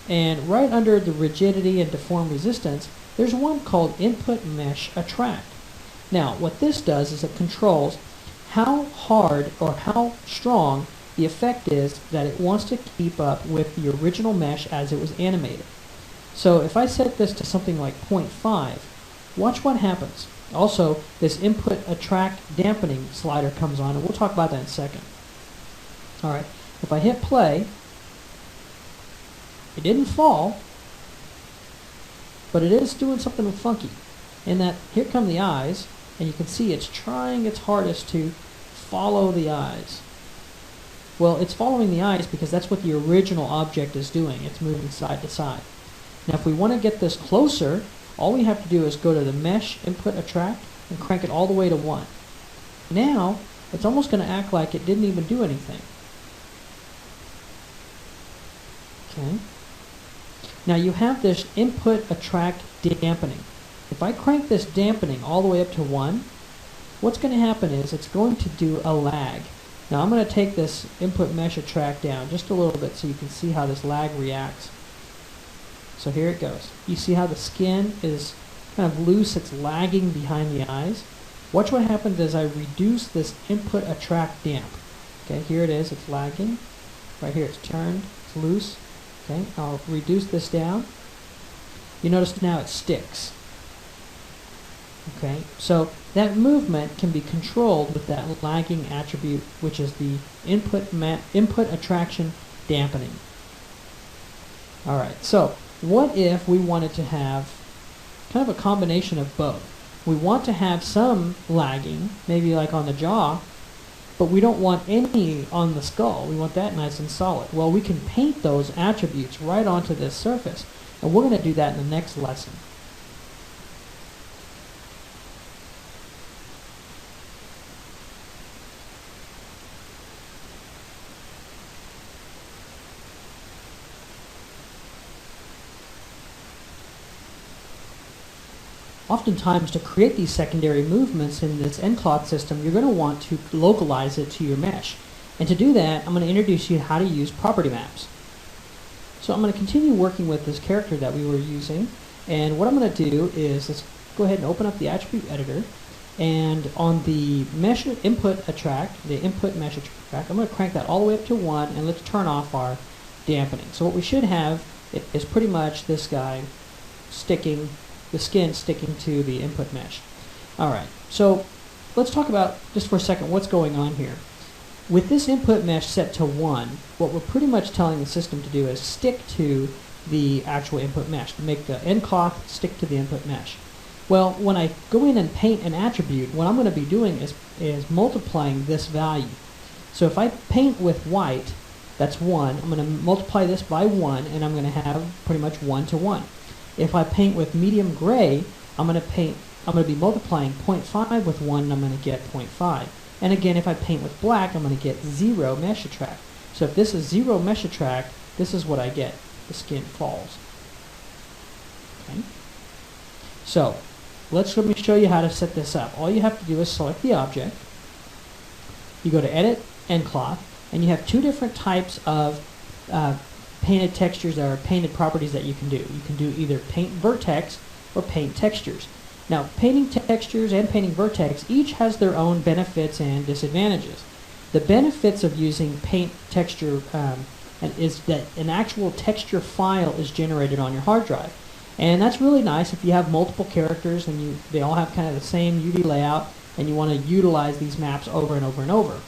and right under the rigidity and deform resistance, there's one called input mesh attract. Now, what this does is it controls how hard or how strong the effect is that it wants to keep up with the original mesh as it was animated. So if I set this to something like 0.5, watch what happens. Also, this input attract dampening slider comes on, and we'll talk about that in a second. Alright, if I hit play, it didn't fall, but it is doing something funky. In that, here come the eyes, and you can see it's trying its hardest to follow the eyes. Well, it's following the eyes because that's what the original object is doing. It's moving side to side. Now, if we want to get this closer, all we have to do is go to the mesh input attract and crank it all the way to 1. Now, it's almost going to act like it didn't even do anything. Okay. Now you have this input attract dampening. If I crank this dampening all the way up to 1, what's going to happen is it's going to do a lag. Now I'm going to take this input mesh attract down just a little bit so you can see how this lag reacts. So here it goes. You see how the skin is kind of loose, it's lagging behind the eyes. Watch what happens as I reduce this input attract damp. Okay, here it is, it's lagging. Right here it's turned, it's loose. Okay, I'll reduce this down. You notice now it sticks. Okay, so that movement can be controlled with that lagging attribute, which is the input attraction dampening. Alright, so what if we wanted to have kind of a combination of both? We want to have some lagging, maybe like on the jaw, but we don't want any on the skull. We want that nice and solid. Well, we can paint those attributes right onto this surface, and we're going to do that in the next lesson. Oftentimes, to create these secondary movements in this end cloth system, you're going to want to localize it to your mesh. And to do that, I'm going to introduce you how to use property maps. So I'm going to continue working with this character that we were using, and what I'm going to do is, let's go ahead and open up the attribute editor, and on the mesh input attract, the input mesh attract, I'm going to crank that all the way up to 1, and let's turn off our dampening. So what we should have is pretty much this guy sticking, the skin sticking to the input mesh. Alright, so let's talk about, just for a second, what's going on here. With this input mesh set to 1, what we're pretty much telling the system to do is stick to the actual input mesh, to make the end cloth stick to the input mesh. Well, when I go in and paint an attribute, what I'm going to be doing is multiplying this value. So if I paint with white, that's 1, I'm going to multiply this by 1, and I'm going to have pretty much 1 to 1. If I paint with medium gray, I'm going to be multiplying 0.5 with 1, and I'm going to get 0.5. And again, if I paint with black, I'm going to get 0 mesh attract. So if this is 0 mesh attract, this is what I get. The skin falls. Okay. So let me show you how to set this up. All you have to do is select the object. You go to Edit, End Cloth, and you have two different types of painted textures or painted properties that you can do. You can do either paint vertex or paint textures. Now, painting textures and painting vertex each has their own benefits and disadvantages. The benefits of using paint texture is that an actual texture file is generated on your hard drive. And that's really nice if you have multiple characters and they all have kind of the same UV layout and you want to utilize these maps over and over and over.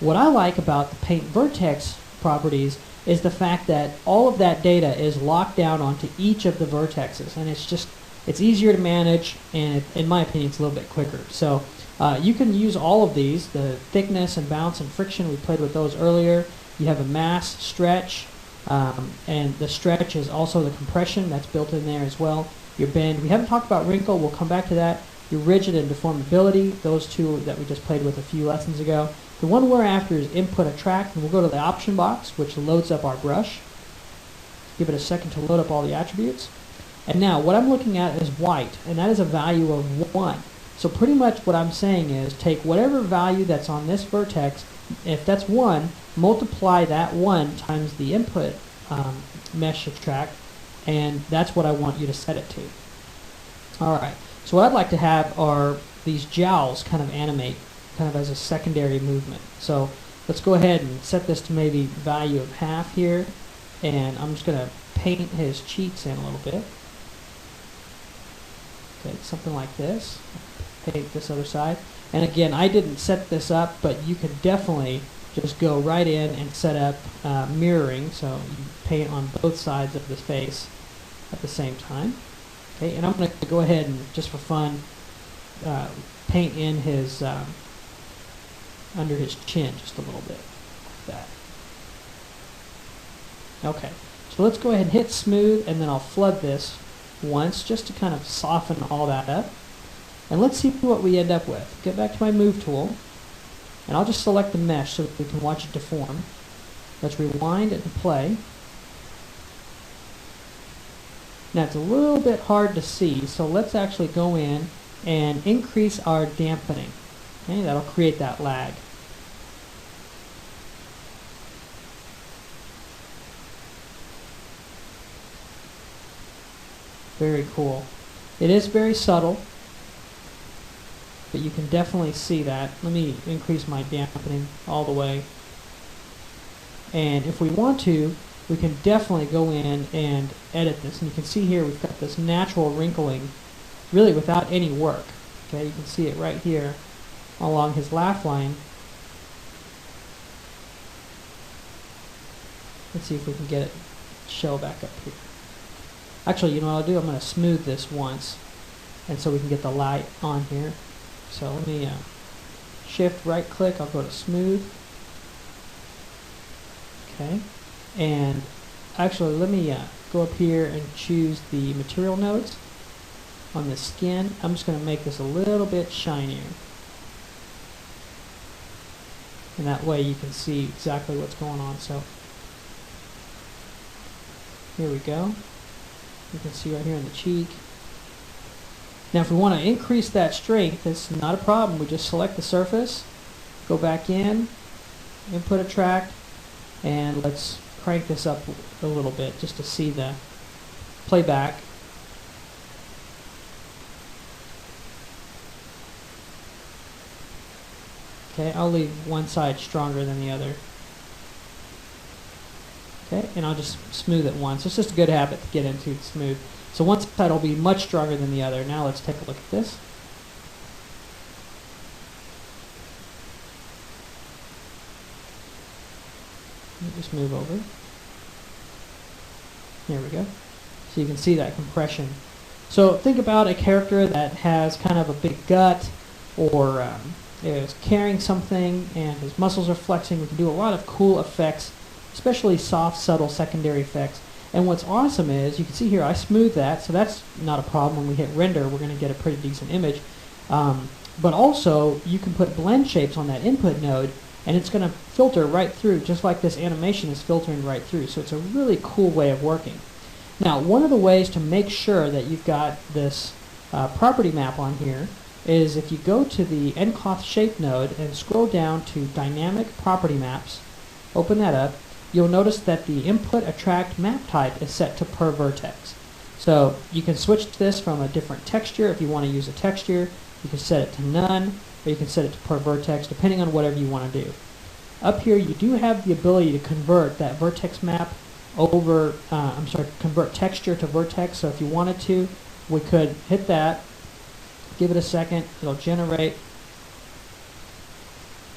What I like about the paint vertex properties is the fact that all of that data is locked down onto each of the vertexes, and it's easier to manage, and in my opinion it's a little bit quicker. So you can use all of these, the thickness and bounce and friction, we played with those earlier. You have a mass, stretch, and the stretch is also the compression that's built in there as well. Your bend, we haven't talked about wrinkle, we'll come back to that. Your rigid and deformability, those two that we just played with a few lessons ago. The one we're after is input attract, and we'll go to the option box, which loads up our brush. Give it a second to load up all the attributes. And now what I'm looking at is white, and that is a value of 1. So pretty much what I'm saying is take whatever value that's on this vertex, if that's 1, multiply that 1 times the input mesh attract, and that's what I want you to set it to. Alright, so what I'd like to have are these jowls kind of animate, kind of as a secondary movement. So let's go ahead and set this to maybe value of half here, and I'm just going to paint his cheeks in a little bit. Okay, something like this. Paint this other side. And again, I didn't set this up, but you could definitely just go right in and set up mirroring, so you paint on both sides of the face at the same time. Okay, and I'm going to go ahead and, just for fun, paint in his under his chin just a little bit, like that. Okay, so let's go ahead and hit smooth, and then I'll flood this once just to kind of soften all that up. And let's see what we end up with. Get back to my move tool, and I'll just select the mesh so that we can watch it deform. Let's rewind and play. Now it's a little bit hard to see, so let's actually go in and increase our dampening. Okay, that'll create that lag. Very cool. It is very subtle, but you can definitely see that. Let me increase my dampening all the way. And if we want to, we can definitely go in and edit this. And you can see here we've got this natural wrinkling really without any work. Okay, you can see it right here along his laugh line. Let's see if we can get it show back up here. Actually, you know what I'll do? I'm going to smooth this once, and so we can get the light on here. So let me shift right click, I'll go to smooth. Okay, and actually let me go up here and choose the material nodes on the skin. I'm just going to make this a little bit shinier, and that way you can see exactly what's going on. So here we go. You can see right here in the cheek. Now if we want to increase that strength, it's not a problem. We just select the surface, go back in, input attract, and let's crank this up a little bit just to see the playback. Okay, I'll leave one side stronger than the other. Okay, and I'll just smooth it once. It's just a good habit to get into, smooth. So one side will be much stronger than the other. Now let's take a look at this. Let me just move over. There we go. So you can see that compression. So think about a character that has kind of a big gut, or is carrying something and his muscles are flexing. We can do a lot of cool effects, especially soft, subtle secondary effects. And what's awesome is, you can see here, I smooth that, so that's not a problem. When we hit render, we're going to get a pretty decent image. But also, you can put blend shapes on that input node, and it's going to filter right through, just like this animation is filtering right through. So it's a really cool way of working. Now, one of the ways to make sure that you've got this property map on here is if you go to the nCloth shape node and scroll down to dynamic property maps, open that up, you'll notice that the input attract map type is set to per vertex. So you can switch this from a different texture. If you want to use a texture, you can set it to none, or you can set it to per vertex, depending on whatever you want to do. Up here, you do have the ability to convert that vertex map over, convert texture to vertex. So if you wanted to, we could hit that, give it a second, it'll generate,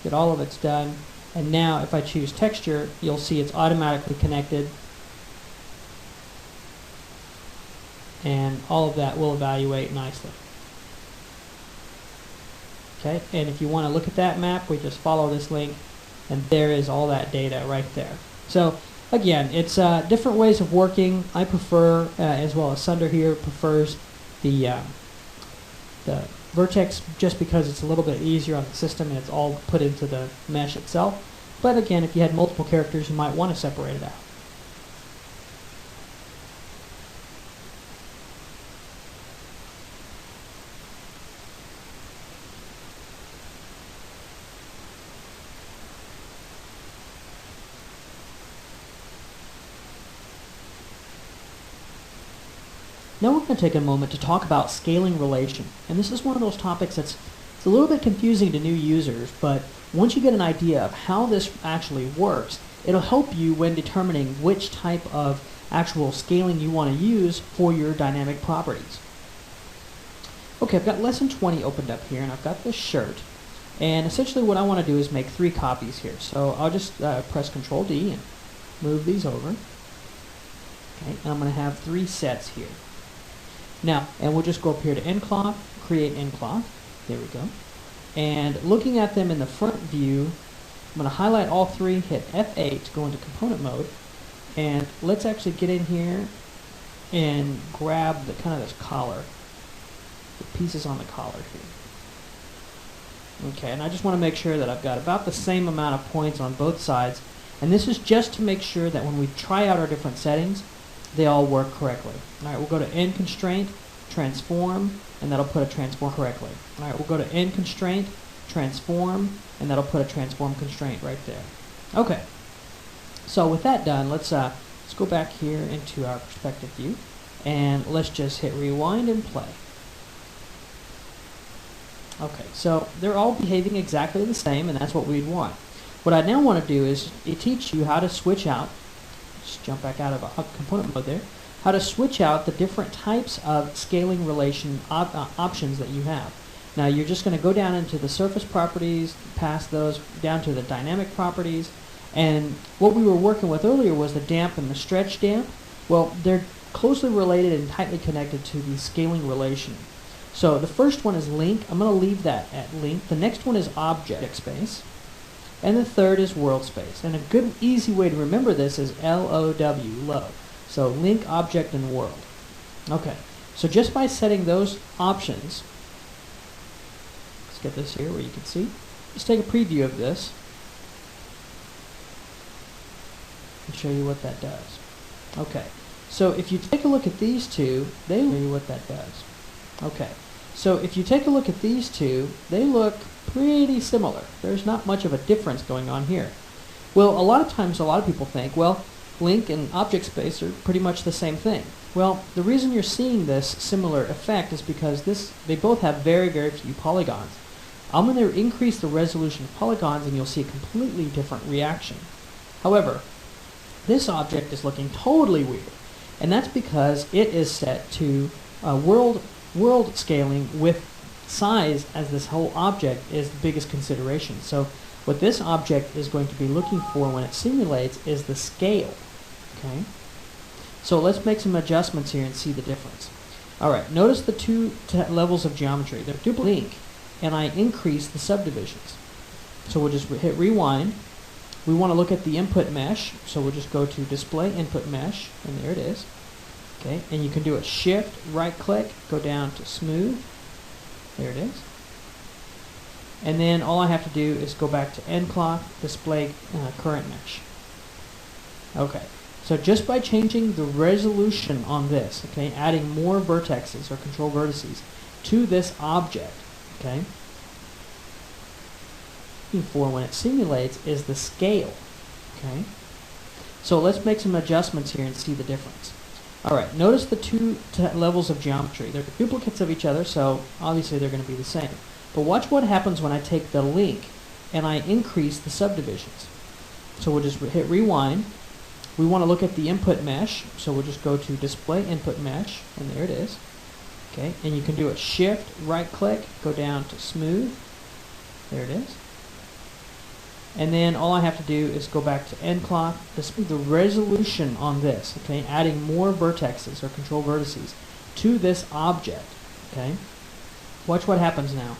get all of it's done, and now if I choose texture, you'll see it's automatically connected, and all of that will evaluate nicely. Okay, and if you want to look at that map, we just follow this link, and there is all that data right there. So again, it's different ways of working. I prefer, as well as Sunder here, prefers the vertex just because it's a little bit easier on the system and it's all put into the mesh itself. But again, if you had multiple characters, you might want to separate it out. Now we're going to take a moment to talk about scaling relation. And this is one of those topics it's a little bit confusing to new users, but once you get an idea of how this actually works, it'll help you when determining which type of actual scaling you want to use for your dynamic properties. Okay, I've got lesson 20 opened up here, and I've got this shirt. And essentially what I want to do is make 3 copies here. So I'll just press Control D and move these over. Okay, and I'm going to have 3 sets here. Now, and we'll just go up here to nCloth, create nCloth. There we go. And looking at them in the front view, I'm going to highlight all 3, hit F8 to go into component mode. And let's actually get in here and grab the kind of this collar, the pieces on the collar here. Okay, and I just want to make sure that I've got about the same amount of points on both sides. And this is just to make sure that when we try out our different settings, they all work correctly. All right, we'll go to end constraint, transform, and that'll put a transform correctly. All right, we'll go to end constraint, transform, and that'll put a transform constraint right there. Okay, so with that done, let's go back here into our perspective view, and let's just hit rewind and play. Okay, so they're all behaving exactly the same, and that's what we'd want. What I now want to do is teach you how to switch out. Just jump back out of a component mode there. How to switch out the different types of scaling relation options that you have. Now you're just going to go down into the surface properties, pass those down to the dynamic properties, and what we were working with earlier was the damp and the stretch damp. Well, they're closely related and tightly connected to the scaling relation. So the first one is link. I'm going to leave that at link. The next one is object space. And the third is world space. And a good, easy way to remember this is LOW, low. So link, object, and world. Okay, so just by setting those options, let's get this here where you can see. Let's take a preview of this and show you what that does. Okay, so if you take a look at these two, they show you what that does. Okay, so if you take a look at these two, they look pretty similar. There's not much of a difference going on here. Well, a lot of times a lot of people think, well, link and object space are pretty much the same thing. Well, the reason you're seeing this similar effect is because they both have very, very few polygons. I'm going to increase the resolution of polygons and you'll see a completely different reaction. However, this object is looking totally weird. And that's because it is set to world scaling with size as this whole object is the biggest consideration. So what this object is going to be looking for when it simulates is the scale. Okay. So let's make some adjustments here and see the difference. Alright, notice the two levels of geometry. They're duplicate, and I increase the subdivisions. So we'll just hit rewind. We want to look at the input mesh, so we'll just go to display input mesh, and there it is. Okay, and you can do a shift, right click, go down to smooth. There it is. And then all I have to do is go back to end clock, display current mesh. Okay. So just by changing the resolution on this, okay, adding more vertexes or control vertices to this object, okay, for when it simulates is the scale, okay. So let's make some adjustments here and see the difference. All right, notice the two levels of geometry. They're duplicates of each other, so obviously they're going to be the same. But watch what happens when I take the link and I increase the subdivisions. So we'll just hit rewind. We want to look at the input mesh, so we'll just go to display input mesh, and there it is. Okay, and you can do a shift, right click, go down to smooth. There it is. And then all I have to do is go back to end clock, display the resolution on this, okay, adding more vertexes or control vertices to this object, okay. Watch what happens now.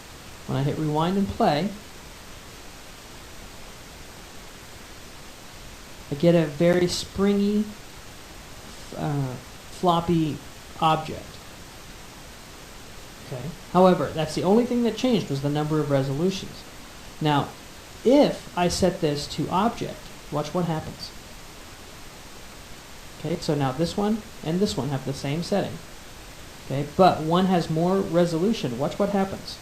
When I hit rewind and play, I get a very springy, floppy object. Okay. However, that's the only thing that changed was the number of resolutions. Now, if I set this to object, watch what happens. Okay, so now this one and this one have the same setting. Okay, but one has more resolution. Watch what happens.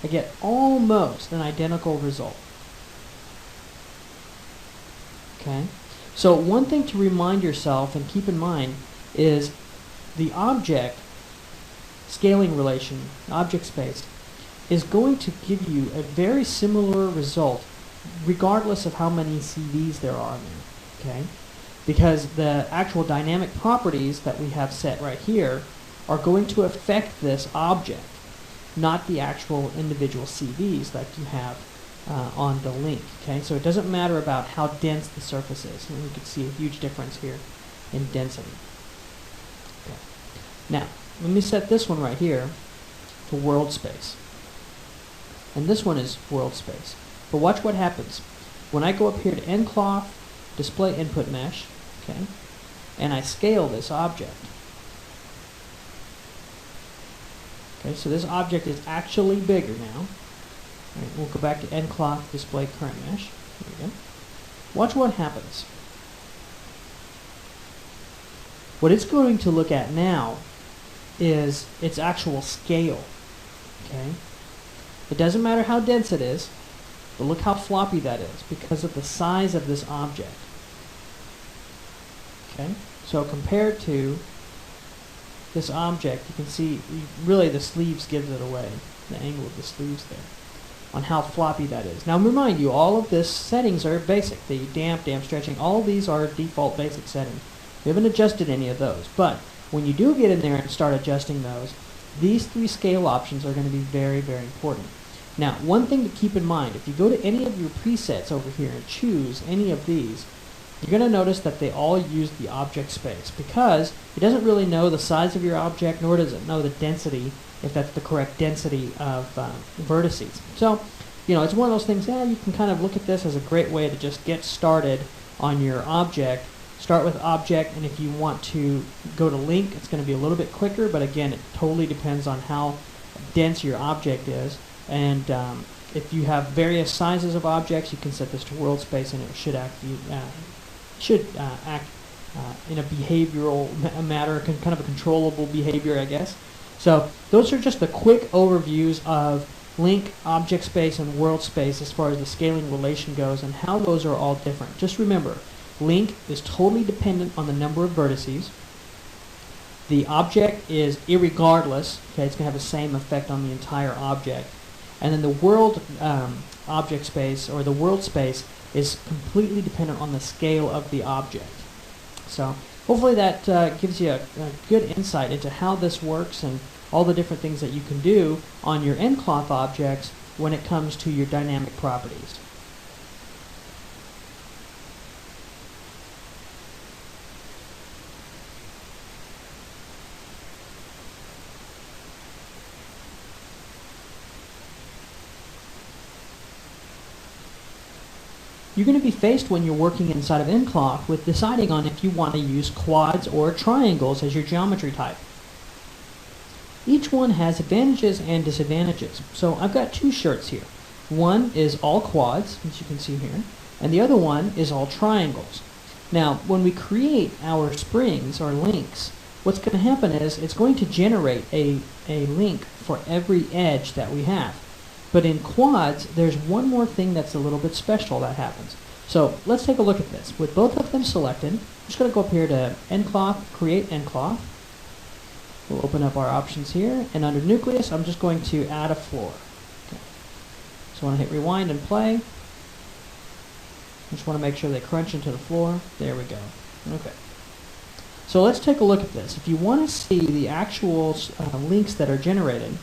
I get almost an identical result. Okay, so one thing to remind yourself and keep in mind is the object scaling relation, object space, is going to give you a very similar result regardless of how many CVs there are there, okay? Because the actual dynamic properties that we have set right here are going to affect this object, not the actual individual CVs that you have on the link, okay? So it doesn't matter about how dense the surface is. And we can see a huge difference here in density. Okay. Now, let me set this one right here to world space. And this one is world space. But watch what happens. When I go up here to end cloth, display input mesh, okay, and I scale this object. Okay, so this object is actually bigger now. Right, we'll go back to end cloth, display current mesh. There we go. Watch what happens. What it's going to look at now is its actual scale. Okay? It doesn't matter how dense it is, but look how floppy that is because of the size of this object. Okay? So compared to this object, you can see really the sleeves gives it away, the angle of the sleeves there, on how floppy that is. Now remind you, all of this settings are basic. The damp stretching, all of these are default basic settings. We haven't adjusted any of those, but when you do get in there and start adjusting those, these three scale options are going to be very, very important. Now, one thing to keep in mind, if you go to any of your presets over here and choose any of these, you're going to notice that they all use the object space because it doesn't really know the size of your object, nor does it know the density, if that's the correct density of vertices. So, you know, it's one of those things, you can kind of look at this as a great way to just get started on your object. Start with object, and if you want to go to link, it's going to be a little bit quicker, but again, it totally depends on how dense your object is. And if you have various sizes of objects, you can set this to world space, and it should act in a behavioral matter, kind of a controllable behavior, I guess. So those are just the quick overviews of link, object space, and world space as far as the scaling relation goes and how those are all different. Just remember, link is totally dependent on the number of vertices. The object is irregardless, okay, it's going to have the same effect on the entire object. And then the world object space, or the world space, is completely dependent on the scale of the object. So hopefully that gives you a good insight into how this works and all the different things that you can do on your end cloth objects when it comes to your dynamic properties. You're going to be faced when you're working inside of end cloth with deciding on if you want to use quads or triangles as your geometry type. Each one has advantages and disadvantages. So I've got two shirts here. One is all quads, as you can see here, and the other one is all triangles. Now, when we create our springs or links, what's going to happen is it's going to generate a link for every edge that we have. But in quads, there's one more thing that's a little bit special that happens. So let's take a look at this. With both of them selected, I'm just going to go up here to end cloth, create end cloth. We'll open up our options here, and under nucleus, I'm just going to add a floor. Okay. So I want to hit rewind and play. Just want to make sure they crunch into the floor. There we go. Okay. So let's take a look at this. If you want to see the actual links that are generated,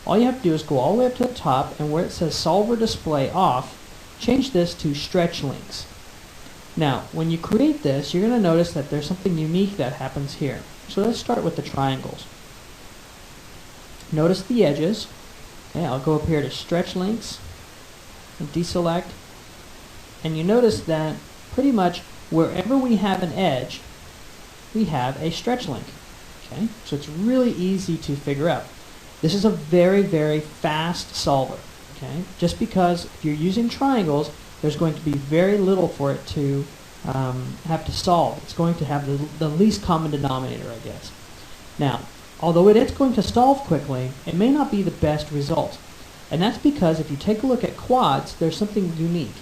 all you have to do is go all the way up to the top, and where it says solver display off, change this to stretch links. Now, when you create this, you're going to notice that there's something unique that happens here. So let's start with the triangles. Notice the edges. Okay, I'll go up here to stretch links and deselect. And you notice that pretty much wherever we have an edge, we have a stretch link. Okay, so it's really easy to figure out. This is a very, very fast solver. Okay, just because if you're using triangles, there's going to be very little for it to have to solve. It's going to have the least common denominator, I guess. Now, although it is going to solve quickly, it may not be the best result. And that's because if you take a look at quads, there's something unique.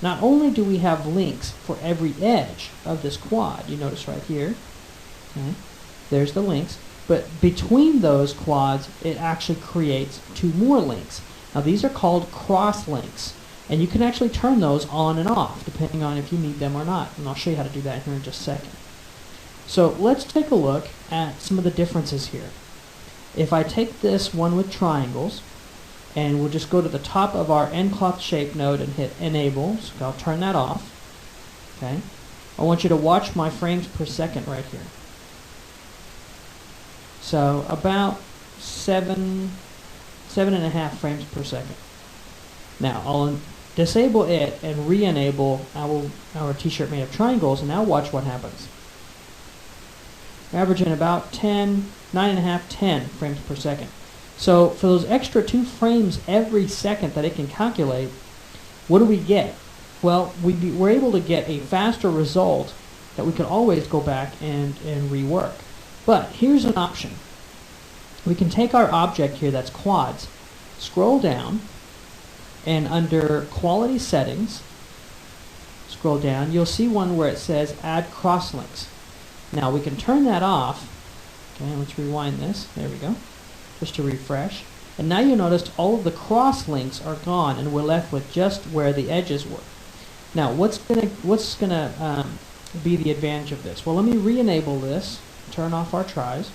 Not only do we have links for every edge of this quad, you notice right here, okay, there's the links, but between those quads, it actually creates two more links. Now these are called cross links. And you can actually turn those on and off, depending on if you need them or not. And I'll show you how to do that here in just a second. So let's take a look at some of the differences here. If I take this one with triangles, and we'll just go to the top of our end cloth shape node and hit enable, so I'll turn that off. Okay. I want you to watch my frames per second right here. So about 7.5 frames per second. Now I'll disable it and re-enable our t-shirt made of triangles, and now watch what happens. Averaging about 9.5, 10 frames per second. So for those extra 2 frames every second that it can calculate, what do we get? Well, we're able to get a faster result that we can always go back and rework. But here's an option. We can take our object here that's quads, scroll down, and under quality settings, scroll down, you'll see one where it says add crosslinks. Now we can turn that off. Okay, let's rewind this. There we go. Just to refresh. And now you notice all of the crosslinks are gone, and we're left with just where the edges were. Now what's gonna be the advantage of this? Well, let me re-enable this, turn off our tries.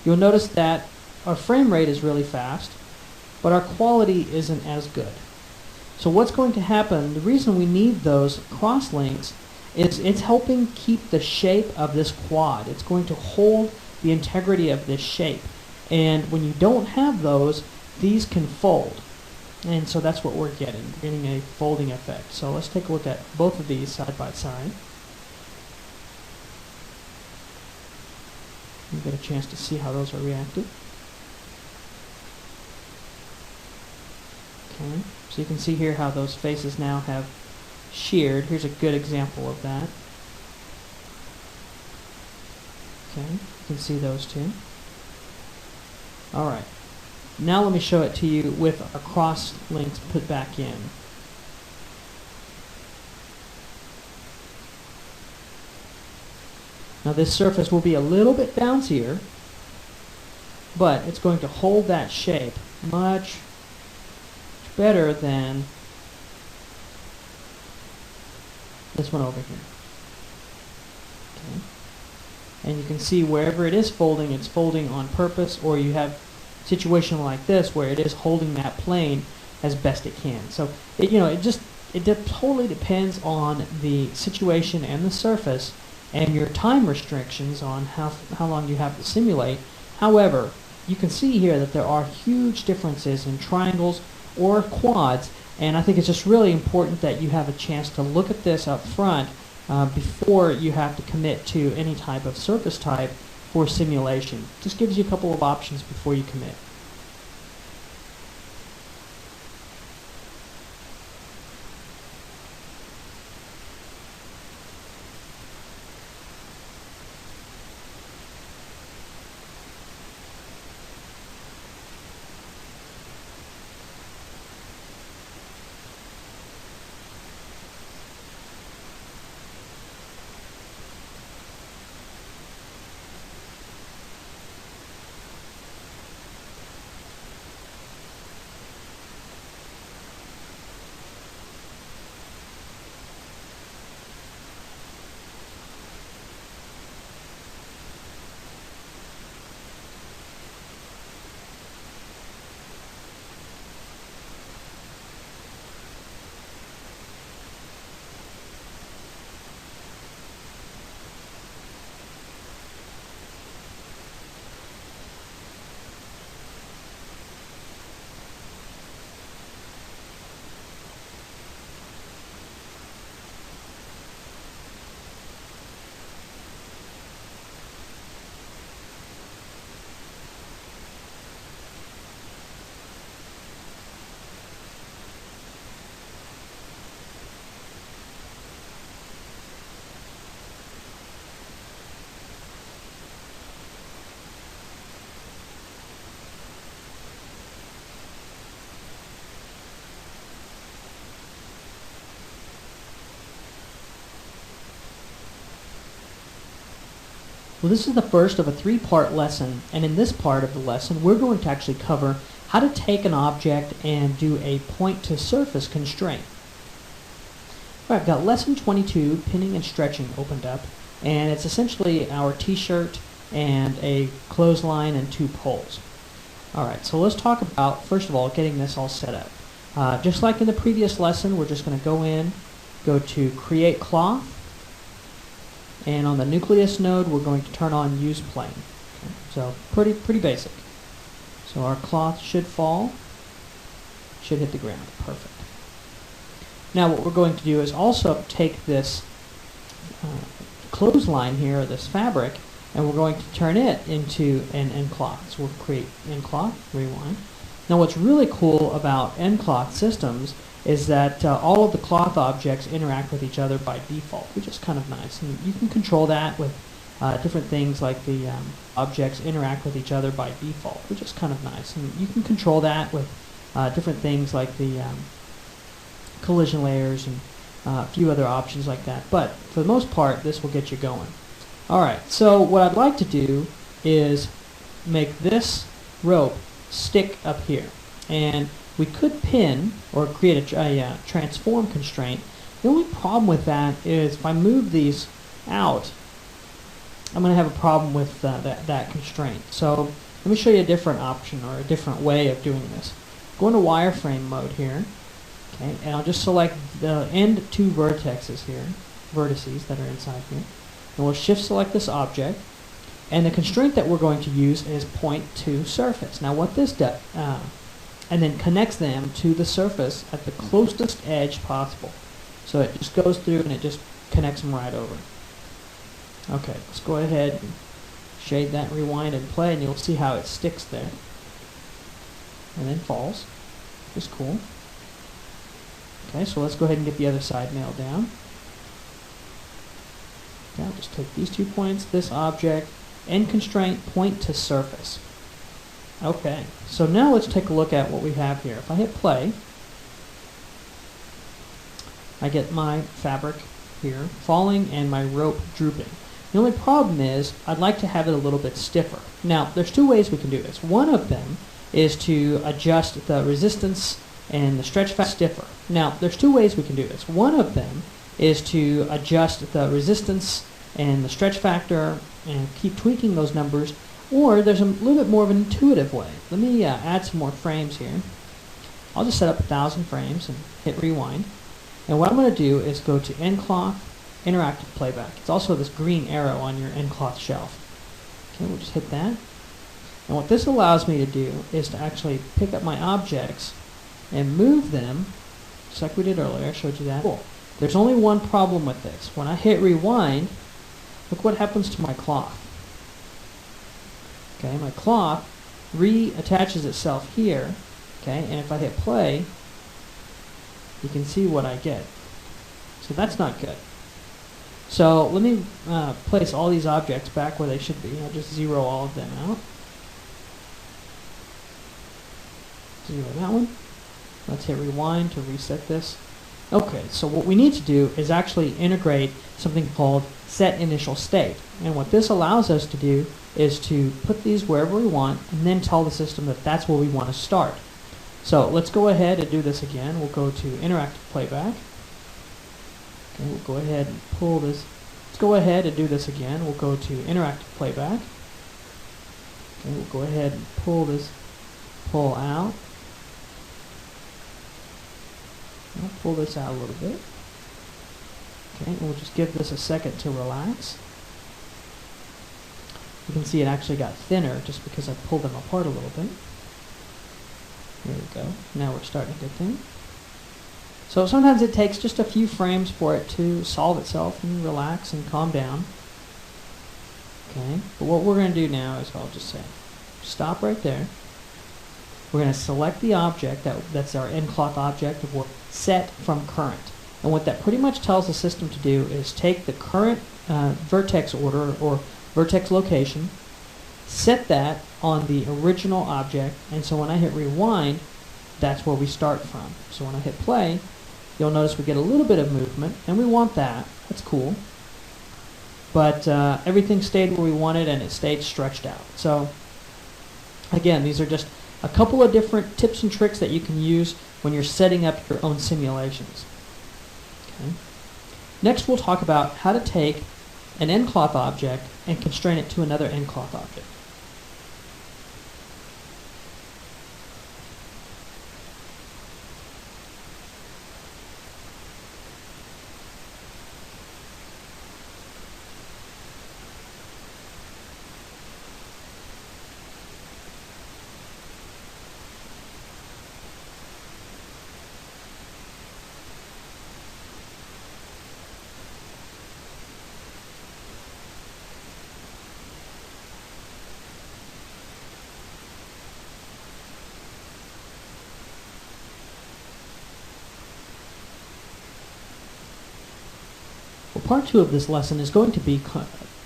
You'll notice that our frame rate is really fast, but our quality isn't as good. So what's going to happen, the reason we need those crosslinks is it's helping keep the shape of this quad. It's going to hold the integrity of this shape. And when you don't have those, these can fold. And so that's what we're getting a folding effect. So let's take a look at both of these side by side. You get a chance to see how those are reacted. Okay, so you can see here how those faces now have sheared. Here's a good example of that. Okay, you can see those two. Alright, now let me show it to you with our cross links put back in. Now this surface will be a little bit bouncier, but it's going to hold that shape much better than this one over here. Okay. And you can see wherever it is folding, it's folding on purpose, or you have a situation like this where it is holding that plane as best it can. So it, totally depends on the situation and the surface and your time restrictions on how long you have to simulate. However, you can see here that there are huge differences in triangles or quads, and I think it's just really important that you have a chance to look at this up front before you have to commit to any type of surface type for simulation. Just gives you a couple of options before you commit. Well, this is the first of a three-part lesson, and in this part of the lesson we're going to actually cover how to take an object and do a point-to-surface constraint. All right, I've got lesson 22, pinning and stretching, opened up, and it's essentially our t-shirt and a clothesline and two poles. All right, so let's talk about, first of all, getting this all set up. Just like in the previous lesson, we're just going to go to Create Cloth, and on the nucleus node, we're going to turn on Use Plane. Okay, so pretty basic. So our cloth should fall, should hit the ground. Perfect. Now what we're going to do is also take this clothesline here, or this fabric, and we're going to turn it into an end cloth. So we'll create end cloth, rewind. Now what's really cool about end cloth systems is that all of the cloth objects interact with each other by default, which is kind of nice. And you can control that with different things like the objects interact with each other by default, which is kind of nice. And you can control that with different things like the collision layers and a few other options like that. But for the most part, this will get you going. All right, so what I'd like to do is make this rope stick up here. And we could pin or create a transform constraint. The only problem with that is if I move these out, I'm going to have a problem with that constraint. So let me show you a different option or a different way of doing this. Go into wireframe mode here, okay, and I'll just select the end two vertices here, vertices that are inside here, and we'll shift select this object. And the constraint that we're going to use is point to surface. Now what this does, and then connects them to the surface at the closest edge possible. So it just goes through and it just connects them right over. Okay, let's go ahead and shade that, rewind and play, and you'll see how it sticks there. And then falls, which is cool. Okay, so let's go ahead and get the other side nailed down. Now just take these 2 points, this object, end constraint, point to surface. Okay, so now let's take a look at what we have here. If I hit play, I get my fabric here falling and my rope drooping. The only problem is I'd like to have it a little bit stiffer. Now, there's two ways we can do this. One of them is to adjust the resistance and the stretch factor stiffer. Now, there's two ways we can do this. One of them is to adjust the resistance and the stretch factor and keep tweaking those numbers, or there's a little bit more of an intuitive way. Let me add some more frames here. I'll just set up 1,000 frames and hit rewind. And what I'm going to do is go to end cloth, interactive playback. It's also this green arrow on your end cloth shelf. Okay, we'll just hit that. And what this allows me to do is to actually pick up my objects and move them, just like we did earlier. I showed you that. Cool. There's only one problem with this. When I hit rewind, look what happens to my cloth. Okay, my cloth reattaches itself here. Okay, and if I hit play, you can see what I get. So that's not good. So let me place all these objects back where they should be. I'll just zero all of them out. Zero that one. Let's hit rewind to reset this. Okay, so what we need to do is actually integrate something called set initial state. And what this allows us to do is to put these wherever we want and then tell the system that that's where we want to start. So let's go ahead and do this again. We'll go to interactive playback. Okay, we'll go ahead and pull this. Let's go ahead and do this again. We'll go to interactive playback. Okay, we'll go ahead and pull out. I'll pull this out a little bit. Okay, and we'll just give this a second to relax. You can see it actually got thinner just because I pulled them apart a little bit. There we go. Now we're starting to get thin. So sometimes it takes just a few frames for it to solve itself and relax and calm down. Okay, but what we're going to do now is I'll just say, stop right there. We're going to select the object, that's our end cloth object, and we'll set from current. And what that pretty much tells the system to do is take the current vertex order or vertex location, set that on the original object, and so when I hit rewind, that's where we start from. So when I hit play, you'll notice we get a little bit of movement, and we want that. That's cool. But everything stayed where we wanted, and it stayed stretched out. So again, these are just a couple of different tips and tricks that you can use when you're setting up your own simulations. Okay. Next, we'll talk about how to take an end cloth object and constrain it to another end cloth object. Part 2 of this lesson is going to be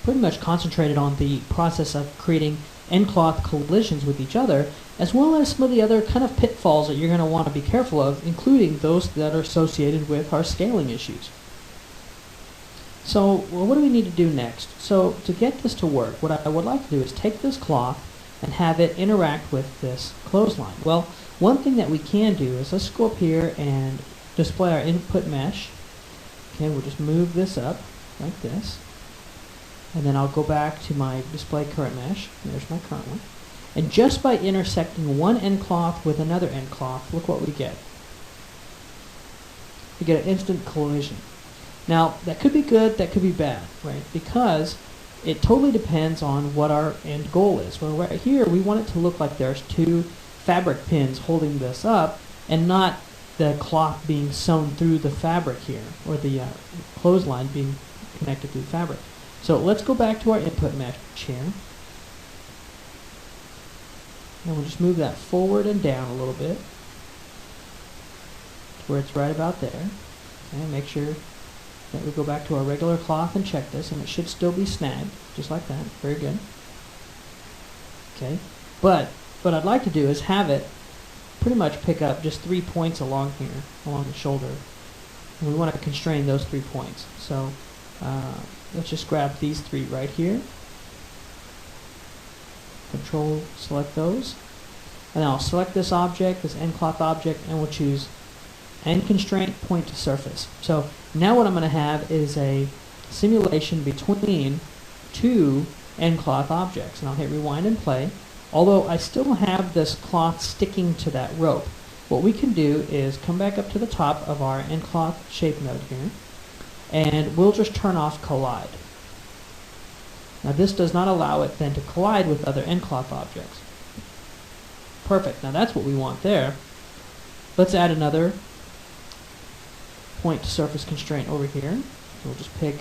pretty much concentrated on the process of creating end cloth collisions with each other, as well as some of the other kind of pitfalls that you're going to want to be careful of, including those that are associated with our scaling issues. So, what do we need to do next? So, to get this to work, what I would like to do is take this cloth and have it interact with this clothesline. Well, one thing that we can do is let's go up here and display our input mesh. Okay, we'll just move this up like this, and then I'll go back to my display current mesh. There's my current one. And just by intersecting one end cloth with another end cloth, look what we get. We get an instant collision. Now, that could be good, that could be bad, right? Because it totally depends on what our end goal is. Well, right here, we want it to look like there's two fabric pins holding this up, and not the cloth being sewn through the fabric here, or the clothesline being connected to the fabric. So let's go back to our input mesh here. And we'll just move that forward and down a little bit to where it's right about there. Okay, make sure that we go back to our regular cloth and check this, and it should still be snagged, just like that. Very good. Okay, but what I'd like to do is have it pretty much pick up just 3 points along here, along the shoulder. And we want to constrain those 3 points. So let's just grab these 3 right here. Control, select those. And I'll select this object, this end cloth object, and we'll choose end constraint point to surface. So now what I'm going to have is a simulation between two end cloth objects. And I'll hit rewind and play. Although I still have this cloth sticking to that rope, what we can do is come back up to the top of our end cloth shape node here, and we'll just turn off collide. Now this does not allow it then to collide with other end cloth objects. Perfect. Now that's what we want there. Let's add another point to surface constraint over here. We'll just pick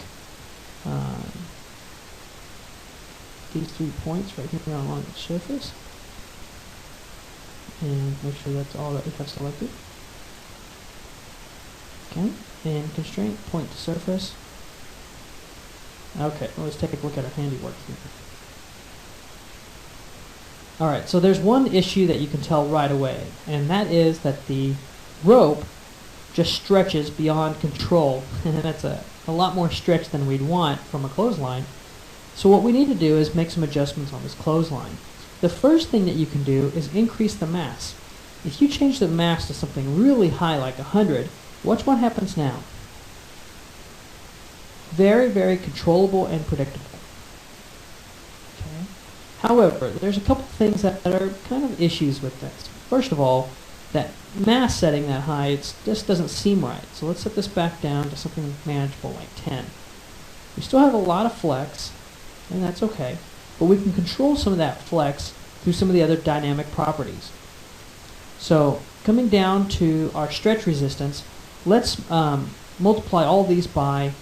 these 3 points right here along the surface, and make sure that's all that we have selected. Okay, and constraint, point to surface. Okay, well, let's take a look at our handiwork here. Alright, so there's one issue that you can tell right away, and that is that the rope just stretches beyond control, and that's a lot more stretch than we'd want from a clothesline. So what we need to do is make some adjustments on this clothesline. The first thing that you can do is increase the mass. If you change the mass to something really high, like 100, watch what happens now. Very, very controllable and predictable. Okay. However, there's a couple things that are kind of issues with this. First of all, that mass setting that high, it just doesn't seem right. So let's set this back down to something manageable like 10. We still have a lot of flex, and that's okay. But we can control some of that flex through some of the other dynamic properties. So coming down to our stretch resistance, let's multiply all these by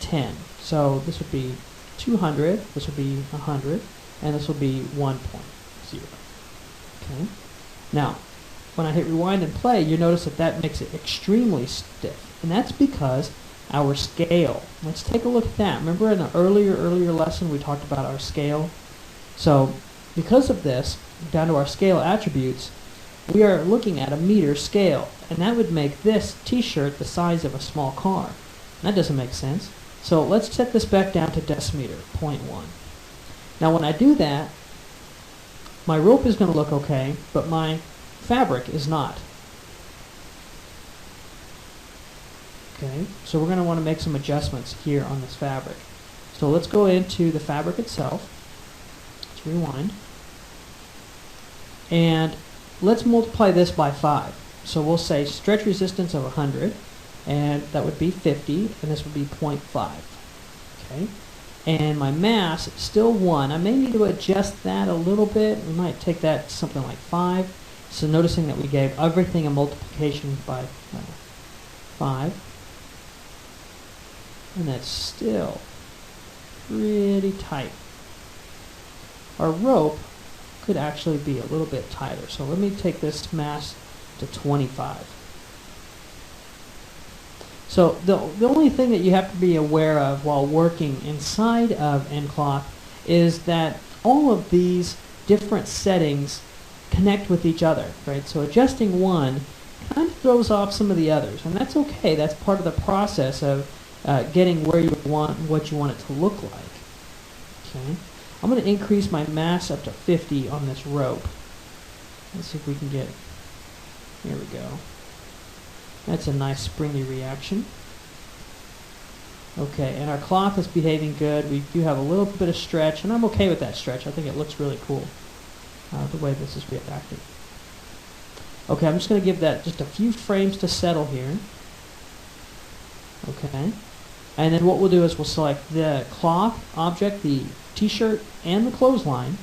10. So this would be 200, this would be 100, and this will be 1.0. Okay. Now, when I hit rewind and play, you notice that that makes it extremely stiff, and that's because our scale. Let's take a look at that. Remember in the earlier lesson we talked about our scale? So because of this, down to our scale attributes, we are looking at a meter scale, and that would make this t-shirt the size of a small car. That doesn't make sense. So let's set this back down to decimeter, 0.1. Now when I do that, my rope is going to look okay, but my fabric is not. Okay, so we're going to want to make some adjustments here on this fabric. So let's go into the fabric itself. Let's rewind. And let's multiply this by 5. So we'll say stretch resistance of 100, and that would be 50, and this would be 0.5. Okay, and my mass is still 1. I may need to adjust that a little bit. We might take that to something like 5. So noticing that we gave everything a multiplication by 5. And that's still pretty tight. Our rope could actually be a little bit tighter. So let me take this mass to 25. So the only thing that you have to be aware of while working inside of endcloth is that all of these different settings connect with each other, right? So adjusting one kind of throws off some of the others, and that's okay. That's part of the process of getting where you want and what you want it to look like. Okay, I'm going to increase my mass up to 50 on this rope. Let's see if we can get, here we go. That's a nice springy reaction. Okay, and our cloth is behaving good. We do have a little bit of stretch, and I'm okay with that stretch. I think it looks really cool, the way this is reacting. Okay, I'm just going to give that just a few frames to settle here. Okay, and then what we'll do is we'll select the cloth object, the t-shirt, and the clothesline,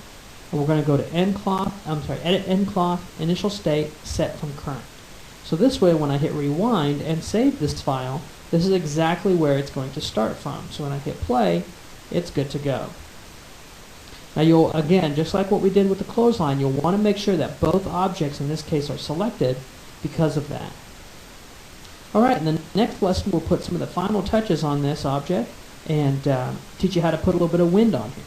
and we're going to go to edit end cloth, initial state, set from current. So this way, when I hit rewind and save this file, this is exactly where it's going to start from. So when I hit play, it's good to go. Now you'll, again, just like what we did with the clothesline, you'll want to make sure that both objects in this case are selected because of that. Alright, in the next lesson we'll put some of the final touches on this object and teach you how to put a little bit of wind on here.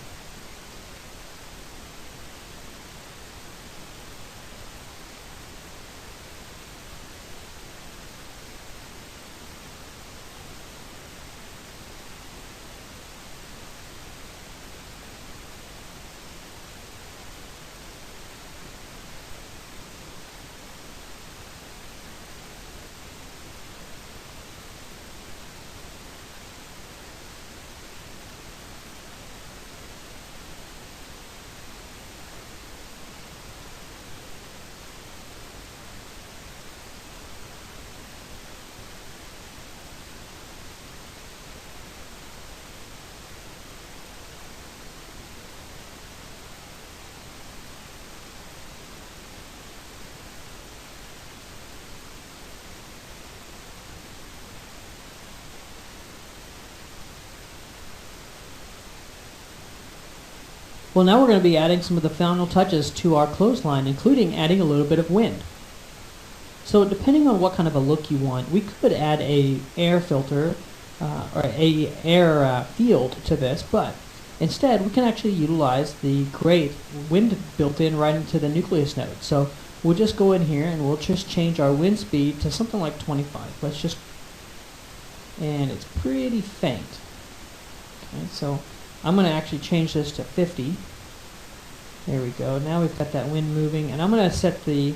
Well, now we're going to be adding some of the final touches to our clothesline, including adding a little bit of wind. So depending on what kind of a look you want, we could add a air filter or a air field to this, but instead we can actually utilize the great wind built in right into the nucleus node. So we'll just go in here and we'll just change our wind speed to something like 25. Let's just, and it's pretty faint. Okay, so I'm going to actually change this to 50. There we go. Now we've got that wind moving, and I'm going to set the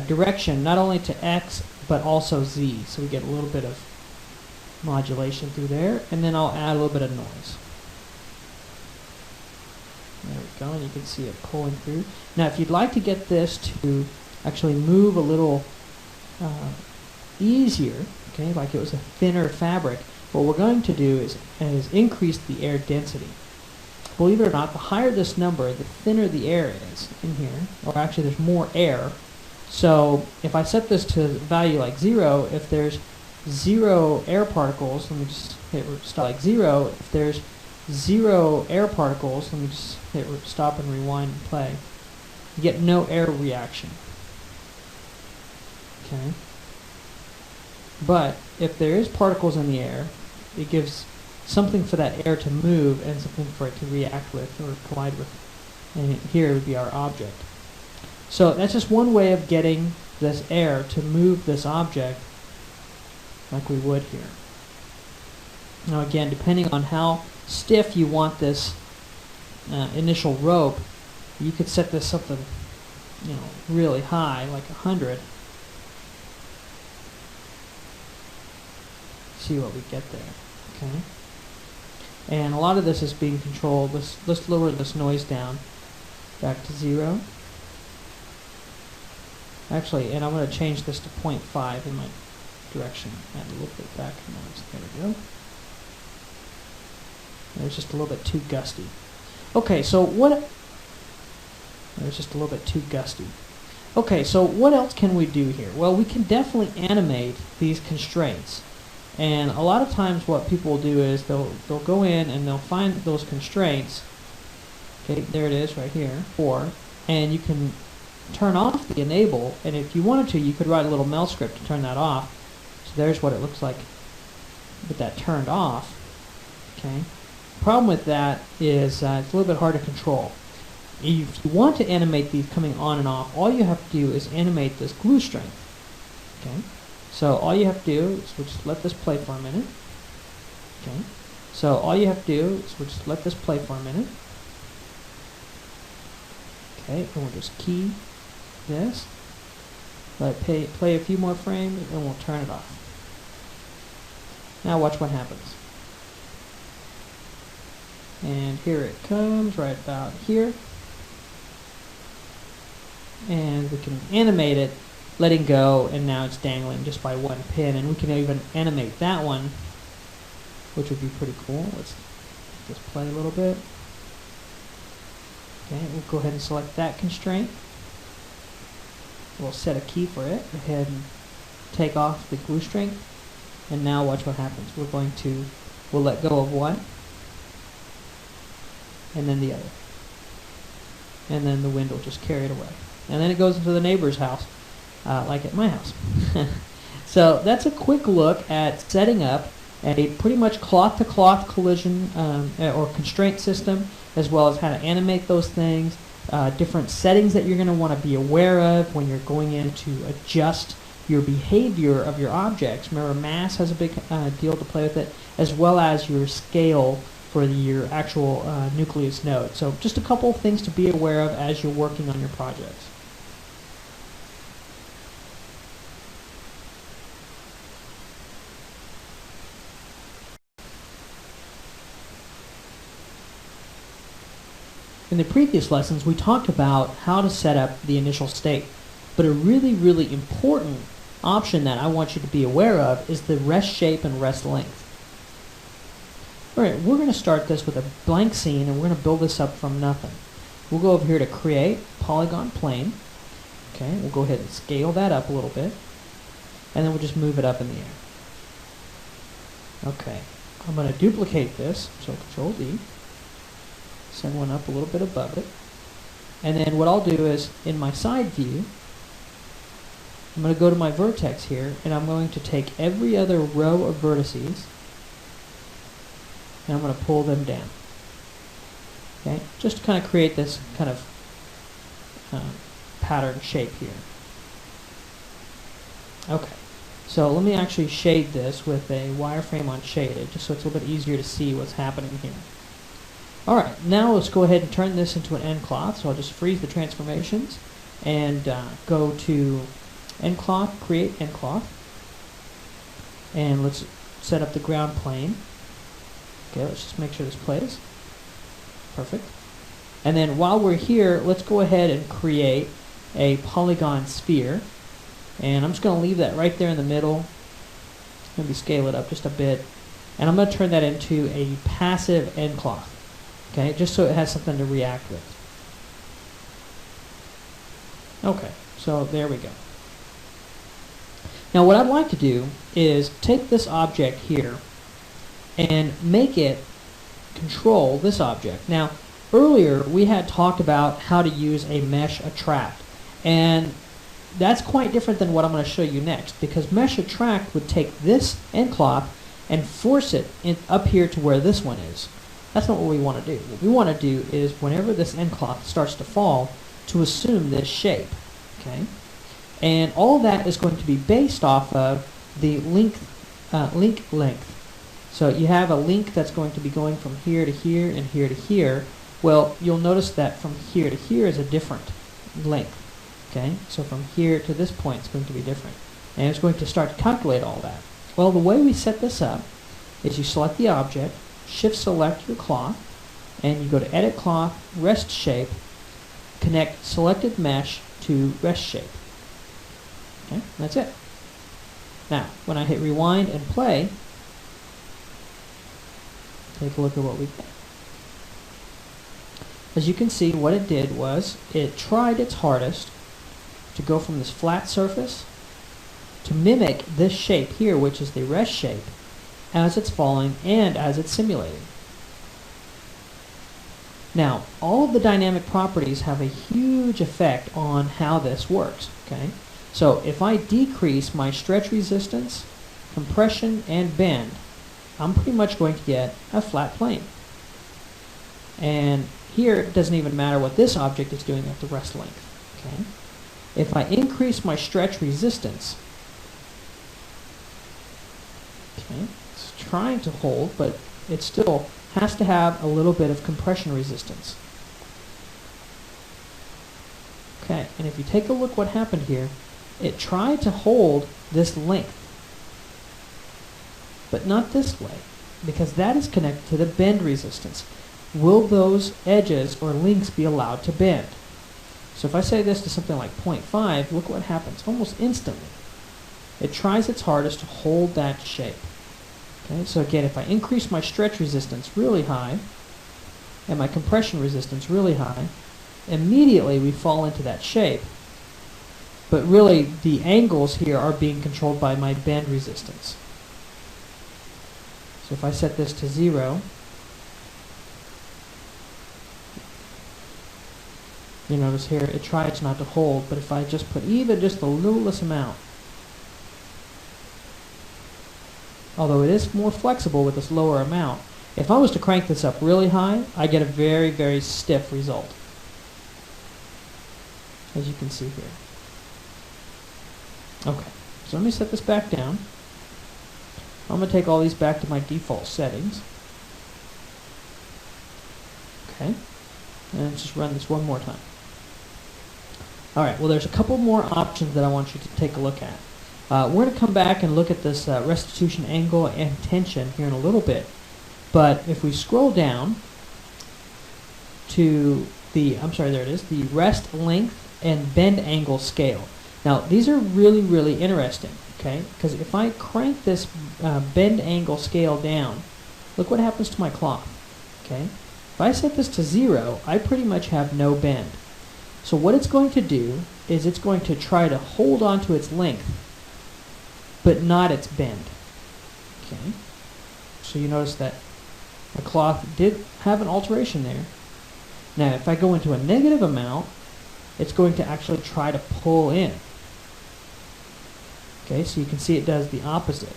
direction not only to X but also Z, so we get a little bit of modulation through there, and then I'll add a little bit of noise. There we go, and you can see it pulling through. Now if you'd like to get this to actually move a little easier, okay, like it was a thinner fabric, what we're going to do is increase the air density. Believe it or not, the higher this number, the thinner the air is in here, or actually there's more air. So if I set this to value like 0, if there's 0 air particles, let me just hit stop like 0. If there's 0 air particles, let me just hit stop and rewind and play. You get no air reaction. Okay. But if there is particles in the air, it gives something for that air to move and something for it to react with or collide with. And here would be our object. So that's just one way of getting this air to move this object like we would here. Now again, depending on how stiff you want this initial rope, you could set this something, you know, really high, like 100. See what we get there. Okay. And a lot of this is being controlled. Let's lower this noise down back to 0. Actually, and I'm going to change this to 0.5 in my direction. Add a little bit back noise. There we go. There's just a little bit too gusty. Okay, so what? There's just a little bit too gusty. Okay, so what else can we do here? Well, we can definitely animate these constraints. And a lot of times what people will do is they'll go in and they'll find those constraints. Okay, there it is right here, 4. And you can turn off the enable, and if you wanted to, you could write a little Mel script to turn that off. So there's what it looks like with that turned off. Okay. The problem with that is it's a little bit hard to control. If you want to animate these coming on and off, all you have to do is animate this glue strength. Okay. So all you have to do is we'll just let this play for a minute. Okay. So all you have to do is we'll just let this play for a minute. Okay, and we'll just key this. Let it play a few more frames, and we'll turn it off. Now watch what happens. And here it comes, right about here. And we can animate it, letting go, and now it's dangling just by one pin. And we can even animate that one, which would be pretty cool. Let's just play a little bit. Okay, we'll go ahead and select that constraint. We'll set a key for it. Go ahead and take off the glue strength. And now watch what happens. We'll let go of one. And then the other. And then the wind will just carry it away. And then it goes into the neighbor's house, like at my house. So that's a quick look at setting up a pretty much cloth-to-cloth collision or constraint system, as well as how to animate those things, different settings that you're going to want to be aware of when you're going in to adjust your behavior of your objects. Remember, mass has a big deal to play with it, as well as your scale for your actual nucleus node. So just a couple of things to be aware of as you're working on your projects. In the previous lessons, we talked about how to set up the initial state, but a really, really important option that I want you to be aware of is the rest shape and rest length. Alright, we're going to start this with a blank scene, and we're going to build this up from nothing. We'll go over here to Create, Polygon Plane. Okay, we'll go ahead and scale that up a little bit, and then we'll just move it up in the air. Okay, I'm going to duplicate this, so Control D. Send one up a little bit above it. And then what I'll do is, in my side view, I'm going to go to my vertex here, and I'm going to take every other row of vertices, and I'm going to pull them down. Okay, just to kind of create this kind of pattern shape here. Okay, so let me actually shade this with a wireframe on shaded, just so it's a little bit easier to see what's happening here. Alright, now let's go ahead and turn this into an end cloth. So I'll just freeze the transformations and go to end cloth, create end cloth. And let's set up the ground plane. Okay, let's just make sure this plays. Perfect. And then while we're here, let's go ahead and create a polygon sphere. And I'm just going to leave that right there in the middle. Maybe scale it up just a bit. And I'm going to turn that into a passive end cloth. Okay, just so it has something to react with. Okay, so there we go. Now what I'd like to do is take this object here and make it control this object. Now earlier we had talked about how to use a mesh attract, and that's quite different than what I'm going to show you next, because mesh attract would take this end cloth and force it up here to where this one is. That's not what we want to do. What we want to do is, whenever this end cloth starts to fall, to assume this shape. Okay, and all that is going to be based off of the link length. So you have a link that's going to be going from here to here and here to here. Well, you'll notice that from here to here is a different length. Okay, so from here to this point it's going to be different, and it's going to start to calculate all that. Well, the way we set this up is you select the object, shift select your cloth, and you go to edit cloth, rest shape, connect selected mesh to rest shape. Okay, that's it. Now, when I hit rewind and play, take a look at what we get. As you can see, what it did was it tried its hardest to go from this flat surface to mimic this shape here, which is the rest shape, as it's falling and as it's simulating. Now, all of the dynamic properties have a huge effect on how this works. Okay, so if I decrease my stretch resistance, compression, and bend, I'm pretty much going to get a flat plane. And here it doesn't even matter what this object is doing at the rest length. Okay, if I increase my stretch resistance, okay, it's trying to hold, but it still has to have a little bit of compression resistance. Okay, and if you take a look what happened here, it tried to hold this length, but not this way, because that is connected to the bend resistance. Will those edges or links be allowed to bend? So if I say this to something like 0.5, look what happens almost instantly. It tries its hardest to hold that shape. Okay, so again, if I increase my stretch resistance really high and my compression resistance really high, immediately we fall into that shape. But really, the angles here are being controlled by my bend resistance. So if I set this to 0, you notice here it tries not to hold, but if I just put even just the littlest amount, although it is more flexible with this lower amount, if I was to crank this up really high, I get a very, very stiff result, as you can see here. Okay, so let me set this back down. I'm going to take all these back to my default settings. Okay, and let's just run this one more time. Alright, well there's a couple more options that I want you to take a look at. We're going to come back and look at this restitution angle and tension here in a little bit. But if we scroll down to the, there it is, the rest length and bend angle scale. Now these are really, really interesting, okay? Because if I crank this bend angle scale down, look what happens to my cloth, okay? If I set this to 0, I pretty much have no bend. So what it's going to do is it's going to try to hold on to its length, but not its bend. Okay, so you notice that the cloth did have an alteration there, Now, if I go into a negative amount, it's going to actually try to pull in. Okay, so you can see it does the opposite.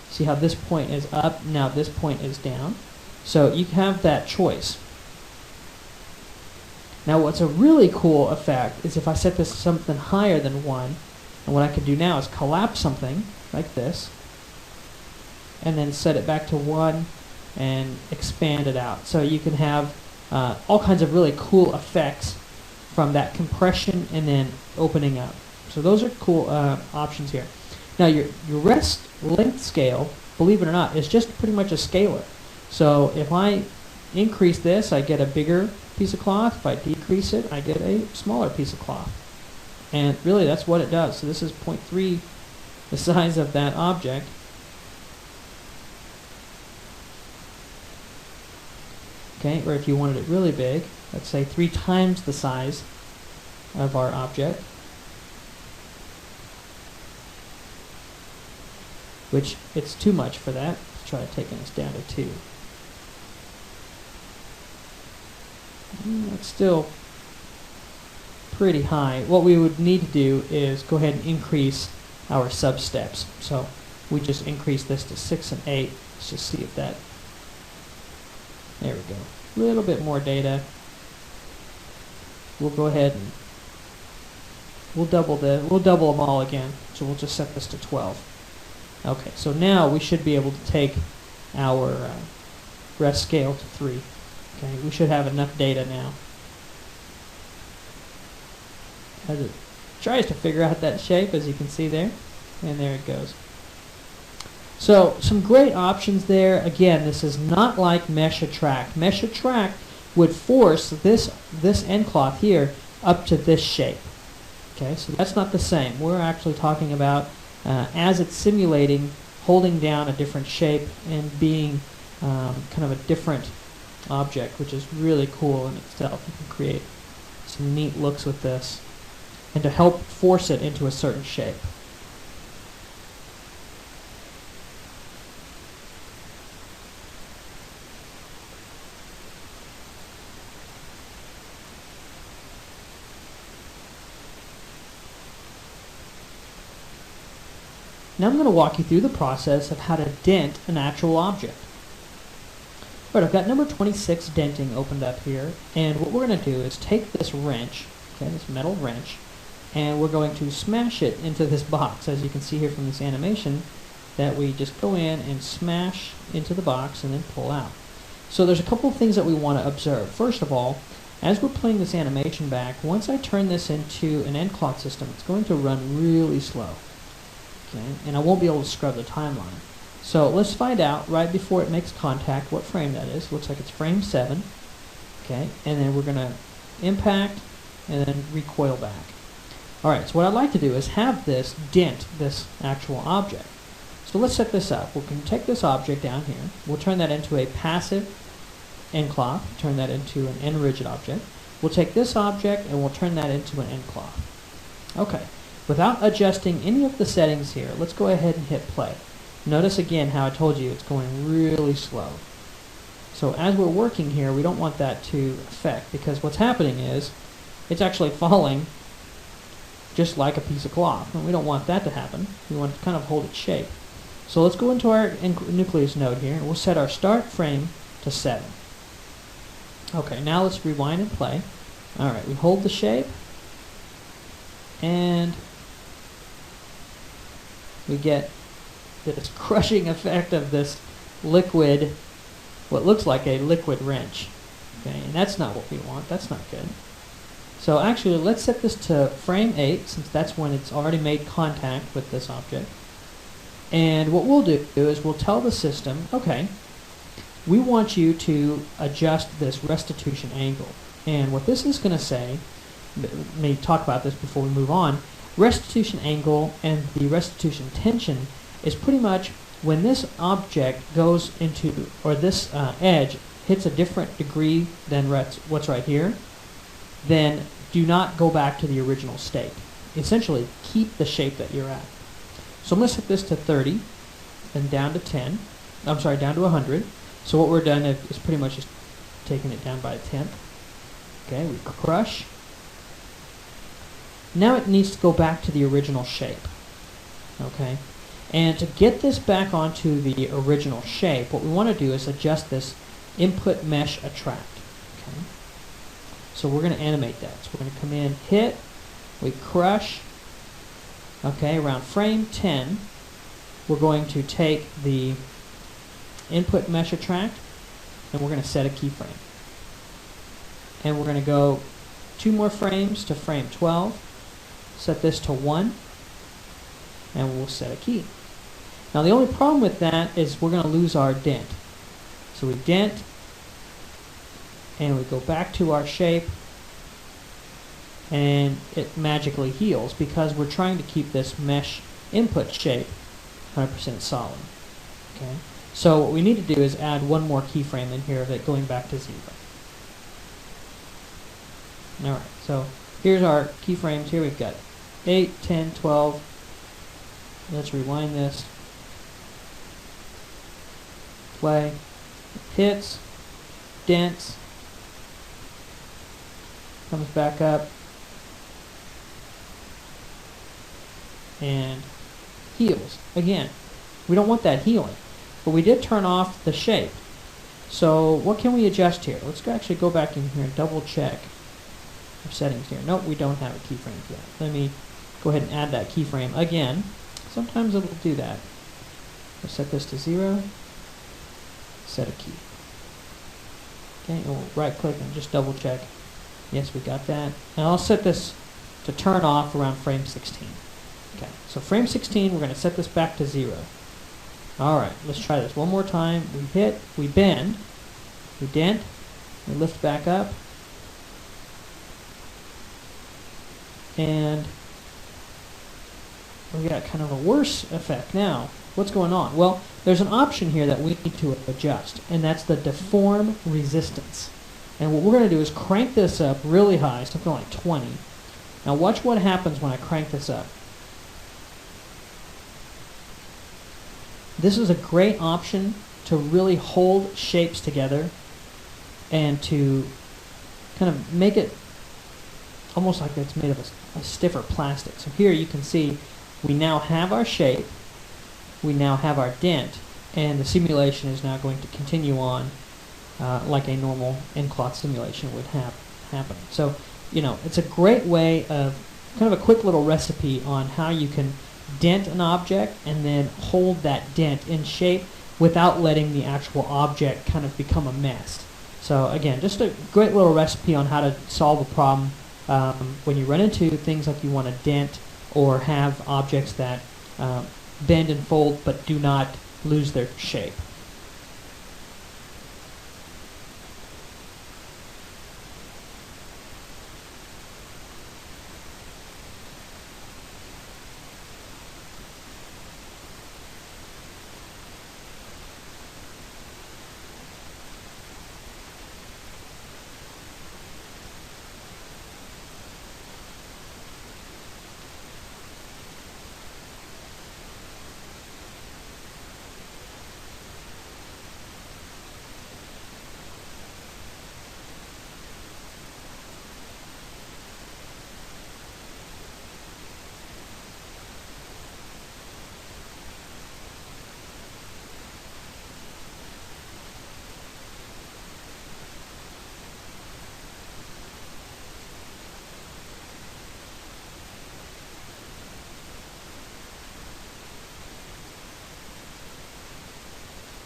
See how this point is up, now this point is down. So you have that choice. Now what's a really cool effect is if I set this to something higher than 1, and what I can do now is collapse something like this, and then set it back to 1 and expand it out. So you can have all kinds of really cool effects from that compression and then opening up. So those are cool options here. Now your rest length scale, believe it or not, is just pretty much a scalar. So if I increase this, I get a bigger piece of cloth. If I decrease it, I get a smaller piece of cloth. And really that's what it does. So this is 0.3, the size of that object. Okay, or if you wanted it really big, let's say 3 times the size of our object, which it's too much for that. Let's try taking this down to 2. It's still pretty high. What we would need to do is go ahead and increase our sub-steps. So we just increase this to 6 and 8. Let's just see if that, there we go. A little bit more data. We'll go ahead and we'll double them all again. So we'll just set this to 12. Okay, so now we should be able to take our rest scale to 3. Okay, we should have enough data now. As it tries to figure out that shape, as you can see there, and there it goes. So some great options there. Again, this is not like mesh attract. Mesh attract would force this end cloth here up to this shape. Okay, so that's not the same. We're actually talking about as it's simulating, holding down a different shape and being kind of a different object, which is really cool in itself. You can create some neat looks with this, and to help force it into a certain shape. Now I'm going to walk you through the process of how to dent an actual object. Alright, I've got number 26 denting opened up here, and what we're going to do is take this wrench, okay, this metal wrench, and we're going to smash it into this box. As you can see here from this animation, that we just go in and smash into the box and then pull out. So there's a couple of things that we want to observe. First of all, as we're playing this animation back, once I turn this into an end cloth system, it's going to run really slow. Okay, and I won't be able to scrub the timeline. So let's find out right before it makes contact what frame that is. Looks like it's frame 7. Okay, and then we're going to impact and then recoil back. Alright, so what I'd like to do is have this dent this actual object. So let's set this up. We can take this object down here. We'll turn that into a passive end cloth, turn that into an end rigid object. We'll take this object and we'll turn that into an end cloth. Okay. Without adjusting any of the settings here, let's go ahead and hit play. Notice again how I told you it's going really slow. So as we're working here, we don't want that to affect, because what's happening is it's actually falling just like a piece of cloth, and we don't want that to happen. We want to kind of hold its shape. So let's go into our nucleus node here, and we'll set our start frame to 7. Okay, now let's rewind and play. Alright, we hold the shape, and we get this crushing effect of this liquid, what looks like a liquid wrench. Okay, and that's not what we want. That's not good. So actually, let's set this to frame 8, since that's when it's already made contact with this object. And what we'll do is we'll tell the system, okay, we want you to adjust this restitution angle. And what this is going to say, may talk about this before we move on, restitution angle and the restitution tension is pretty much when this object goes into, or this edge hits a different degree than what's right here, then do not go back to the original state. Essentially, keep the shape that you're at. So I'm going to set this to 30 and down to 10. I'm sorry, down to 100. So what we're done is pretty much just taking it down by a tenth. Okay, we crush. Now it needs to go back to the original shape. Okay, and to get this back onto the original shape, what we want to do is adjust this input mesh attract. Okay, so we're going to animate that. So we're going to come in, hit, we crush. Okay, around frame 10, we're going to take the input mesh attract and we're going to set a keyframe. And we're going to go 2 more frames to frame 12. Set this to 1, and we'll set a key. Now the only problem with that is we're going to lose our dent. So we dent, and we go back to our shape, and it magically heals because we're trying to keep this mesh input shape 100% solid. Okay. So what we need to do is add 1 more keyframe in here of it going back to 0. Alright, so here's our keyframes. Here we've got 8, 10, 12. Let's rewind this. Play. Hits. Dents. Comes back up. And heals. Again, we don't want that healing. But we did turn off the shape. So what can we adjust here? Let's actually go back in here and double check our settings here. Nope, we don't have a keyframe for that. Let me go ahead and add that keyframe again. Sometimes it'll do that. We'll set this to 0. Set a key. Okay, and we'll right click and just double check. Yes, we got that. And I'll set this to turn off around frame 16. Okay, so frame 16, we're going to set this back to 0. Alright, let's try this one more time. We hit, we bend, we dent, we lift back up, and we got kind of a worse effect now. What's going on? Well, there's an option here that we need to adjust, and that's the deform resistance. And what we're going to do is crank this up really high, something like 20. Now watch what happens when I crank this up. This is a great option to really hold shapes together and to kind of make it almost like it's made of a stiffer plastic. So here you can see we now have our shape, we now have our dent, and the simulation is now going to continue on like a normal in-cloth simulation would happen. So, you know, it's a great way of kind of a quick little recipe on how you can dent an object and then hold that dent in shape without letting the actual object kind of become a mess. So again, just a great little recipe on how to solve a problem when you run into things like you want to dent or have objects that bend and fold but do not lose their shape.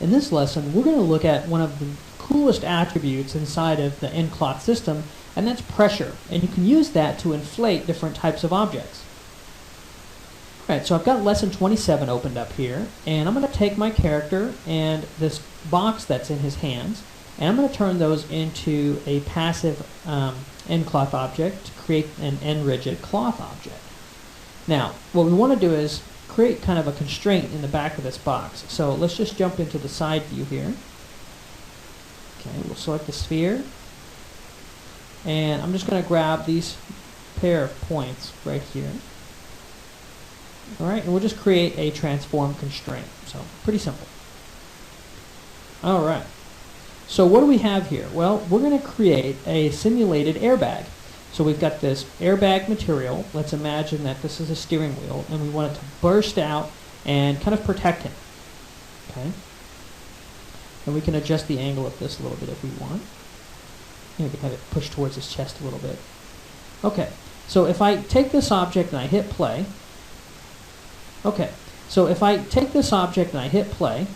In this lesson, we're going to look at one of the coolest attributes inside of the in-cloth system, and that's pressure. And you can use that to inflate different types of objects. Alright, so I've got lesson 27 opened up here, and I'm going to take my character and this box that's in his hands, and I'm going to turn those into a passive in-cloth object to create an n-rigid cloth object. Now, what we want to do is create kind of a constraint in the back of this box. So let's just jump into the side view here. Okay, we'll select the sphere, and I'm just going to grab these pair of points right here. Alright, and we'll just create a transform constraint. So, pretty simple. Alright. So what do we have here? Well, we're going to create a simulated airbag. So we've got this airbag material. Let's imagine that this is a steering wheel, and we want it to burst out and kind of protect him. Okay? And we can adjust the angle of this a little bit if we want. We can have it pushed towards his chest a little bit. Okay, so if I take this object and I hit play, okay, so if I take this object and I hit play,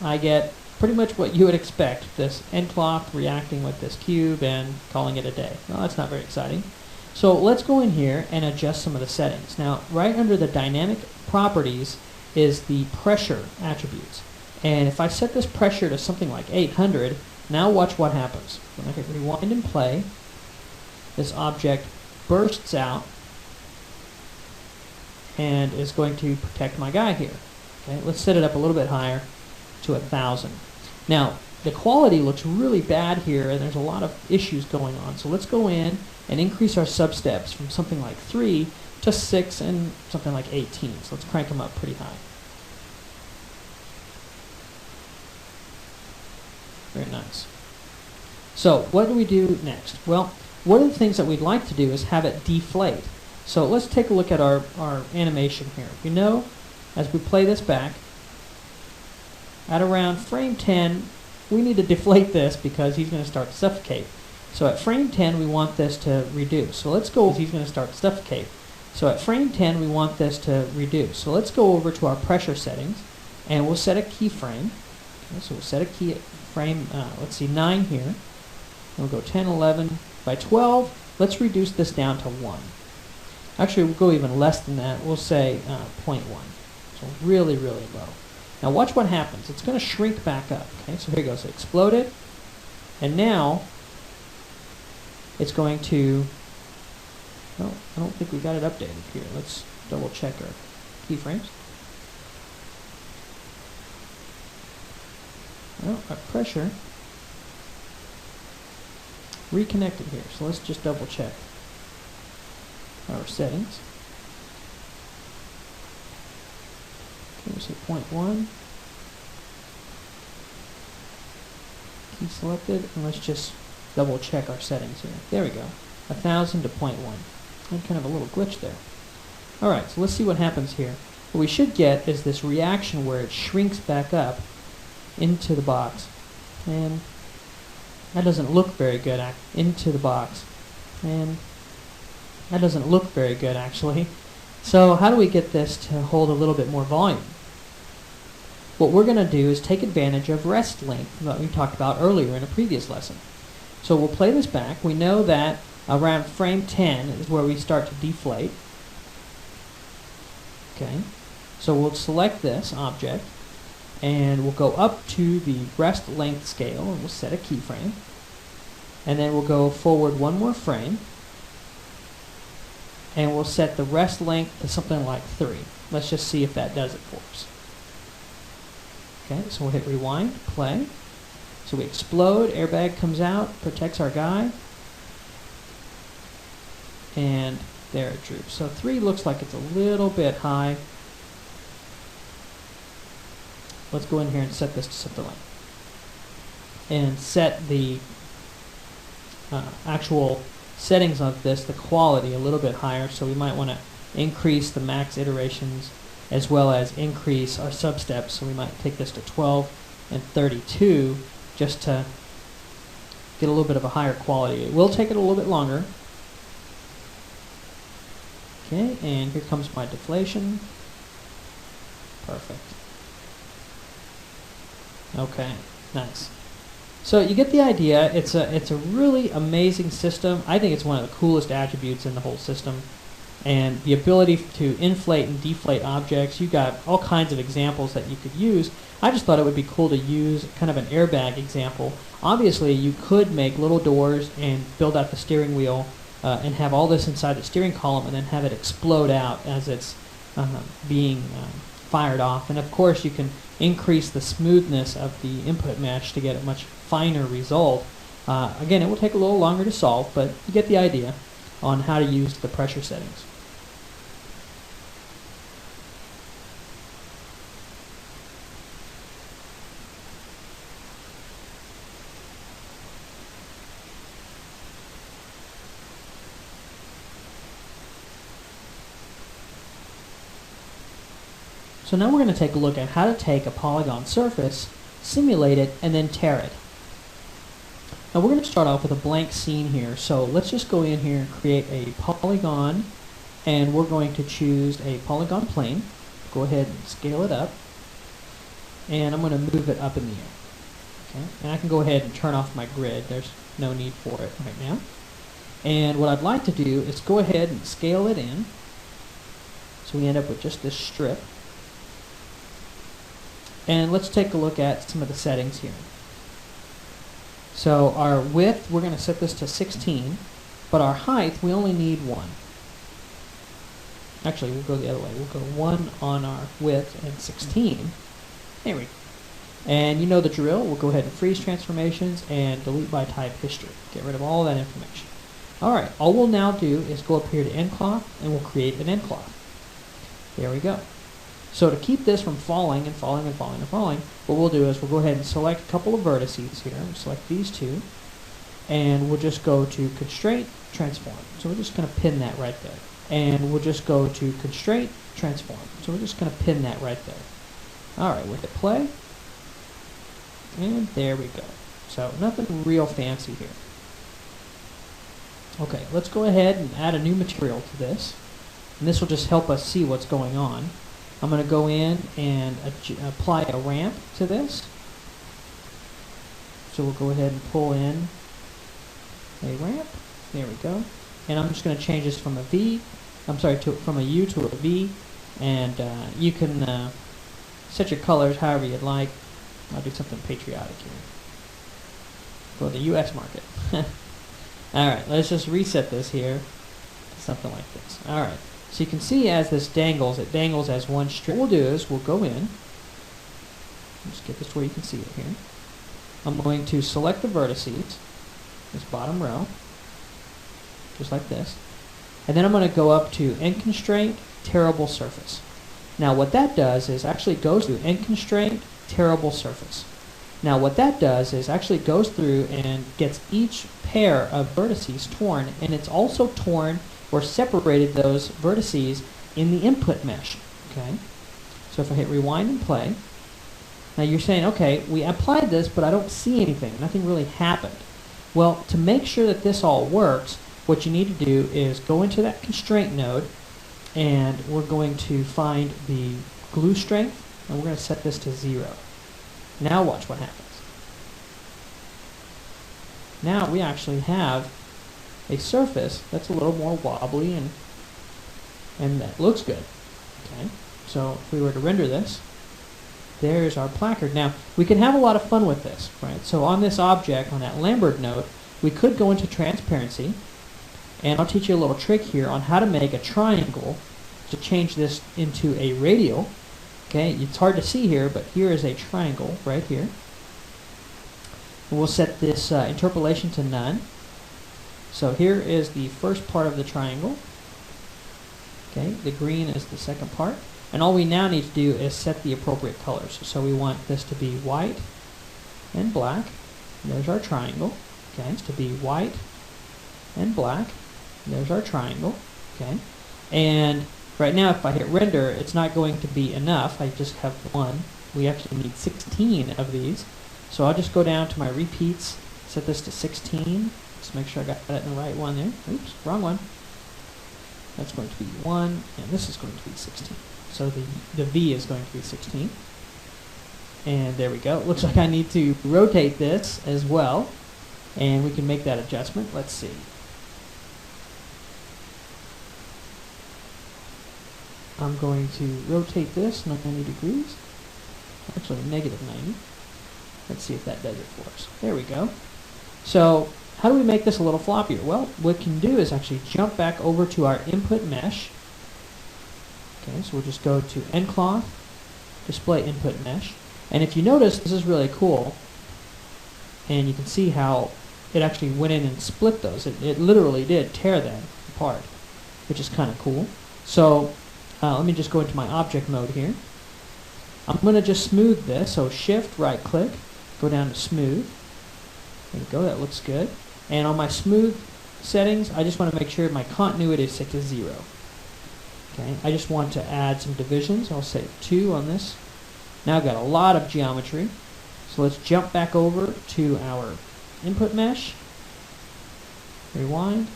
I get pretty much what you would expect, this end cloth reacting with this cube and calling it a day. Well, that's not very exciting. So let's go in here and adjust some of the settings. Now, right under the dynamic properties is the pressure attributes. And if I set this pressure to something like 800, now watch what happens. When I hit rewind and play, this object bursts out and is going to protect my guy here. Okay, let's set it up a little bit higher to 1,000. Now, the quality looks really bad here, and there's a lot of issues going on. So let's go in and increase our substeps from something like 3 to 6 and something like 18. So let's crank them up pretty high. Very nice. So what do we do next? Well, one of the things that we'd like to do is have it deflate. So let's take a look at our animation here. You know, as we play this back, at around frame 10, we need to deflate this because he's going to start to suffocate. So at frame 10, we want this to reduce. So let's go, he's going to start to suffocate. So at frame 10, we want this to reduce. So let's go over to our pressure settings, and we'll set a keyframe. Okay, so we'll set a keyframe, let's see, 9 here. We'll go 10, 11, by 12, let's reduce this down to 1. Actually, we'll go even less than that. We'll say 0.1. So really, really low. Now watch what happens. It's going to shrink back up. Okay, so here it goes. It exploded. And now it's going to, no, I don't think we got it updated here. Let's double check our keyframes. Well, our pressure reconnected here. So let's just double check our settings. Okay, we'll say 0.1. Key selected, and let's just double check our settings here. There we go. 1,000 to 0.1. And kind of a little glitch there. Alright, so let's see what happens here. What we should get is this reaction where it shrinks back up into the box. And that doesn't look very good into the box. And that doesn't look very good actually. So how do we get this to hold a little bit more volume? What we're going to do is take advantage of rest length that we talked about earlier in a previous lesson. So we'll play this back. We know that around frame 10 is where we start to deflate. Okay, so we'll select this object and we'll go up to the rest length scale and we'll set a keyframe. And then we'll go forward one more frame and we'll set the rest length to something like 3. Let's just see if that does it for us. Okay, so we'll hit rewind, play. So we explode, airbag comes out, protects our guy. And there it droops. So 3 looks like it's a little bit high. Let's go in here and set this to something like, and set the actual settings of this, the quality, a little bit higher. So we might want to increase the max iterations as well as increase our substeps. So we might take this to 12 and 32 just to get a little bit of a higher quality. It will take it a little bit longer. Okay, and here comes my deflation. Perfect. Okay, nice. So you get the idea. It's a really amazing system. I think it's one of the coolest attributes in the whole system. And the ability to inflate and deflate objects, you got all kinds of examples that you could use. I just thought it would be cool to use kind of an airbag example. Obviously, you could make little doors and build out the steering wheel and have all this inside the steering column and then have it explode out as it's being fired off. And of course, you can increase the smoothness of the input mesh to get a much finer result. Again, it will take a little longer to solve, but you get the idea on how to use the pressure settings. So now we're going to take a look at how to take a polygon surface, simulate it, and then tear it. Now we're going to start off with a blank scene here. So let's just go in here and create a polygon, and we're going to choose a polygon plane. Go ahead and scale it up, and I'm going to move it up in the air. Okay? And I can go ahead and turn off my grid. There's no need for it right now. And what I'd like to do is go ahead and scale it in, so we end up with just this strip. And let's take a look at some of the settings here. So our width, we're going to set this to 16, but our height, we only need 1. Actually, we'll go the other way. We'll go 1 on our width and 16. There we go. And you know the drill. We'll go ahead and freeze transformations and delete by type history. Get rid of all that information. Alright, all we'll now do is go up here to end cloth, and we'll create an end cloth. There we go. So to keep this from falling and falling and falling and falling, what we'll do is we'll go ahead and select a couple of vertices here. We'll select these two, and we'll just go to Constraint, Transform. So we're just going to pin that right there. And we'll just go to Constraint, Transform. So we're just going to pin that right there. Alright, we'll hit play. And there we go. So nothing real fancy here. Okay, let's go ahead and add a new material to this. And this will just help us see what's going on. I'm going to go in and apply a ramp to this. So we'll go ahead and pull in a ramp. There we go. And I'm just going to change this from a V, from a U to a V. And you can set your colors however you'd like. I'll do something patriotic here for the U.S. market. Alright, let's just reset this here to something like this. Alright. So you can see as this dangles, it dangles as one strip. What we'll do is we'll go in. Just get this where you can see it here. I'm going to select the vertices, this bottom row, just like this. And then I'm going to go up to End Constraint, Tearable Surface. Now what that does is actually goes through End Constraint, Tearable Surface. Now what that does is actually goes through and gets each pair of vertices torn, and it's also torn or separated those vertices in the input mesh. Okay, so if I hit rewind and play, now you're saying, okay, we applied this, but I don't see anything. Nothing really happened. Well, to make sure that this all works, what you need to do is go into that constraint node, and we're going to find the glue strength, and we're going to set this to 0. Now watch what happens. Now we actually have a surface that's a little more wobbly and that looks good. Okay, so if we were to render this, there's our placard. Now we can have a lot of fun with this, right? So on this object, on that Lambert node, we could go into transparency, and I'll teach you a little trick here on how to make a triangle to change this into a radial. Okay, it's hard to see here, but here is a triangle right here. And we'll set this interpolation to none. So here is the first part of the triangle. Okay, the green is the second part. And all we now need to do is set the appropriate colors. So we want this to be white and black. And there's our triangle. Okay, it's to be white and black. And there's our triangle. Okay, and right now if I hit render, it's not going to be enough. I just have 1. We actually need 16 of these. So I'll just go down to my repeats, set this to 16. Just make sure I got that in the right one there. Oops, wrong one. That's going to be 1, and this is going to be 16. So the V is going to be 16. And there we go. It looks like I need to rotate this as well, and we can make that adjustment. Let's see. I'm going to rotate this 90 degrees. Actually, negative 90. Let's see if that does it for us. There we go. So how do we make this a little floppier? Well, what we can do is actually jump back over to our input mesh. Okay, so we'll just go to End Cloth, Display Input Mesh. And if you notice, this is really cool. And you can see how it actually went in and split those. It literally did tear them apart, which is kind of cool. So let me just go into my object mode here. I'm going to just smooth this. So Shift, right click, go down to Smooth. There we go, that looks good. And on my smooth settings, I just want to make sure my continuity is set to 0. Okay, I just want to add some divisions. I'll say 2 on this. Now I've got a lot of geometry. So let's jump back over to our input mesh. Rewind.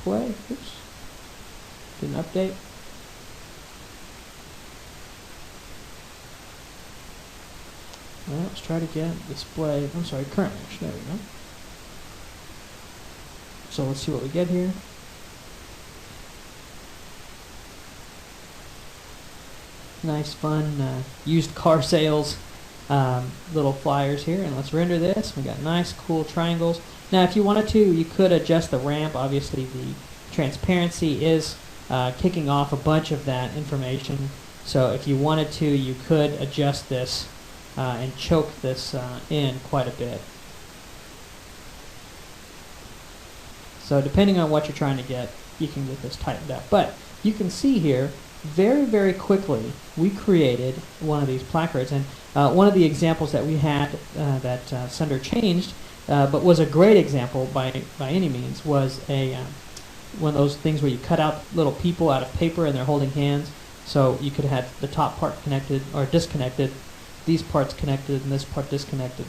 Play. Oops. Didn't update. Well, let's try to get display. I'm sorry, current mesh. There we go. So let's see what we get here. Nice, fun, used car sales little flyers here. And let's render this. We got nice, cool triangles. Now, if you wanted to, you could adjust the ramp. Obviously, the transparency is kicking off a bunch of that information. So if you wanted to, you could adjust this and choke this in quite a bit. So depending on what you're trying to get, you can get this tightened up. But you can see here, very, very quickly, we created one of these placards. And one of the examples that we had that Sunder changed, but was a great example by any means, was one of those things where you cut out little people out of paper and they're holding hands. So you could have the top part connected or disconnected, these parts connected, and this part disconnected.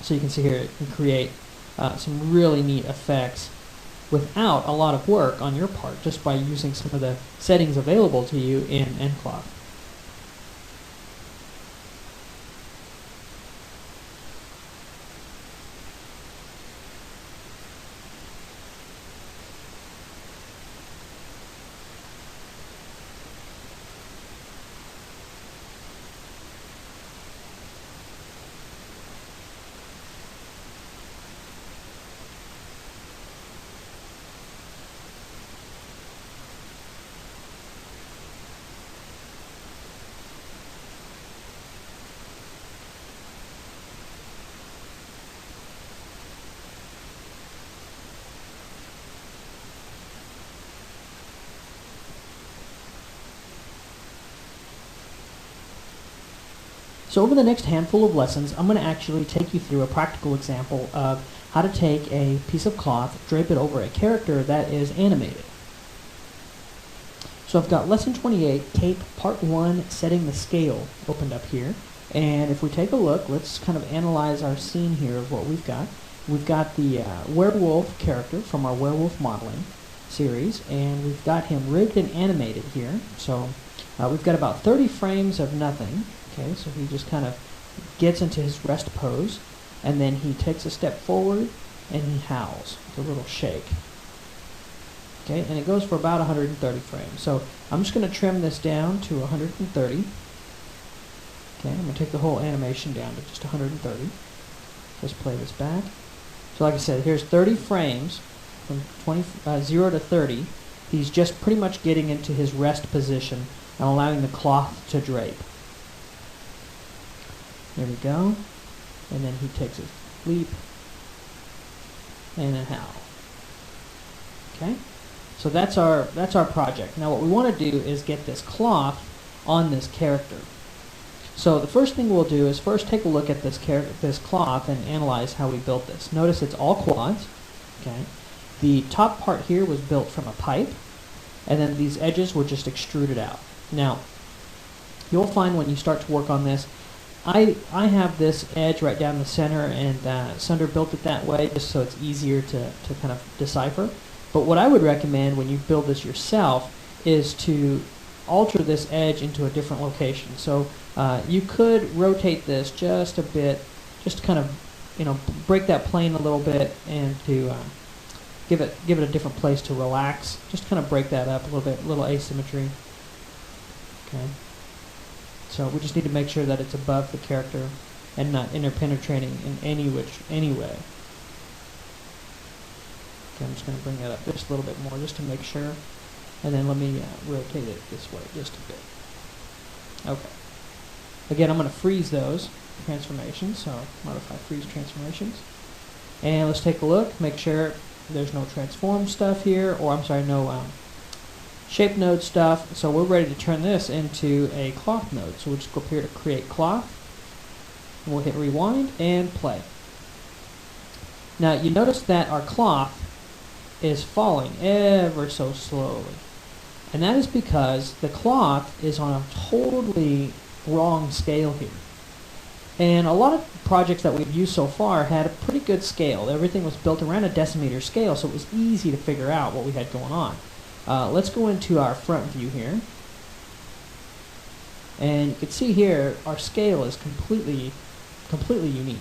So you can see here it can create some really neat effects without a lot of work on your part, just by using some of the settings available to you in nCloth. So over the next handful of lessons, I'm going to actually take you through a practical example of how to take a piece of cloth, drape it over a character that is animated. So I've got Lesson 28, Cape Part 1, Setting the Scale, opened up here. And if we take a look, let's kind of analyze our scene here of what we've got. We've got the werewolf character from our werewolf modeling series, and we've got him rigged and animated here. So we've got about 30 frames of nothing. Okay, so he just kind of gets into his rest pose, and then he takes a step forward, and he howls with a little shake. Okay, and it goes for about 130 frames. So I'm just going to trim this down to 130. Okay, I'm going to take the whole animation down to just 130. Let's play this back. So like I said, here's 30 frames from 0 to 30. He's just pretty much getting into his rest position and allowing the cloth to drape. There we go. And then he takes a leap and a howl. Okay? So that's our project. Now what we want to do is get this cloth on this character. So the first thing we'll do is first take a look at this cloth and analyze how we built this. Notice it's all cloths. Okay? The top part here was built from a pipe, and then these edges were just extruded out. Now, you'll find when you start to work on this, I have this edge right down the center, and Sunder built it that way just so it's easier to kind of decipher. But what I would recommend when you build this yourself is to alter this edge into a different location. So you could rotate this just a bit, just to kind of, break that plane a little bit, and to give it a different place to relax. Just kind of break that up a little bit, a little asymmetry. Okay. So we just need to make sure that it's above the character and not interpenetrating in any way. Okay, I'm just going to bring that up just a little bit more just to make sure. And then let me rotate it this way just a bit. Okay. Again, I'm going to freeze those transformations, so modify freeze transformations. And let's take a look, make sure there's no transform stuff here, or I'm sorry, no shape node stuff. So we're ready to turn this into a cloth node. So we'll just go up here to create cloth. And we'll hit rewind and play. Now you notice that our cloth is falling ever so slowly. And that is because the cloth is on a totally wrong scale here. And a lot of projects that we've used so far had a pretty good scale. Everything was built around a decimeter scale, so it was easy to figure out what we had going on. Let's go into our front view here. And you can see here our scale is completely unique.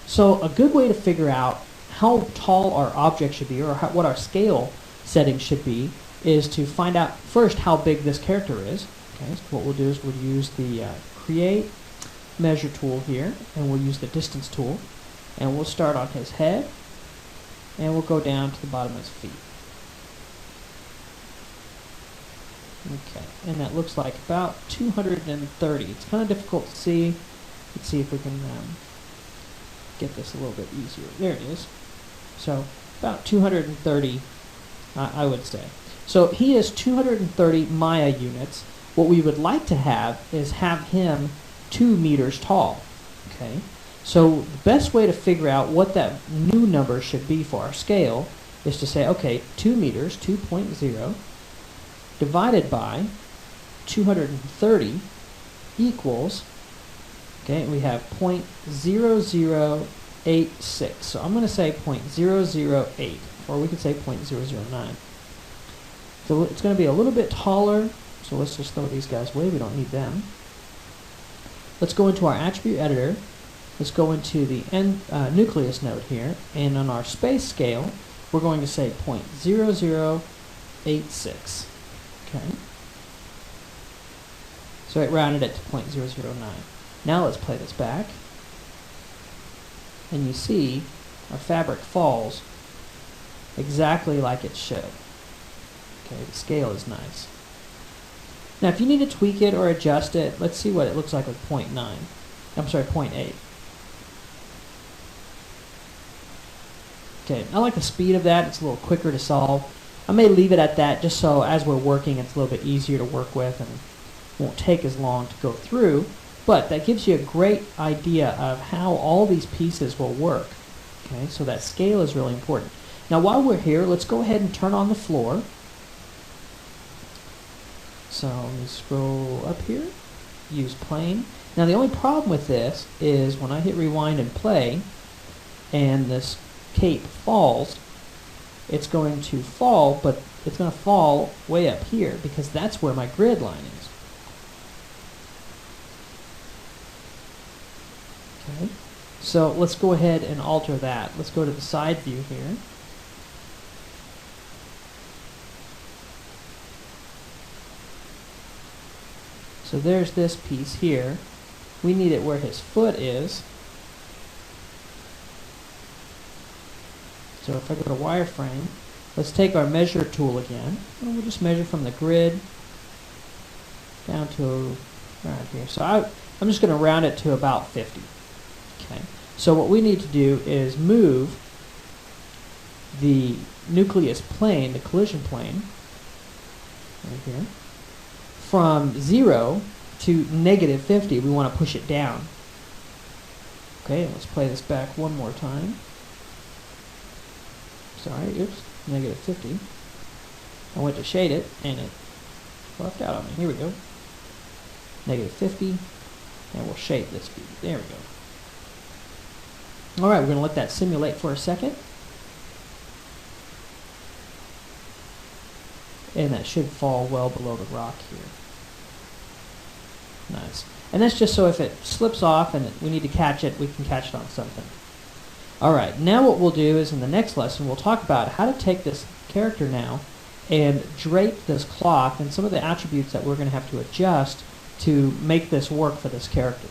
So a good way to figure out how tall our object should be, or what our scale setting should be, is to find out first how big this character is. Okay, so what we'll do is we'll use the create measure tool here, and we'll use the distance tool, and we'll start on his head, and we'll go down to the bottom of his feet. Okay, and that looks like about 230. It's kind of difficult to see. Let's see if we can get this a little bit easier. There it is. So about 230, I would say. So he is 230 Maya units. What we would like to have is have him 2 meters tall. Okay, so the best way to figure out what that new number should be for our scale is to say, okay, 2 meters, 2.0, divided by 230 equals, okay, we have 0.0086. So I'm going to say 0.008, or we could say 0.009. So it's going to be a little bit taller, so let's just throw these guys away. We don't need them. Let's go into our attribute editor. Let's go into the nucleus node here, and on our space scale, we're going to say 0.0086. Okay. So it rounded it to 0.009. Now let's play this back, and you see our fabric falls exactly like it should. Okay, the scale is nice. Now if you need to tweak it or adjust it, let's see what it looks like with 0.9. I'm sorry, 0.8. Okay, I like the speed of that. It's a little quicker to solve. I may leave it at that just so as we're working it's a little bit easier to work with and won't take as long to go through, but that gives you a great idea of how all these pieces will work. Okay, so that scale is really important. Now while we're here, let's go ahead and turn on the floor. So let me scroll up here, use plane. Now the only problem with this is when I hit rewind and play and this cape falls, it's going to fall, but it's going to fall way up here because that's where my grid line is. Okay, so let's go ahead and alter that. Let's go to the side view here. So there's this piece here. We need it where his foot is. So if I go to wireframe, let's take our measure tool again, and we'll just measure from the grid down to around here. So I'm just going to round it to about 50. Okay. So what we need to do is move the nucleus plane, the collision plane, right here, from 0 to -50. We want to push it down. Okay, let's play this back one more time. Sorry, oops, -50. I went to shade it, and it left out on me. Here we go. -50, and we'll shade this view. There we go. All right, we're going to let that simulate for a second. And that should fall well below the rock here. Nice. And that's just so if it slips off and we need to catch it, we can catch it on something. Alright, now what we'll do is in the next lesson we'll talk about how to take this character now and drape this cloth and some of the attributes that we're going to have to adjust to make this work for this character.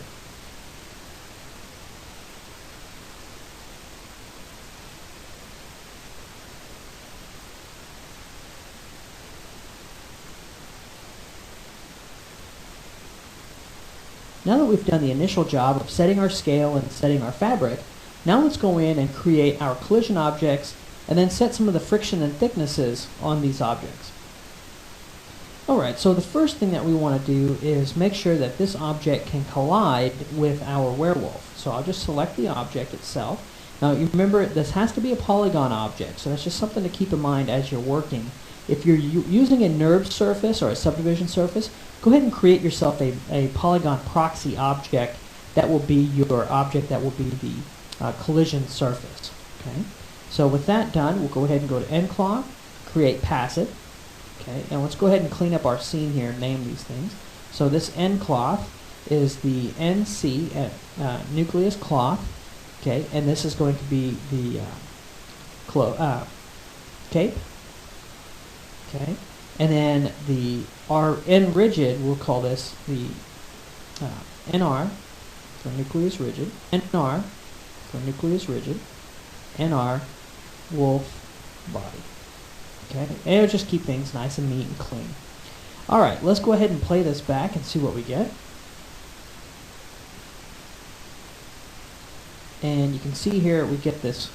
Now that we've done the initial job of setting our scale and setting our fabric, now let's go in and create our collision objects and then set some of the friction and thicknesses on these objects. Alright, so the first thing that we want to do is make sure that this object can collide with our werewolf. So I'll just select the object itself. Now you remember this has to be a polygon object, so that's just something to keep in mind as you're working. if you're using a NURB surface or a subdivision surface, go ahead and create yourself a polygon proxy object that will be your object that will be the collision surface. Okay. So with that done, we'll go ahead and go to endcloth, create passive. Okay, and let's go ahead and clean up our scene here and name these things. So this endcloth is the NC nucleus cloth. Okay, and this is going to be the cape. Okay, and then the R N rigid, we'll call this the NR for nucleus rigid, NR for nucleus rigid, NR wolf body. Okay, and it'll just keep things nice and neat and clean. All right, let's go ahead and play this back and see what we get. And you can see here we get this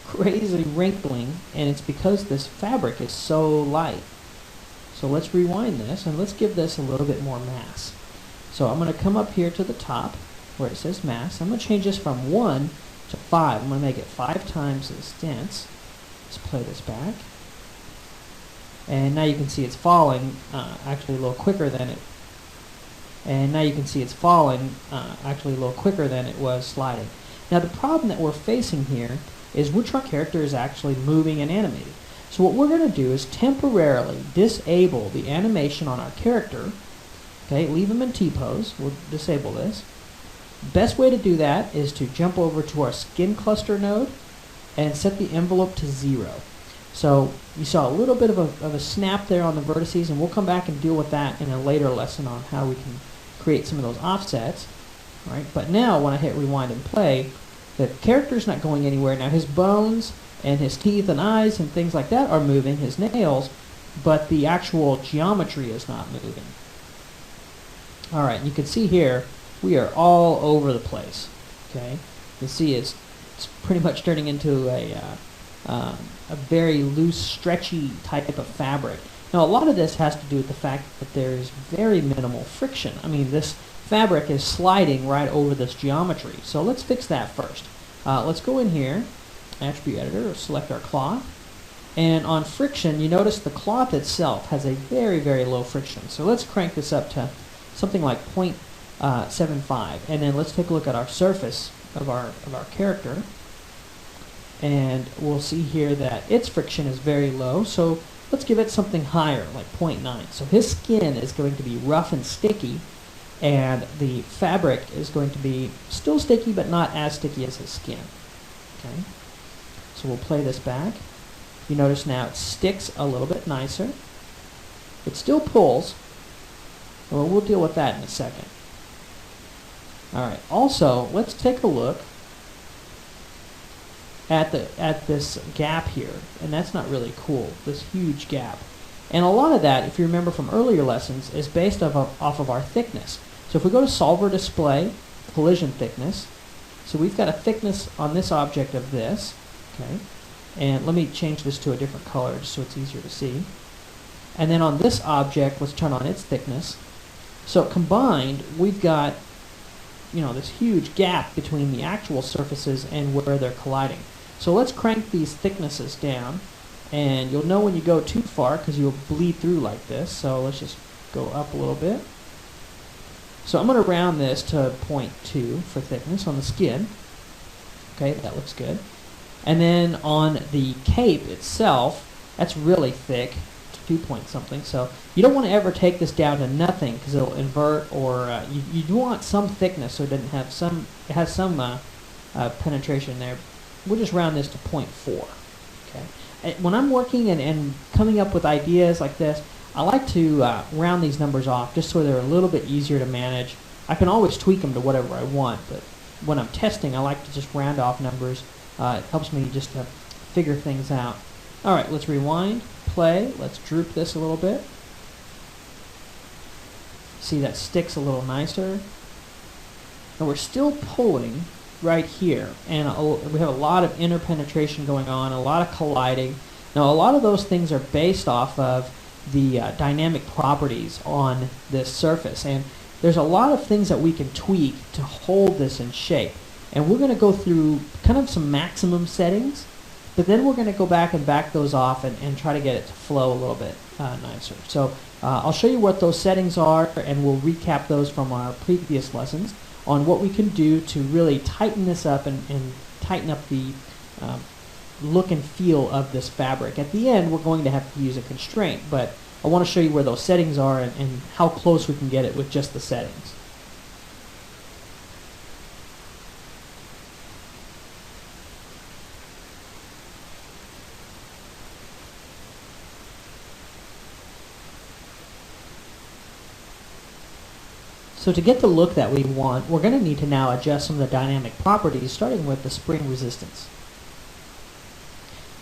crazy wrinkling, and it's because this fabric is so light. So let's rewind this and let's give this a little bit more mass. So I'm going to come up here to the top where it says mass. I'm going to change this from 1 to 5. I'm going to make it 5 times as dense. Let's play this back. And now you can see it's falling actually a little quicker than it. And now you can see it's falling actually a little quicker than it was sliding. Now the problem that we're facing here is which our character is actually moving and animating. So what we're going to do is temporarily disable the animation on our character. Okay, leave him in T-pose. We'll disable this. Best way to do that is to jump over to our skin cluster node and set the envelope to 0. So you saw a little bit of a snap there on the vertices, and we'll come back and deal with that in a later lesson on how we can create some of those offsets. All right, but now when I hit rewind and play, the character's not going anywhere. Now his bones and his teeth and eyes and things like that are moving, his nails, but the actual geometry is not moving. All right, you can see here we are all over the place. Okay, you can see it's pretty much turning into a very loose, stretchy type of fabric. Now a lot of this has to do with the fact that there's very minimal friction. I mean, this fabric is sliding right over this geometry. So let's fix that first. Let's go in here, attribute editor, select our cloth, and on friction you notice the cloth itself has a very, very low friction. So let's crank this up to something like 0.75, and then let's take a look at our surface of our character, and we'll see here that its friction is very low. So let's give it something higher, like 0.9. So his skin is going to be rough and sticky, and the fabric is going to be still sticky, but not as sticky as his skin. Okay, so we'll play this back. You notice now it sticks a little bit nicer. It still pulls. Well, we'll deal with that in a second. All right. Also, let's take a look at this gap here, and that's not really cool. This huge gap, and a lot of that, if you remember from earlier lessons, is based off of our thickness. So if we go to Solver Display, Collision Thickness, so we've got a thickness on this object of this. Okay, and let me change this to a different color just so it's easier to see. And then on this object, let's turn on its thickness. So combined, we've got, you know, this huge gap between the actual surfaces and where they're colliding. So let's crank these thicknesses down, and you'll know when you go too far because you'll bleed through like this. So let's just go up a little bit. So I'm going to round this to 0.2 for thickness on the skin. Okay, that looks good. And then on the cape itself, that's really thick, 2 point something. So you don't want to ever take this down to nothing because it'll invert, or you do want some thickness so it doesn't have some. It has some penetration there. We'll just round this to 0.4. Okay. When I'm working and coming up with ideas like this, I like to round these numbers off just so they're a little bit easier to manage. I can always tweak them to whatever I want, but when I'm testing, I like to just round off numbers. It helps me just to figure things out. All right, let's rewind, play. Let's droop this a little bit. See, that sticks a little nicer. And we're still pulling right here, and we have a lot of interpenetration going on, a lot of colliding. Now, a lot of those things are based off of the dynamic properties on this surface, and there's a lot of things that we can tweak to hold this in shape. And we're going to go through kind of some maximum settings but then we're going to go back and back those off and try to get it to flow a little bit nicer. So I'll show you what those settings are, and we'll recap those from our previous lessons on what we can do to really tighten this up and tighten up the look and feel of this fabric. At the end, we're going to have to use a constraint, but I want to show you where those settings are and how close we can get it with just the settings. So to get the look that we want, we're going to need to now adjust some of the dynamic properties, starting with the spring resistance.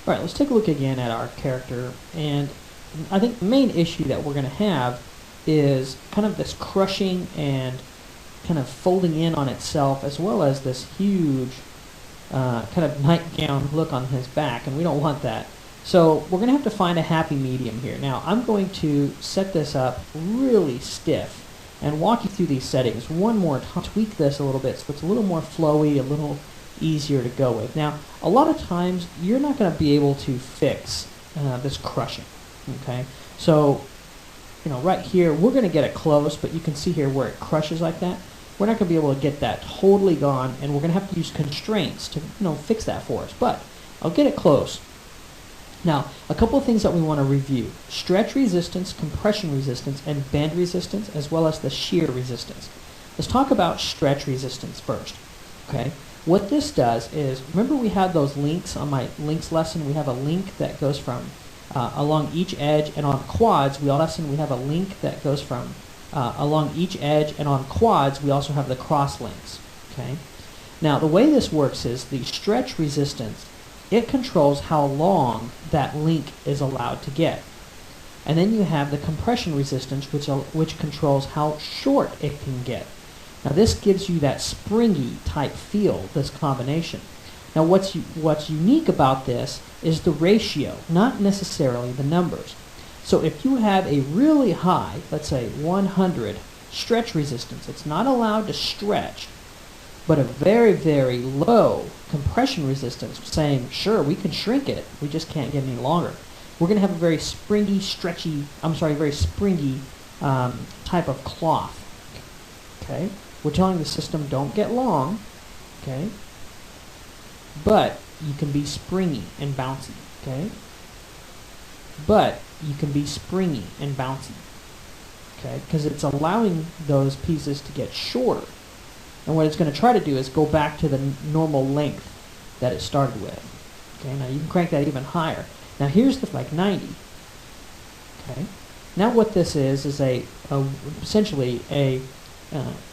Alright, let's take a look again at our character, and I think the main issue that we're going to have is kind of this crushing and kind of folding in on itself, as well as this huge kind of nightgown look on his back, and we don't want that. So we're going to have to find a happy medium here. Now I'm going to set this up really stiff and walk you through these settings one more time, tweak this a little bit so it's a little more flowy, a little easier to go with. Now, a lot of times you're not going to be able to fix this crushing, okay? So, you know, right here, we're going to get it close, but you can see here where it crushes like that. We're not going to be able to get that totally gone, and we're going to have to use constraints to, fix that for us, but I'll get it close. Now, a couple of things that we want to review: stretch resistance, compression resistance, and bend resistance, as well as the shear resistance. Let's talk about stretch resistance first. Okay, what this does is, remember we had those links on my links lesson. We have a link that goes from along each edge, and on quads we have a link that goes from along each edge, and on quads we also have the cross links. Okay, now the way this works is the stretch resistance, it controls how long that link is allowed to get. And then you have the compression resistance, which controls how short it can get. Now this gives you that springy type feel, this combination. Now what's unique about this is the ratio, not necessarily the numbers. So if you have a really high, let's say 100 stretch resistance, it's not allowed to stretch, but a very, very low compression resistance, saying, sure, we can shrink it, we just can't get any longer. We're going to have a very springy, very springy type of cloth. Okay, we're telling the system don't get long, okay, but you can be springy and bouncy. Okay, but you can be springy and bouncy. Okay, because it's allowing those pieces to get shorter. And what it's going to try to do is go back to the normal length that it started with. Okay, now you can crank that even higher. Now here's the like 90. Okay, now what this is essentially a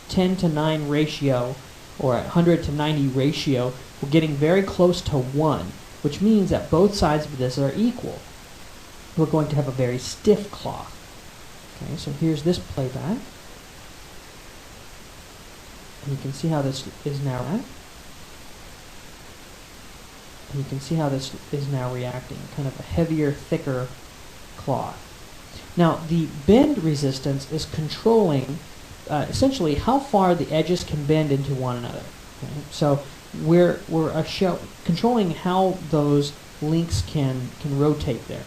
10 to 9 ratio, or a 100 to 90 ratio. We're getting very close to 1, which means that both sides of this are equal. We're going to have a very stiff cloth. Okay, so here's this playback. And you can see how this is now at. And you can see how this is now reacting. Kind of a heavier, thicker cloth. Now, the bend resistance is controlling essentially how far the edges can bend into one another. Okay? So we're controlling how those links can rotate there.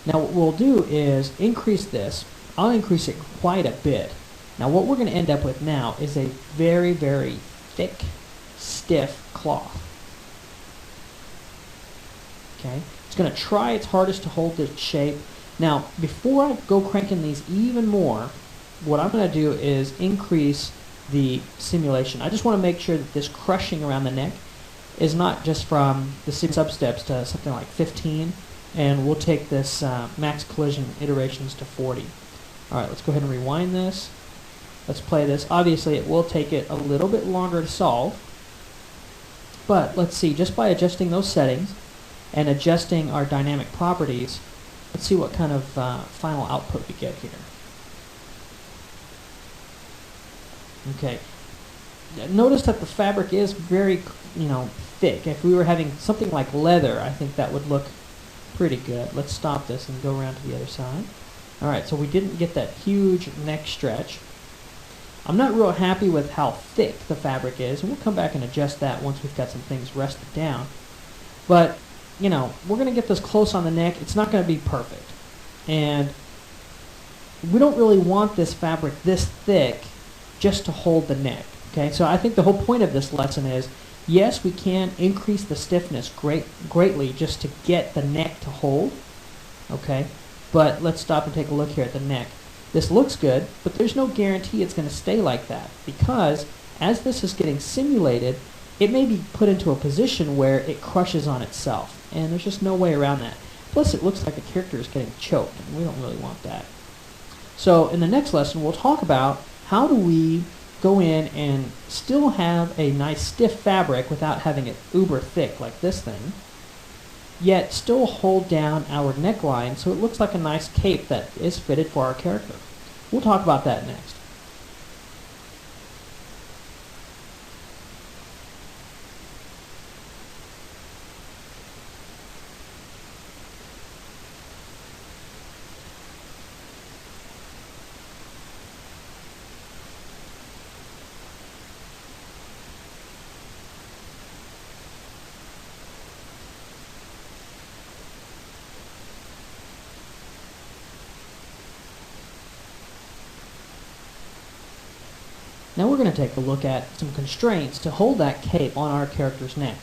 Now, what we'll do is increase this. I'll increase it quite a bit. Now what we're going to end up with now is a very, very thick, stiff cloth. Okay, it's going to try its hardest to hold its shape. Now before I go cranking these even more, what I'm going to do is increase the simulation. I just want to make sure that this crushing around the neck is not just from the 6 sub-steps to something like 15, and we'll take this max collision iterations to 40. Alright, let's go ahead and rewind this. Let's play this. Obviously, it will take it a little bit longer to solve. But let's see, just by adjusting those settings and adjusting our dynamic properties, let's see what kind of final output we get here. Okay. Notice that the fabric is very, thick. If we were having something like leather, I think that would look pretty good. Let's stop this and go around to the other side. Alright, so we didn't get that huge neck stretch. I'm not real happy with how thick the fabric is, and we'll come back and adjust that once we've got some things rested down. But you know, we're going to get this close on the neck. It's not going to be perfect. And we don't really want this fabric this thick just to hold the neck. Okay, so I think the whole point of this lesson is, yes, we can increase the stiffness greatly just to get the neck to hold. Okay, but let's stop and take a look here at the neck. This looks good, but there's no guarantee it's going to stay like that, because as this is getting simulated, it may be put into a position where it crushes on itself, and there's just no way around that. Plus, it looks like a character is getting choked, and we don't really want that. So in the next lesson, we'll talk about how do we go in and still have a nice stiff fabric without having it uber thick like this thing, yet still hold down our neckline so it looks like a nice cape that is fitted for our character. We'll talk about that next. Now we're going to take a look at some constraints to hold that cape on our character's neck.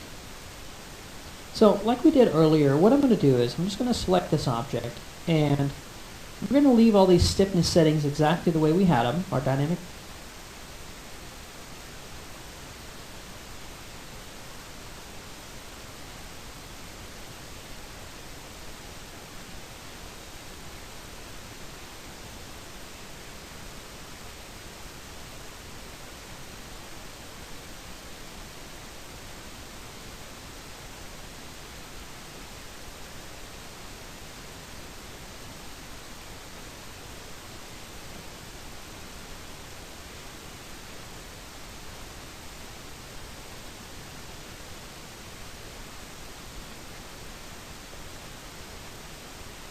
So like we did earlier, what I'm going to do is I'm just going to select this object, and we're going to leave all these stiffness settings exactly the way we had them, our dynamic.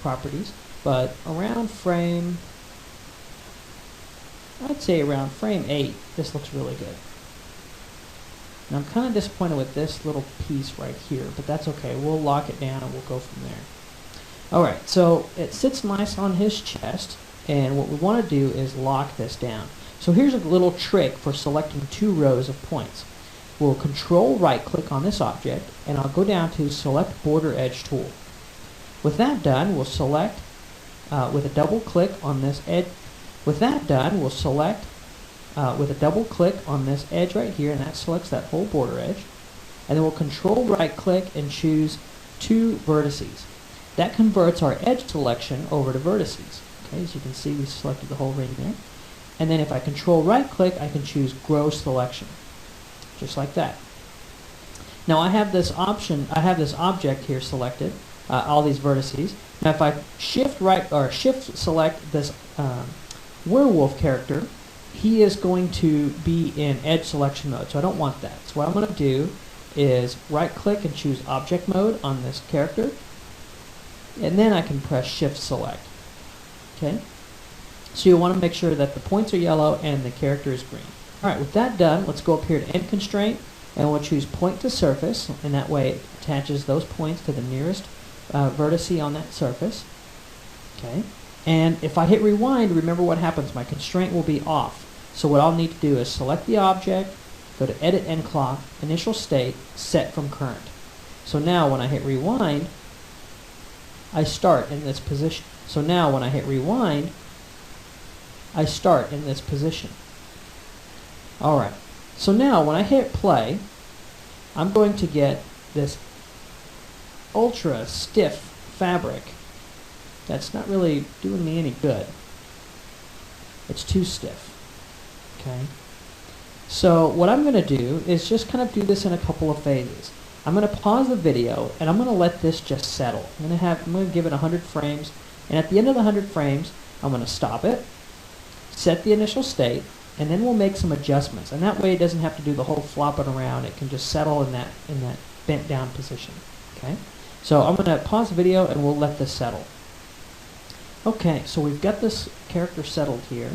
Properties, but around frame, I'd say around frame 8, this looks really good. And I'm kind of disappointed with this little piece right here, but that's okay. We'll lock it down and we'll go from there. Alright, so it sits nice on his chest, and what we want to do is lock this down. So here's a little trick for selecting 2 rows of points. We'll control right click on this object, and I'll go down to select border edge tool. With that done, we'll select with a double click on this edge. With that done, we'll select with a double click on this edge right here, and that selects that whole border edge. And then we'll control right click and choose 2 vertices. That converts our edge selection over to vertices. Okay, as you can see, we selected the whole ring there. And then if I control right click, I can choose grow selection, just like that. Now I have this option, I have this object here selected. All these vertices. Now if I shift right or shift select this werewolf character, he is going to be in edge selection mode, so I don't want that. So what I'm going to do is right click and choose object mode on this character, and then I can press shift select. Okay, so you want to make sure that the points are yellow and the character is green. Alright, with that done, let's go up here to end constraint, and we'll choose point to surface, and that way it attaches those points to the nearest vertice on that surface. Okay, and if I hit rewind, remember what happens. My constraint will be off. So what I'll need to do is select the object, go to edit end clock, initial state, set from current. So now when I hit rewind, I start in this position. So now when I hit rewind, I start in this position. Alright, so now when I hit play, I'm going to get this ultra stiff fabric that's not really doing me any good. It's too stiff. Okay, so what I'm going to do is just kind of do this in a couple of phases. I'm going to pause the video and I'm going to let this just settle. I'm going to give it 100 frames, and at the end of the 100 frames I'm going to stop it, set the initial state, and then we'll make some adjustments, and that way it doesn't have to do the whole flopping around. It can just settle in that bent down position. Okay, so I'm going to pause the video and we'll let this settle. Okay, so we've got this character settled here,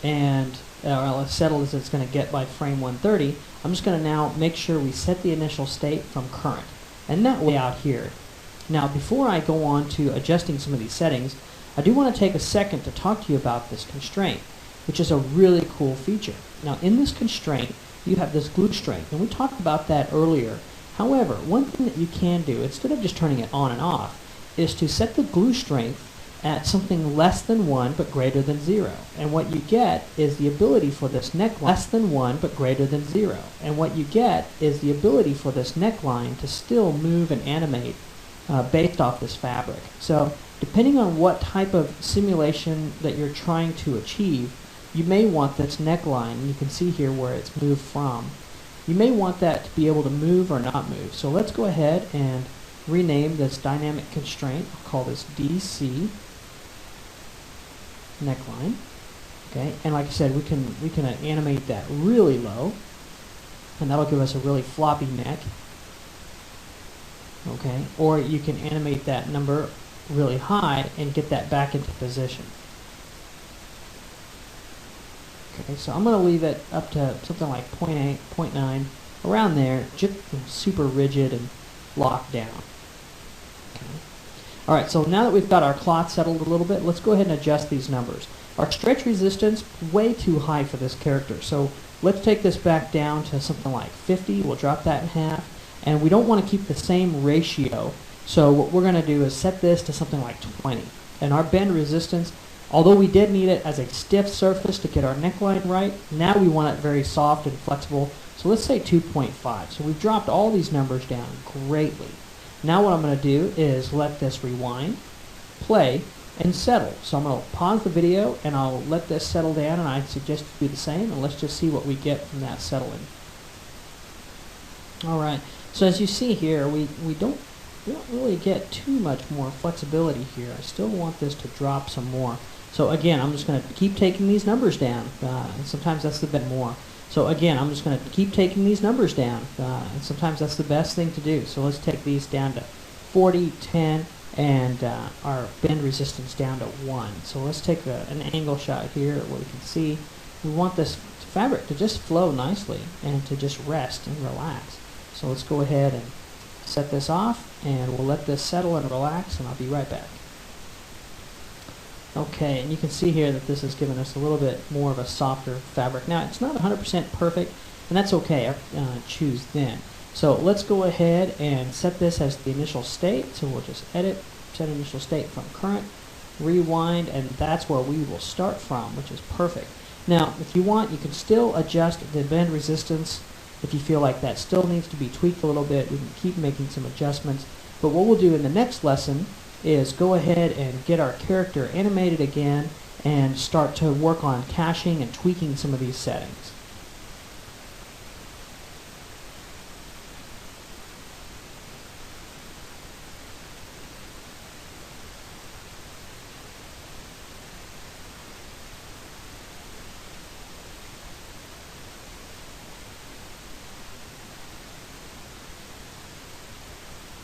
and as settled as it's going to get by frame 130. I'm just going to now make sure we set the initial state from current, and that way out here Now, before I go on to adjusting some of these settings, I do want to take a second to talk to you about this constraint, which is a really cool feature. Now, in this constraint, you have this glue strength, and we talked about that earlier. However, one thing that you can do, instead of just turning it on and off, is to set the glue strength at something less than 1 but greater than 0. And what you get is the ability for this neckline less than 1 but greater than 0. And what you get is the ability for this neckline to still move and animate based off this fabric. So depending on what type of simulation that you're trying to achieve, you may want this neckline, and you can see here where it's moved from. You may want that to be able to move or not move. So let's go ahead and rename this dynamic constraint. I'll call this DC neckline. Okay, and like I said, we can animate that really low, and that'll give us a really floppy neck. Okay, or you can animate that number really high and get that back into position. Okay, so I'm going to leave it up to something like 0.8, 0.9, around there, just super rigid and locked down. Okay. All right, so now that we've got our cloth settled a little bit, let's go ahead and adjust these numbers. Our stretch resistance, way too high for this character, so let's take this back down to something like 50. We'll drop that in half, and we don't want to keep the same ratio, so what we're going to do is set this to something like 20. And our bend resistance, although we did need it as a stiff surface to get our neckline right, now we want it very soft and flexible, so let's say 2.5. So we've dropped all these numbers down greatly. Now what I'm going to do is let this rewind, play, and settle. So I'm going to pause the video and I'll let this settle down, and I suggest you do the same, and let's just see what we get from that settling. Alright, so as you see here, we don't really get too much more flexibility here. I still want this to drop some more. So again, I'm just going to keep taking these numbers down, and sometimes that's the bit more. So again, I'm just going to keep taking these numbers down, and sometimes that's the best thing to do. So let's take these down to 40, 10, and our bend resistance down to 1. So let's take an angle shot here where we can see we want this fabric to just flow nicely and to just rest and relax. So let's go ahead and set this off, and we'll let this settle and relax, and I'll be right back. Okay, and you can see here that this has given us a little bit more of a softer fabric. Now, it's not 100% perfect, and that's okay. Choose then. So let's go ahead and set this as the initial state. So we'll just edit, set initial state from current, rewind, and that's where we will start from, which is perfect. Now, if you want, you can still adjust the bend resistance. If you feel like that still needs to be tweaked a little bit, we can keep making some adjustments. But what we'll do in the next lesson is go ahead and get our character animated again and start to work on caching and tweaking some of these settings.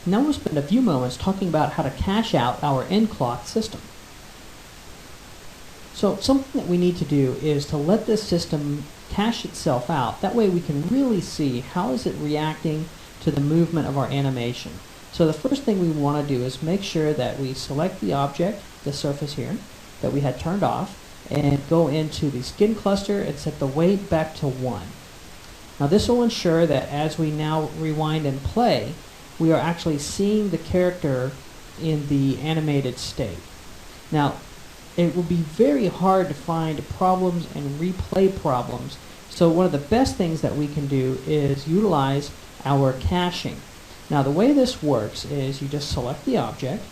Now we'll spend a few moments talking about how to cache out our end cloth system. So something that we need to do is to let this system cache itself out. That way we can really see how is it reacting to the movement of our animation. So the first thing we want to do is make sure that we select the object, the surface here, that we had turned off, and go into the skin cluster and set the weight back to 1. Now this will ensure that as we now rewind and play, we are actually seeing the character in the animated state. Now, it will be very hard to find problems and replay problems, so one of the best things that we can do is utilize our caching. Now, the way this works is you just select the object,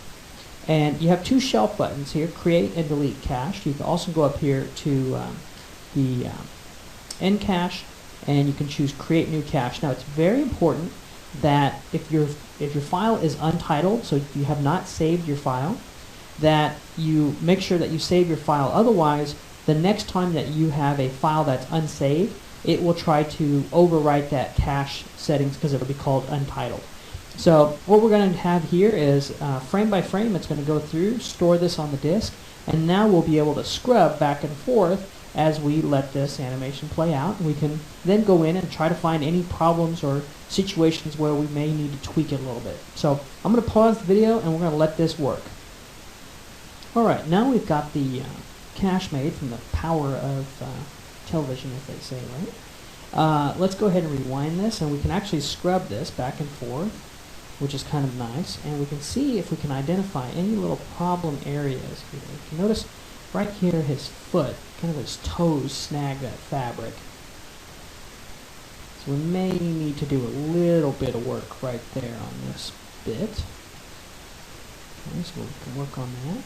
and you have two shelf buttons here, create and delete cache. You can also go up here to the end cache, and you can choose create new cache. Now, it's very important that if your file is untitled, so you have not saved your file, that you make sure that you save your file. Otherwise, the next time that you have a file that's unsaved, it will try to overwrite that cache settings because it will be called untitled. So what we're going to have here is frame by frame, it's going to go through, store this on the disk, and now we'll be able to scrub back and forth as we let this animation play out. We can then go in and try to find any problems or situations where we may need to tweak it a little bit. So I'm going to pause the video and we're going to let this work. Alright, now we've got the cache made from the power of television, as they say, right? Let's go ahead and rewind this, and we can actually scrub this back and forth, which is kind of nice, and we can see if we can identify any little problem areas here. You can notice right here his foot, kind of his toes snag that fabric. So we may need to do a little bit of work right there on this bit. Okay, so we can work on that.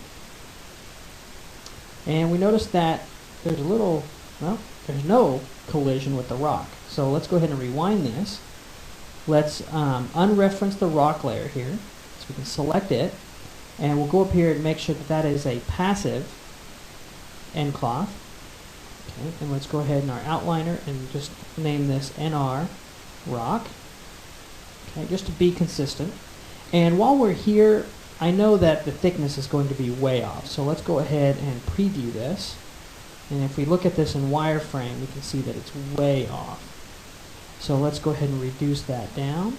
And we notice that there's a little, well, there's no collision with the rock. So let's go ahead and rewind this. Let's unreference the rock layer here. So we can select it, and we'll go up here and make sure that that is a passive end cloth. Okay, and let's go ahead in our outliner and just name this NR rock. Okay, just to be consistent. And while we're here, I know that the thickness is going to be way off. So let's go ahead and preview this. And if we look at this in wireframe, we can see that it's way off. So let's go ahead and reduce that down.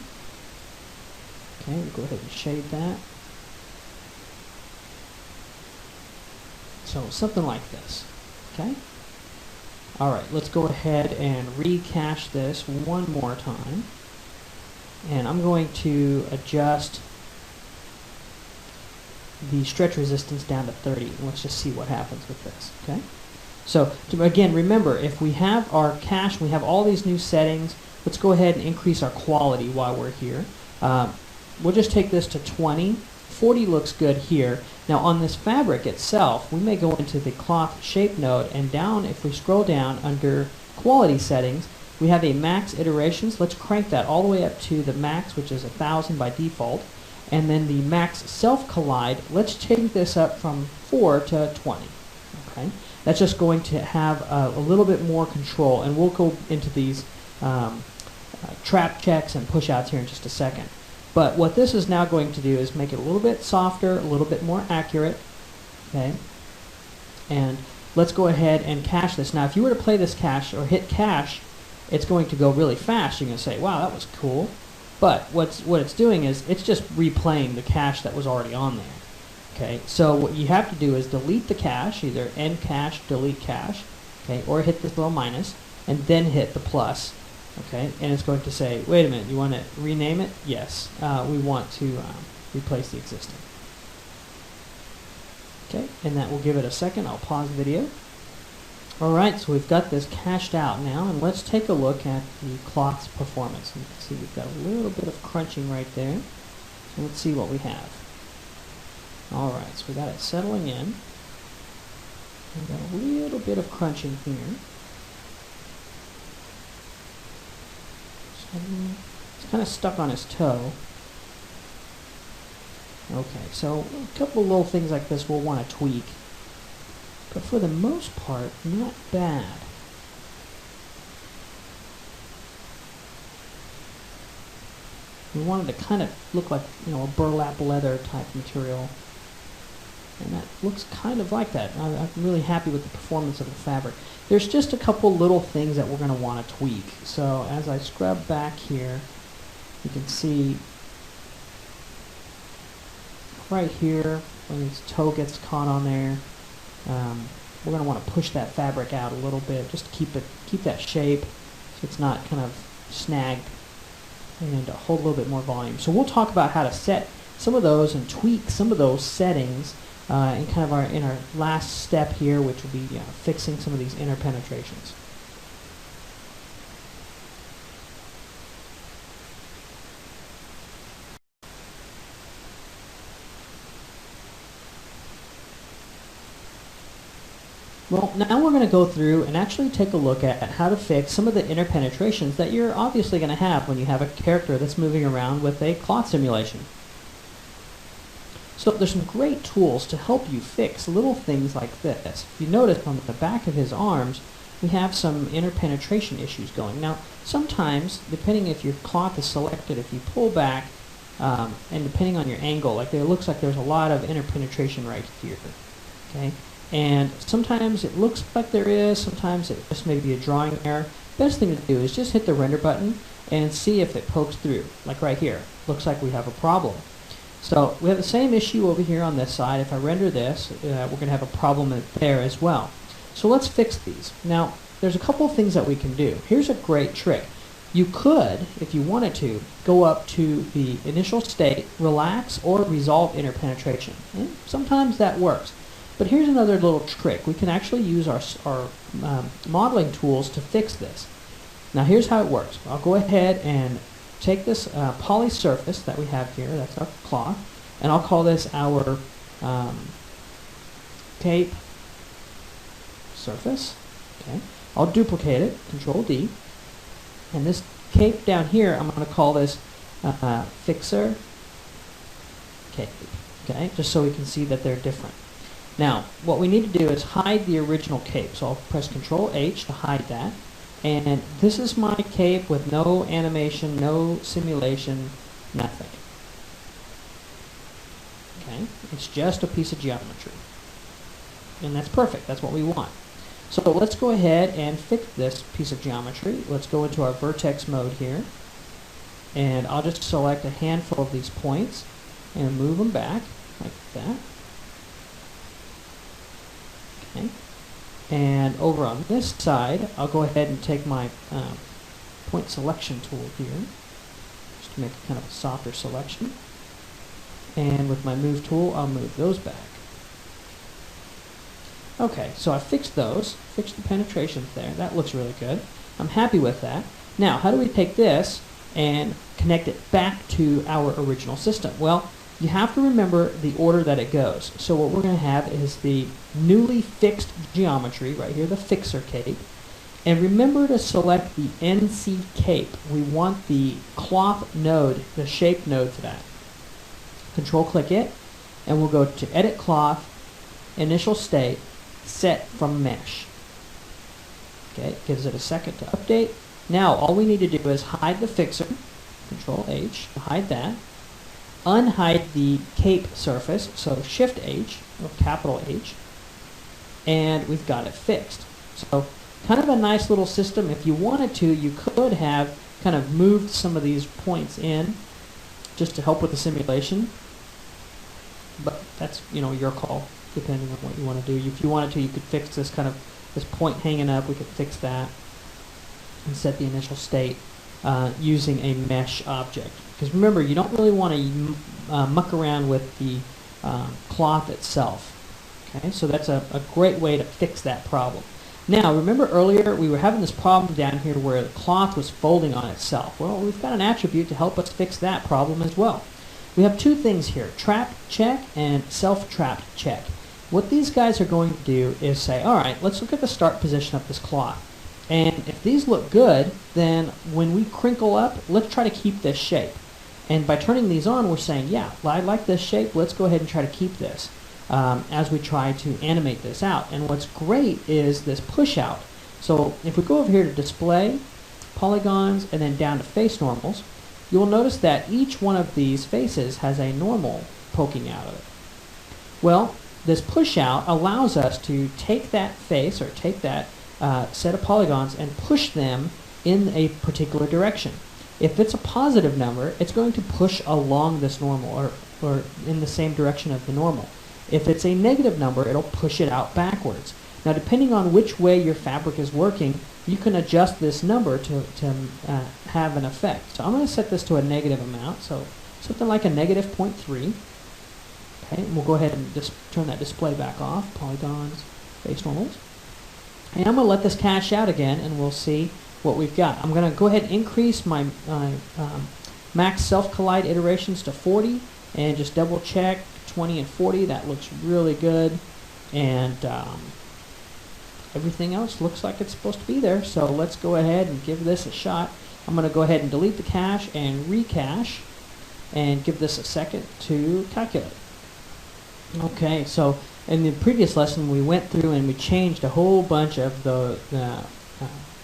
Okay, we'll go ahead and shade that. So something like this. Okay? Alright, let's go ahead and recache this one more time. And I'm going to adjust the stretch resistance down to 30. And let's just see what happens with this. Okay? So again, remember, if we have our cache, we have all these new settings, let's go ahead and increase our quality while we're here. We'll just take this to 20. 40 looks good here. Now on this fabric itself, we may go into the cloth shape node, and down, if we scroll down under quality settings, we have a max iterations. Let's crank that all the way up to the max, which is 1000 by default. And then the max self collide, let's change this up from 4 to 20. Okay? That's just going to have a little bit more control, and we'll go into these trap checks and push outs here in just a second. But what this is now going to do is make it a little bit softer, a little bit more accurate. Okay? And let's go ahead and cache this. Now if you were to play this cache or hit cache, it's going to go really fast. You're going to say, wow, that was cool. But what it's doing is it's just replaying the cache that was already on there. Okay, so what you have to do is delete the cache, either end cache, delete cache, okay, or hit this little minus, and then hit the plus, okay, and it's going to say, wait a minute, you want to rename it? Yes, we want to replace the existing. Okay, and that will give it a second. I'll pause the video. Alright, so we've got this cached out now, and let's take a look at the cloth's performance. You can see we've got a little bit of crunching right there. So let's see what we have. Alright, so we got it settling in. We've got a little bit of crunching here. So it's kind of stuck on his toe. Okay, so a couple of little things like this we'll want to tweak. But for the most part, not bad. We wanted to kind of look like, you know, a burlap leather type material. And that looks kind of like that. I'm really happy with the performance of the fabric. There's just a couple little things that we're going to want to tweak. So as I scrub back here, you can see right here when his toe gets caught on there, we're going to want to push that fabric out a little bit just to keep that shape so it's not kind of snagged, and to hold a little bit more volume. So we'll talk about how to set some of those and tweak some of those settings in kind of in our last step here, which will be fixing some of these inner penetrations. Well, now we're going to go through and actually take a look at how to fix some of the inner penetrations that you're obviously going to have when you have a character that's moving around with a cloth simulation. So there's some great tools to help you fix little things like this. If you notice on the back of his arms, we have some inner penetration issues going. Now, sometimes, depending if your cloth is selected, if you pull back, and depending on your angle, like it looks like there's a lot of inner penetration right here. Okay? And sometimes it looks like there is, sometimes it just may be a drawing error. Best thing to do is just hit the render button and see if it pokes through, like right here. Looks like we have a problem. So we have the same issue over here on this side. If I render this, we're going to have a problem there as well. So let's fix these. Now, there's a couple of things that we can do. Here's a great trick. You could, if you wanted to, go up to the initial state, relax, or resolve interpenetration. And sometimes that works. But here's another little trick. We can actually use our modeling tools to fix this. Now here's how it works. I'll go ahead and take this poly surface that we have here, that's our cloth, and I'll call this our cape surface. Okay. I'll duplicate it, Control D, and this cape down here, I'm going to call this fixer cape. Okay, just so we can see that they're different. Now, what we need to do is hide the original cape. So I'll press Control H to hide that. And this is my cape with no animation, no simulation, nothing. Okay, it's just a piece of geometry. And that's perfect, that's what we want. So let's go ahead and fix this piece of geometry. Let's go into our vertex mode here. And I'll just select a handful of these points and move them back like that. Okay. And over on this side, I'll go ahead and take my point selection tool here, just to make a kind of a softer selection. And with my move tool, I'll move those back. Okay, so I fixed those, fixed the penetrations there. That looks really good. I'm happy with that. Now, how do we take this and connect it back to our original system? Well, you have to remember the order that it goes. So what we're going to have is the newly fixed geometry, right here, the fixer cape. And remember to select the NC cape. We want the cloth node, the shape node for that. Control click it, and we'll go to Edit Cloth, Initial State, Set from Mesh. Okay, it gives it a second to update. Now all we need to do is hide the fixer, Control H to hide that. Unhide the cape surface, so Shift H, or capital H, and we've got it fixed. So kind of a nice little system. If you wanted to, you could have kind of moved some of these points in just to help with the simulation, but that's, you know, your call, depending on what you want to do. If you wanted to, you could fix this kind of this point hanging up. We could fix that and set the initial state using a mesh object. Because remember, you don't really want to muck around with the cloth itself. Okay, so that's a great way to fix that problem. Now, remember earlier we were having this problem down here where the cloth was folding on itself. Well, we've got an attribute to help us fix that problem as well. We have two things here, trapped check and self-trapped check. What these guys are going to do is say, all right, let's look at the start position of this cloth. And if these look good, then when we crinkle up, let's try to keep this shape. And by turning these on, we're saying, yeah, I like this shape. Let's go ahead and try to keep this as we try to animate this out. And what's great is this push out. So if we go over here to display, polygons, and then down to face normals, you'll notice that each one of these faces has a normal poking out of it. Well, this push out allows us to take that face or take that set of polygons and push them in a particular direction. If it's a positive number, it's going to push along this normal or in the same direction of the normal. If it's a negative number, it'll push it out backwards. Now, depending on which way your fabric is working, you can adjust this number to have an effect. So I'm going to set this to a negative amount, so something like a negative 0.3. Okay, and we'll go ahead and just turn that display back off, polygons, face normals. And I'm going to let this cache out again, and we'll see what we've got. I'm going to go ahead and increase my max self-collide iterations to 40, and just double check 20 and 40. That looks really good, and everything else looks like it's supposed to be there. So let's go ahead and give this a shot. I'm going to go ahead and delete the cache and recache, and give this a second to calculate. Okay, so in the previous lesson we went through and we changed a whole bunch of the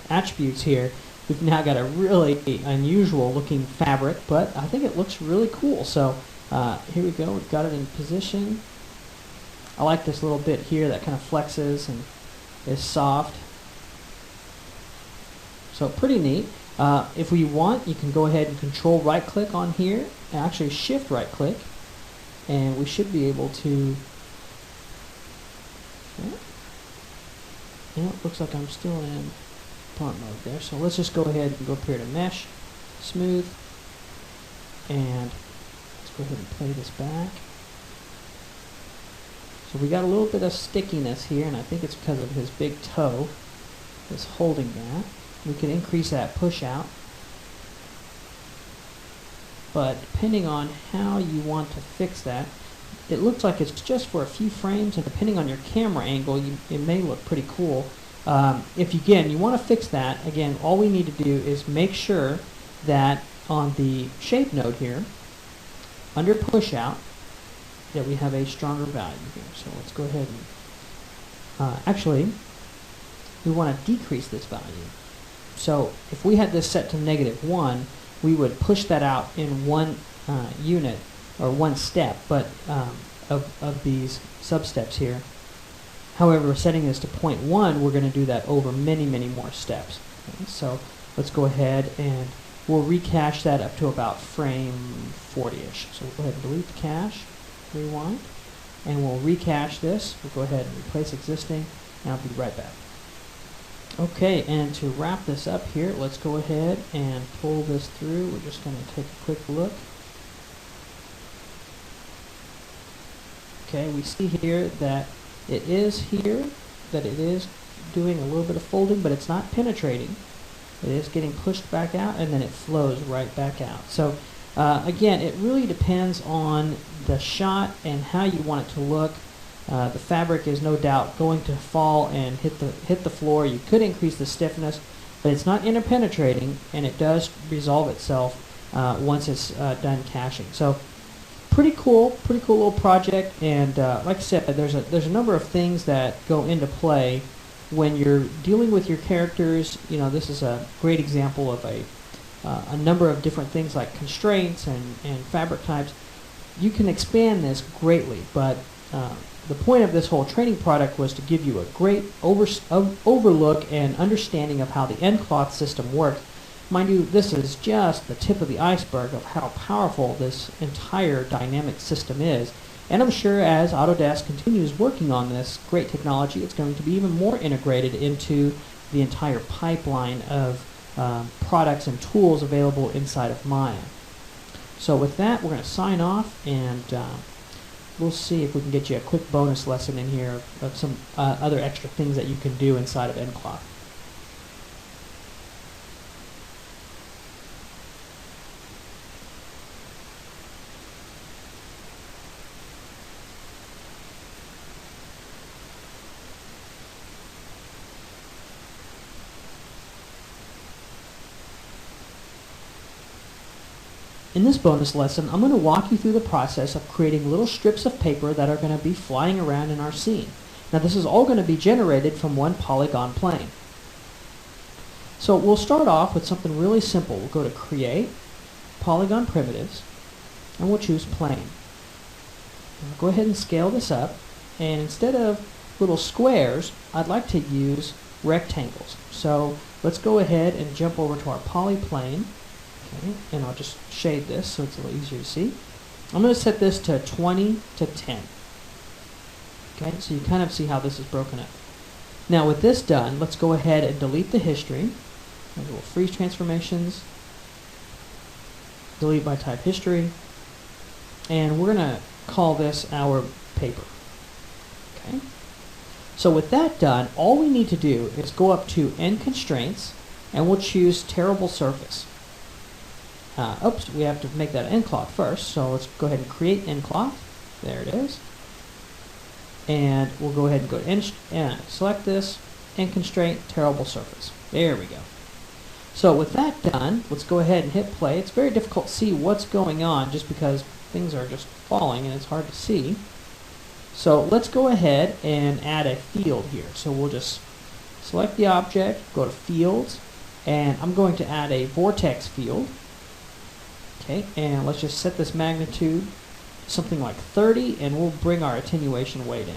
attributes here. We've now got a really unusual looking fabric, but I think it looks really cool. So here we go, we've got it in position, I like this little bit here that kind of flexes and is soft. So pretty neat. If we want, you can go ahead and control right click on here, and actually shift right click, and we should be able to, yeah, it looks like I'm still in part mode there. So let's just go ahead and go up here to mesh, smooth, and let's go ahead and play this back. So we got a little bit of stickiness here, and I think it's because of his big toe is holding that. We can increase that push out, but depending on how you want to fix that, it looks like it's just for a few frames, and depending on your camera angle, it may look pretty cool. If you want to fix that, again, all we need to do is make sure that on the shape node here, under push out, that we have a stronger value here. So let's go ahead and actually we want to decrease this value. So if we had this set to -1, we would push that out in one unit or one step, but of these sub-steps here. However, we're setting this to 0.1, we're going to do that over many, many more steps. Okay, so let's go ahead and we'll recache that up to about frame 40-ish. So we'll go ahead and delete the cache, rewind, and we'll recache this. We'll go ahead and replace existing, and I'll be right back. Okay, and to wrap this up here, let's go ahead and pull this through. We're just going to take a quick look. Okay, we see here that it is doing a little bit of folding, but it's not penetrating. It is getting pushed back out, and then it flows right back out. So again, it really depends on the shot and how you want it to look. The fabric is no doubt going to fall and hit the floor. You could increase the stiffness, but it's not interpenetrating, and it does resolve itself once it's done caching. So pretty cool little project. And like I said, there's a number of things that go into play when you're dealing with your characters. You know, this is a great example of a number of different things like constraints and fabric types. You can expand this greatly, but the point of this whole training product was to give you a great overlook and understanding of how the end cloth system works. Mind you, this is just the tip of the iceberg of how powerful this entire dynamic system is. And I'm sure as Autodesk continues working on this great technology, it's going to be even more integrated into the entire pipeline of products and tools available inside of Maya. So with that, we're going to sign off, and we'll see if we can get you a quick bonus lesson in here of some other extra things that you can do inside of EndCloth. In this bonus lesson, I'm going to walk you through the process of creating little strips of paper that are going to be flying around in our scene. Now this is all going to be generated from one polygon plane. So we'll start off with something really simple. We'll go to Create, Polygon Primitives, and we'll choose Plane. I'll go ahead and scale this up, and instead of little squares, I'd like to use rectangles. So let's go ahead and jump over to our polyplane. Okay, and I'll just shade this so it's a little easier to see. I'm going to set this to 20 to 10. Okay, so you kind of see how this is broken up. Now with this done, let's go ahead and delete the history. We'll freeze transformations, delete by type history, and we're going to call this our paper. Okay. So with that done, all we need to do is go up to End Constraints, and we'll choose Terrible Surface. Oops, we have to make that end cloth first, so let's go ahead and create end cloth. There it is. And we'll go ahead and go to end, select this, End Constraint, Terrible Surface. There we go. So with that done, let's go ahead and hit play. It's very difficult to see what's going on just because things are just falling and it's hard to see. So let's go ahead and add a field here. So we'll just select the object, go to Fields, and I'm going to add a vortex field. Okay, and let's just set this magnitude something like 30, and we'll bring our attenuation way down.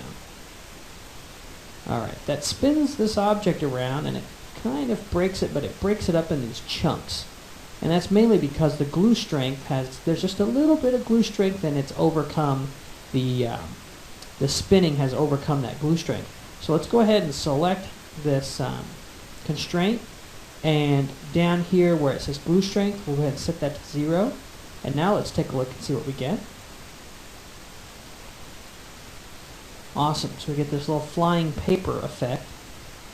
Alright, that spins this object around, and it kind of breaks it, but it breaks it up in these chunks. And that's mainly because the glue strength there's just a little bit of glue strength, and it's overcome the spinning has overcome that glue strength. So let's go ahead and select this constraint, and down here where it says glue strength, we'll go ahead and set that to 0. And now let's take a look and see what we get. Awesome, so we get this little flying paper effect.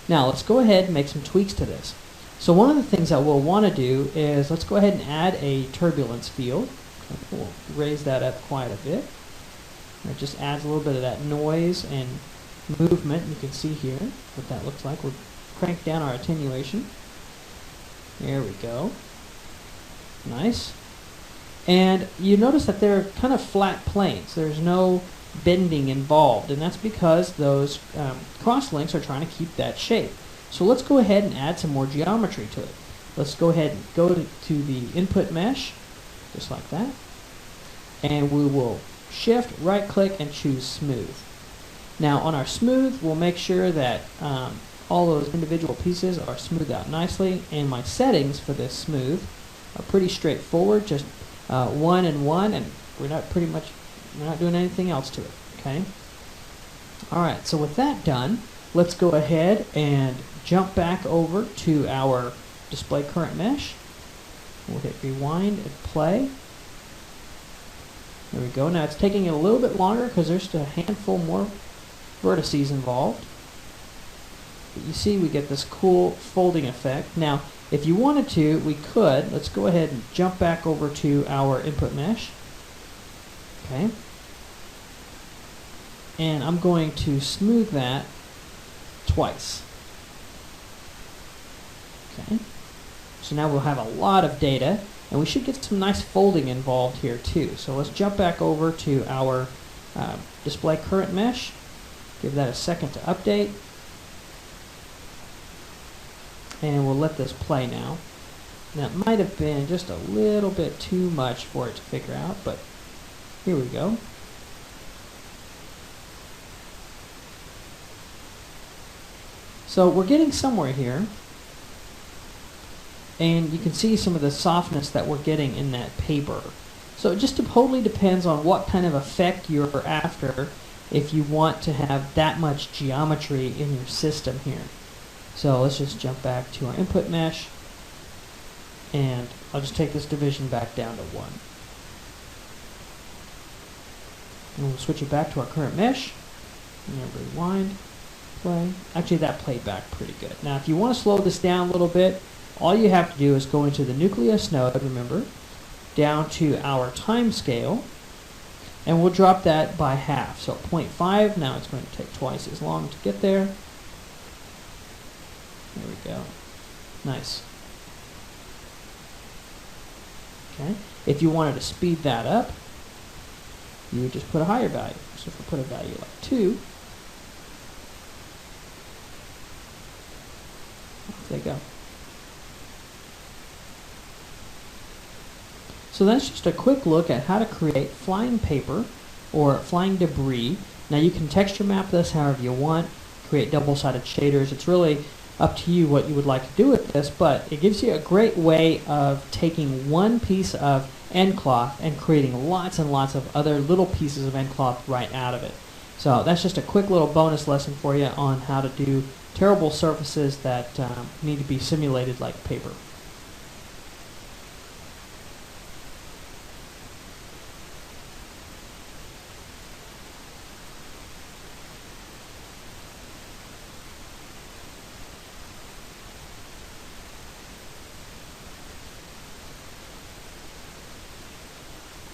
Now let's go ahead and make some tweaks to this. So one of the things that we'll want to do is let's go ahead and add a turbulence field. We'll raise that up quite a bit. It just adds a little bit of that noise and movement. You can see here what that looks like. We'll crank down our attenuation. There we go. Nice. And you notice that they're kind of flat planes. There's no bending involved, and that's because those crosslinks are trying to keep that shape. So let's go ahead and add some more geometry to it. Let's go ahead and go to the input mesh, just like that. And we will shift, right click, and choose smooth. Now on our smooth, we'll make sure that all those individual pieces are smoothed out nicely, and my settings for this smooth are pretty straightforward, just 1 and 1, and we're not doing anything else to it. Okay. Alright, so with that done, let's go ahead and jump back over to our display current mesh. We'll hit rewind and play. There we go. Now it's taking it a little bit longer because there's just a handful more vertices involved. But you see we get this cool folding effect. Now if you wanted to, we could. Let's go ahead and jump back over to our input mesh. Okay. And I'm going to smooth that twice. Okay. So now we'll have a lot of data, and we should get some nice folding involved here too. So let's jump back over to our display current mesh. Give that a second to update. And we'll let this play now. Now it might have been just a little bit too much for it to figure out, but here we go. So we're getting somewhere here, and you can see some of the softness that we're getting in that paper. So it just totally depends on what kind of effect you're after if you want to have that much geometry in your system here. So let's just jump back to our input mesh, and I'll just take this division back down to 1. And we'll switch it back to our current mesh, and rewind. Play. Actually, that played back pretty good. Now, if you want to slow this down a little bit, all you have to do is go into the nucleus node, remember, down to our time scale, and we'll drop that by half. So 0.5, now it's going to take twice as long to get there. There we go. Nice. Okay. If you wanted to speed that up, you would just put a higher value. So if we put a value like 2, there you go. So that's just a quick look at how to create flying paper or flying debris. Now you can texture map this however you want, create double-sided shaders. It's really up to you what you would like to do with this, but it gives you a great way of taking one piece of end cloth and creating lots and lots of other little pieces of end cloth right out of it. So that's just a quick little bonus lesson for you on how to do terrible surfaces that need to be simulated like paper.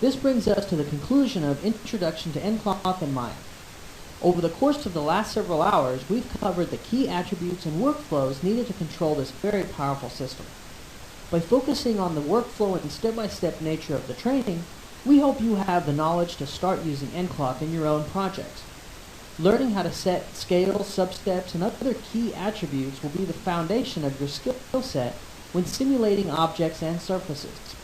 This brings us to the conclusion of Introduction to End Cloth and Maya. Over the course of the last several hours, we've covered the key attributes and workflows needed to control this very powerful system. By focusing on the workflow and step-by-step nature of the training, we hope you have the knowledge to start using EndCloth in your own projects. Learning how to set scales, substeps, and other key attributes will be the foundation of your skill set when simulating objects and surfaces.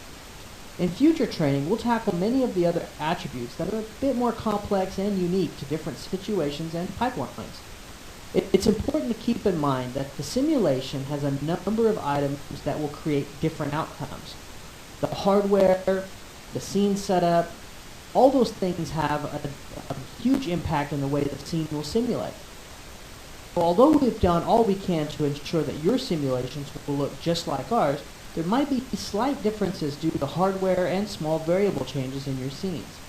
In future training, we'll tackle many of the other attributes that are a bit more complex and unique to different situations and pipelines. It's important to keep in mind that the simulation has a number of items that will create different outcomes. The hardware, the scene setup, all those things have a huge impact on the way the scene will simulate. So although we've done all we can to ensure that your simulations will look just like ours, there might be slight differences due to hardware and small variable changes in your scenes.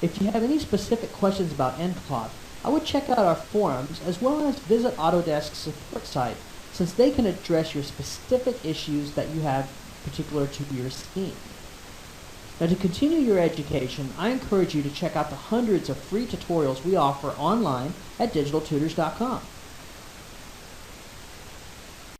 If you have any specific questions about NCloth, I would check out our forums as well as visit Autodesk's support site, since they can address your specific issues that you have particular to your scene. Now, to continue your education, I encourage you to check out the hundreds of free tutorials we offer online at digitaltutors.com.